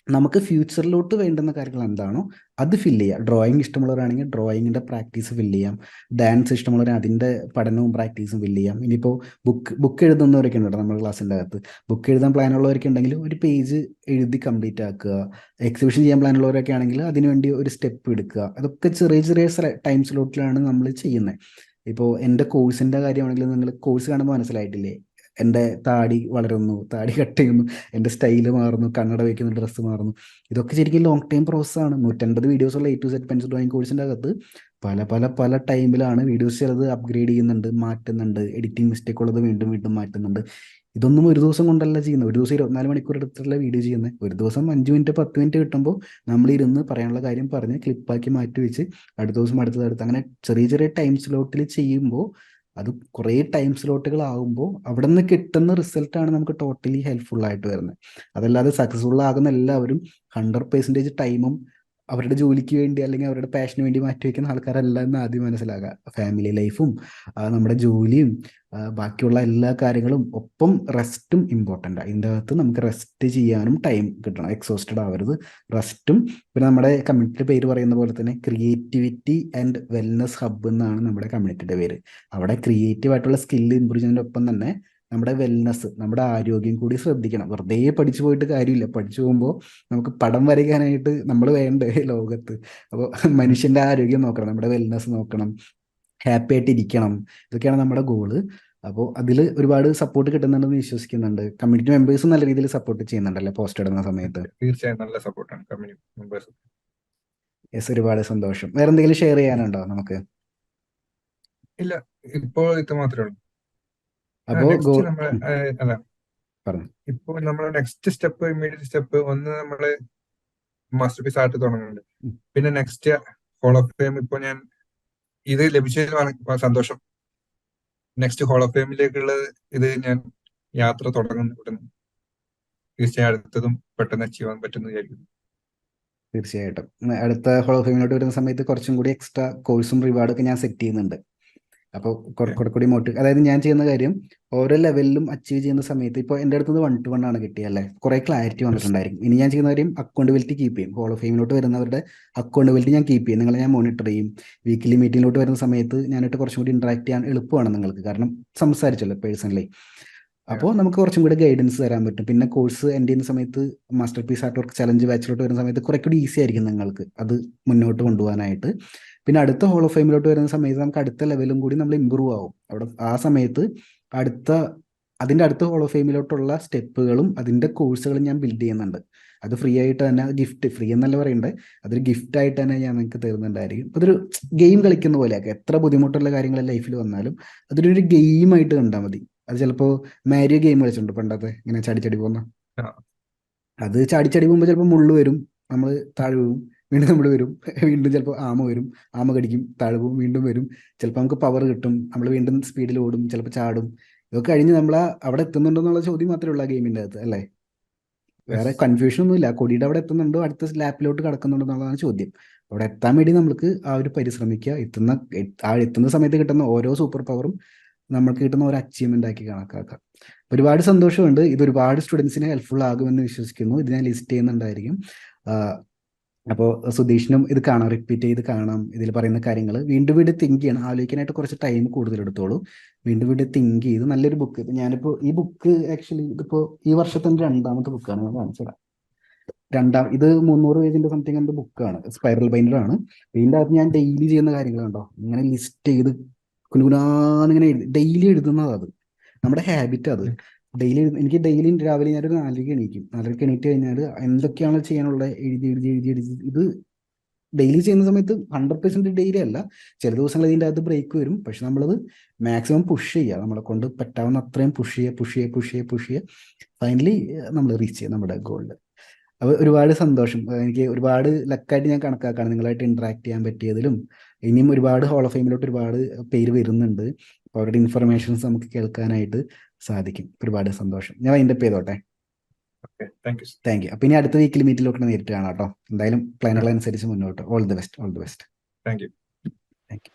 നമുക്ക് ഫ്യൂച്ചറിലോട്ട് വേണ്ടുന്ന കാര്യങ്ങൾ എന്താണോ അത് ഫില്ല് ചെയ്യുക. ഡ്രോയിങ് ഇഷ്ടമുള്ളവരാണെങ്കിൽ ഡ്രോയിങ്ങിൻ്റെ പ്രാക്ടീസ് ഫില്ല് ചെയ്യാം, ഡാൻസ് ഇഷ്ടമുള്ളവരാണെങ്കിൽ അതിൻ്റെ പഠനവും പ്രാക്ടീസും ഫില്ല് ചെയ്യാം. ഇനിയിപ്പോൾ ബുക്ക് എഴുതുന്നവരൊക്കെ ഉണ്ട് നമ്മുടെ ക്ലാസ്സിൻ്റെ അകത്ത്. ബുക്ക് എഴുതാൻ പ്ലാൻ ഉള്ളവരൊക്കെ ഉണ്ടെങ്കിൽ ഒരു പേജ് എഴുതി കംപ്ലീറ്റ് ആക്കുക. എക്സിബിഷൻ ചെയ്യാൻ പ്ലാൻ ഉള്ളവരൊക്കെ ആണെങ്കിൽ അതിനുവേണ്ടി ഒരു സ്റ്റെപ്പ് എടുക്കുക. അതൊക്കെ ചെറിയ ചെറിയ ടൈം സ്ലോട്ടിലാണ് നമ്മൾ ചെയ്യുന്നത്. ഇപ്പോൾ എൻ്റെ കോഴ്സിൻ്റെ കാര്യമാണെങ്കിൽ നിങ്ങൾ കോഴ്സ് കാണുമ്പോൾ മനസ്സിലായിട്ടില്ലേ, എൻ്റെ താടി വളരുന്നു, താടി കട്ട് ചെയ്യുന്നു, എൻ്റെ സ്റ്റൈല് മാറുന്നു, കണ്ണട വയ്ക്കുന്നു, ഡ്രസ്സ് മാറുന്നു. ഇതൊക്കെ ശരിക്കും ലോങ് ടൈം പ്രോസസ്സാണ്. 150 വീഡിയോസുള്ള A to Z pencil drawing കോഴ്സിൻ്റെ അകത്ത് പല പല പല ടൈമിലാണ് വീഡിയോസ് ചിലത് അപ്ഗ്രേഡ് ചെയ്യുന്നുണ്ട്, മാറ്റുന്നുണ്ട്, എഡിറ്റിംഗ് മിസ്റ്റേക്ക് ഉള്ളത് വീണ്ടും വീണ്ടും മാറ്റുന്നുണ്ട്. ഇതൊന്നും ഒരു ദിവസം കൊണ്ടല്ല ചെയ്യുന്നത്. ഒരു ദിവസം 24 മണിക്കൂർ എടുത്തിട്ടുള്ള വീഡിയോ ചെയ്യുന്നത്. ഒരു ദിവസം 5 മിനിറ്റ് 10 മിനിറ്റ് കിട്ടുമ്പോൾ നമ്മളിരുന്ന് പറയാനുള്ള കാര്യം പറഞ്ഞ് ക്ലിപ്പാക്കി മാറ്റി വെച്ച് അടുത്ത ദിവസം അടുത്തത് അങ്ങനെ ചെറിയ ചെറിയ ടൈം സ്ലോട്ടിൽ ചെയ്യുമ്പോൾ അത് കുറേ ടൈം സ്ലോട്ടുകൾ ആകുമ്പോൾ അവിടെ നിന്ന് കിട്ടുന്ന റിസൾട്ടാണ് നമുക്ക് ടോട്ടലി ഹെൽപ്ഫുൾ ആയിട്ട് വരുന്നത്. അതല്ലാതെ സക്സസ്ഫുൾ ആകുന്ന എല്ലാവരും 100% ടൈമും അവരുടെ ജോലിക്ക് വേണ്ടി അല്ലെങ്കിൽ അവരുടെ പാഷന് വേണ്ടി മാറ്റിവെക്കുന്ന ആൾക്കാരല്ല എന്ന് ആദ്യം മനസ്സിലാക്കുക. ഫാമിലി ലൈഫും നമ്മുടെ ജോലിയും ബാക്കിയുള്ള എല്ലാ കാര്യങ്ങളും ഒപ്പം റെസ്റ്റും ഇമ്പോർട്ടൻ്റ് ആണ്. ഇതിൻ്റെ അകത്ത് നമുക്ക് റെസ്റ്റ് ചെയ്യാനും ടൈം കിട്ടണം, എക്സോസ്റ്റഡ് ആവരുത്. റെസ്റ്റും പിന്നെ നമ്മുടെ കമ്മ്യൂണിറ്റിയുടെ പേര് പറയുന്ന പോലെ തന്നെ ക്രിയേറ്റിവിറ്റി ആൻഡ് വെൽനസ് ഹബ്ബ് എന്നാണ് നമ്മുടെ കമ്മ്യൂണിറ്റിയുടെ പേര്. അവിടെ ക്രിയേറ്റീവ് ആയിട്ടുള്ള സ്കില്ല് ഇമ്പ്രൂവ് ചെയ്യുന്നതിൻ്റെ ഒപ്പം തന്നെ നമ്മുടെ വെൽനസ്, നമ്മുടെ ആരോഗ്യം കൂടി ശ്രദ്ധിക്കണം. വെറുതെ പഠിച്ചു പോയിട്ട് കാര്യമില്ല. പഠിച്ചു പോകുമ്പോൾ നമുക്ക് പടം വരയ്ക്കാനായിട്ട് നമ്മൾ വേണ്ടേ ലോകത്ത്. അപ്പോൾ മനുഷ്യൻ്റെ ആരോഗ്യം നോക്കണം, നമ്മുടെ വെൽനസ് നോക്കണം, ഹാപ്പി ആയിട്ട് ഇരിക്കണം. ഇതൊക്കെയാണ് നമ്മുടെ ഗോള്. അപ്പോൾ അതിൽ ഒരുപാട് സപ്പോർട്ട് കിട്ടുന്നുണ്ടെന്ന് വിശ്വസിക്കുന്നുണ്ട്. കമ്മ്യൂണിറ്റി മെമ്പേഴ്സും നല്ല രീതിയിൽ സപ്പോർട്ട് ചെയ്യുന്നുണ്ടല്ലേ പോസ്റ്റ് ഇടുന്ന സമയത്ത്? തീർച്ചയായും നല്ല സപ്പോർട്ടാണ് കമ്മ്യൂണിറ്റി മെമ്പേഴ്സ്. യെസ്, ഒരുപാട് സന്തോഷം. വേറെ എന്തെങ്കിലും ഷെയർ ചെയ്യാനുണ്ടോ നമുക്ക്? ഇല്ല, ഇപ്പോൾ ഇത് മാത്രമേ ഉള്ളൂ. അപ്പോൾ നെക്സ്റ്റ് നമ്മളെ അല്ല, പറഞ്ഞു. ഇപ്പോൾ നമ്മുടെ നെക്സ്റ്റ് സ്റ്റെപ്പ്, ഇമ്മീഡിയറ്റ് സ്റ്റെപ്പ് ഒന്ന് നമ്മള് മാസ്റ്റർ പീസ് ആയിട്ട് തുടങ്ങുന്നുണ്ട്. പിന്നെ നെക്സ്റ്റ് ഹോൾ ഓഫ് ഫെയിം. ഇപ്പോൾ ഞാൻ ഇത് ലഭിച്ചതിൽ വളരെ സന്തോഷം. നെക്സ്റ്റ് ഹോൾ ഓഫ് ഫെയിമിലേക്കുള്ള ഇത് ഞാൻ യാത്ര തുടങ്ങുന്നു. തീർച്ചയായും അടുത്തതും പെട്ടെന്ന് അച്ചീവ് ചെയ്യാൻ പറ്റുമെന്ന് വിചാരിക്കുന്നു. തീർച്ചയായിട്ടും അടുത്ത ഹോൾ ഓഫ് ഫെയിമിലോട്ട് വരുന്ന സമയത്ത് കുറച്ചും കൂടി എക്സ്ട്രാ കോഴ്സും റിവാർഡൊക്കെ ഞാൻ സെറ്റ് ചെയ്യുന്നുണ്ട്. അപ്പോൾ കുറെ കൂടി അതായത് ഞാൻ ചെയ്യുന്ന കാര്യം ഓരോ ലെവലിലും അച്ചീവ് ചെയ്യുന്ന സമയത്ത് ഇപ്പോൾ എൻ്റെ അടുത്ത് 1 to 1 ആണ് കിട്ടിയല്ലേ, കുറേ ക്ലാരിറ്റി വന്നിട്ടുണ്ടായിരിക്കും. ഇനി ഞാൻ ചെയ്യുന്ന കാര്യം അക്കൗണ്ടബിലിറ്റി കീപ്പ് ചെയ്യും. ഹോൾ ഓഫ് ഫെയിമിലോട്ട് വരുന്നവരുടെ അക്കൗണ്ടബിലിറ്റി ഞാൻ കീപ്പ് ചെയ്യും. നിങ്ങളെ ഞാൻ മോണിറ്റർ ചെയ്യും. വീക്കിലി മീറ്റിങ്ങിലോട്ട് വരുന്ന സമയത്ത് ഞാനായിട്ട് കുറച്ചും കൂടി ഇൻട്രാക്ട് ചെയ്യാൻ എളുപ്പമാണ് നിങ്ങൾക്ക്, കാരണം സംസാരിച്ചല്ലോ പേഴ്സണലി. അപ്പോൾ നമുക്ക് കുറച്ചും കൂടി ഗൈഡൻസ് തരാൻ പറ്റും. പിന്നെ കോഴ്സ് എൻ്റെ ചെയ്യുന്ന സമയത്ത് master piece art work challenge ബാച്ചിലോട്ട് വരുന്ന സമയത്ത് കുറെ കൂടി ഈസി ആയിരിക്കും നിങ്ങൾക്ക് അത് മുന്നോട്ട് കൊണ്ടുപോകാനായിട്ട്. പിന്നെ അടുത്ത ഹോൾ ഓഫ് ഫെയിമിലോട്ട് വരുന്ന സമയത്ത് നമുക്ക് അടുത്ത ലെവലും കൂടി നമ്മൾ ഇമ്പ്രൂവ് ആവും. അവിടെ ആ സമയത്ത് അതിൻ്റെ അടുത്ത ഹോൾ ഓഫ് ഫെയിമിലോട്ടുള്ള സ്റ്റെപ്പുകളും അതിൻ്റെ കോഴ്സുകളും ഞാൻ ബിൽഡ് ചെയ്യുന്നുണ്ട്. അത് ഫ്രീ ആയിട്ട് തന്നെ, ഗിഫ്റ്റ്, ഫ്രീ എന്നല്ല പറയണ്ടേ, അതൊരു ഗിഫ്റ്റ് ആയിട്ട് തന്നെ ഞാൻ നിങ്ങൾക്ക് തരുന്നുണ്ടായിരിക്കും. അപ്പോൾ അതൊരു ഗെയിം കളിക്കുന്ന പോലെയൊക്കെ, എത്ര ബുദ്ധിമുട്ടുള്ള കാര്യങ്ങൾ ലൈഫിൽ വന്നാലും അതൊരു ഗെയിമായിട്ട് കണ്ടാൽ മതി. അത് ചിലപ്പോൾ മാരിയോ ഗെയിം കളിച്ചിട്ടുണ്ട് പണ്ടത്തെ, ഇങ്ങനെ ചാടിച്ചടി പോകുന്ന. അത് ചാടിച്ചടി പോകുമ്പോൾ ചിലപ്പോൾ മുള്ളു വരും, നമ്മൾ താഴെ പോകും, വീണ്ടും നമ്മൾ വരും, വീണ്ടും ചിലപ്പോൾ ആമ വരും, ആമ കടിക്കും, താഴെ പോകും, വീണ്ടും വരും. ചിലപ്പോൾ നമുക്ക് പവർ കിട്ടും, നമ്മൾ വീണ്ടും സ്പീഡിൽ ഓടും, ചിലപ്പോൾ ചാടും. ഇതൊക്കെ കഴിഞ്ഞ് നമ്മൾ അവിടെ എത്തുന്നുണ്ടോ എന്നുള്ള ചോദ്യം മാത്രമേ ഉള്ളൂ ആ ഗെയിമിൻ്റെ അകത്ത്, അല്ലേ? വേറെ കൺഫ്യൂഷൻ ഒന്നുമില്ല. കൊടിയുടെ അവിടെ എത്തുന്നുണ്ടോ, അടുത്ത ലാപ്പിലോട്ട് കടക്കുന്നുണ്ടോ എന്നുള്ളതാണ് ചോദ്യം. അവിടെ എത്താൻ വേണ്ടി നമുക്ക് ആ ഒരു പരിശ്രമിക്കുക. എത്തുന്ന സമയത്ത് കിട്ടുന്ന ഓരോ സൂപ്പർ പവറും നമ്മൾക്ക് കിട്ടുന്ന ഒരു അച്ചീവ്മെന്റ് ആക്കി കണക്കാക്കാം. ഒരുപാട് സന്തോഷമുണ്ട്. ഇത് ഒരുപാട് സ്റ്റുഡൻസിന് ഹെൽപ്ഫുൾ ആകുമെന്ന് വിശ്വസിക്കുന്നു. ഇത് ഞാൻ ലിസ്റ്റ് ചെയ്യുന്നുണ്ടായിരിക്കും. അപ്പോൾ സുധീഷിനും ഇത് കാണാം, റിപ്പീറ്റ് ചെയ്ത് കാണാം. ഇതിൽ പറയുന്ന കാര്യങ്ങൾ വീണ്ടും വീണ്ടും തിങ്ക് ചെയ്യണം. ആലോചിക്കാനായിട്ട് കുറച്ച് ടൈം കൂടുതൽ എടുത്തോളൂ. വീണ്ടും വീണ്ടും തിങ്ക് ചെയ്ത് നല്ലൊരു ബുക്ക്. ഞാനിപ്പോൾ ഈ ബുക്ക് ആക്ച്വലി ഇതിപ്പോൾ ഈ വർഷത്തെ രണ്ടാമത്തെ ബുക്കാണ്. ഞാൻ കാണിച്ചത് ഇത് 300 പേജിന്റെ സംതിങ് എന്റെ ബുക്കാണ്. സ്പൈറൽ ബൈൻഡർ ആണ്. ഇതിൻ്റെ അകത്ത് ഞാൻ ഡെയിലി ചെയ്യുന്ന കാര്യങ്ങളുണ്ടോ ഇങ്ങനെ ലിസ്റ്റ് ചെയ്ത് കുനുകുനാന്നിങ്ങനെ ഡെയിലി എഴുതുന്നത്. അത് നമ്മുടെ ഹാബിറ്റ്. അത് എനിക്ക് ഡെയിലി രാവിലെ ഞാനൊരു 4:00 എണീക്കും. 4:00 എണീറ്റ് കഴിഞ്ഞാൽ എന്തൊക്കെയാണ് ചെയ്യാനുള്ളത് എഴുതി എഴുതി എഴുതി എഴുതി ഇത് ഡെയിലി ചെയ്യുന്ന സമയത്ത് 100% ഡെയിലി അല്ല, ചില ദിവസങ്ങൾ ഇതിൻ്റെ അകത്ത് ബ്രേക്ക് വരും. പക്ഷെ നമ്മളത് മാക്സിമം പുഷ് ചെയ്യുക, നമ്മളെ കൊണ്ട് പറ്റാവുന്ന അത്രയും പുഷ് ചെയ്യുക. ഫൈനലി നമ്മൾ റീച്ച് ചെയ്യുക നമ്മുടെ ഗോളിൽ. അപ്പോൾ ഒരുപാട് സന്തോഷം. എനിക്ക് ഒരുപാട് ലക്കായിട്ട് ഞാൻ കണക്കാക്കാണ് നിങ്ങളായിട്ട് ഇന്ററാക്ട് ചെയ്യാൻ പറ്റിയതിലും. ഇനിയും ഒരുപാട് ഹോൾ ഓഫ് ഫെയിമിലോട്ട് ഒരുപാട് പേര് വരുന്നുണ്ട്. അപ്പോൾ അവരുടെ ഇൻഫർമേഷൻസ് നമുക്ക് കേൾക്കാനായിട്ട് സാധിക്കും. ഒരുപാട് സന്തോഷം. ഞാൻ അതിൻ്റെ ചെയ്തോട്ടെ. Okay, thank you. Thank you. അപ്പോൾ ഇനി അടുത്ത വീക്കിൽ മീറ്റിലോട്ട് നേരിട്ട് കാണാം കേട്ടോ. എന്തായാലും പ്ലാനുകൾ അനുസരിച്ച് മുന്നോട്ട്. All the best. Thank you. Thank you.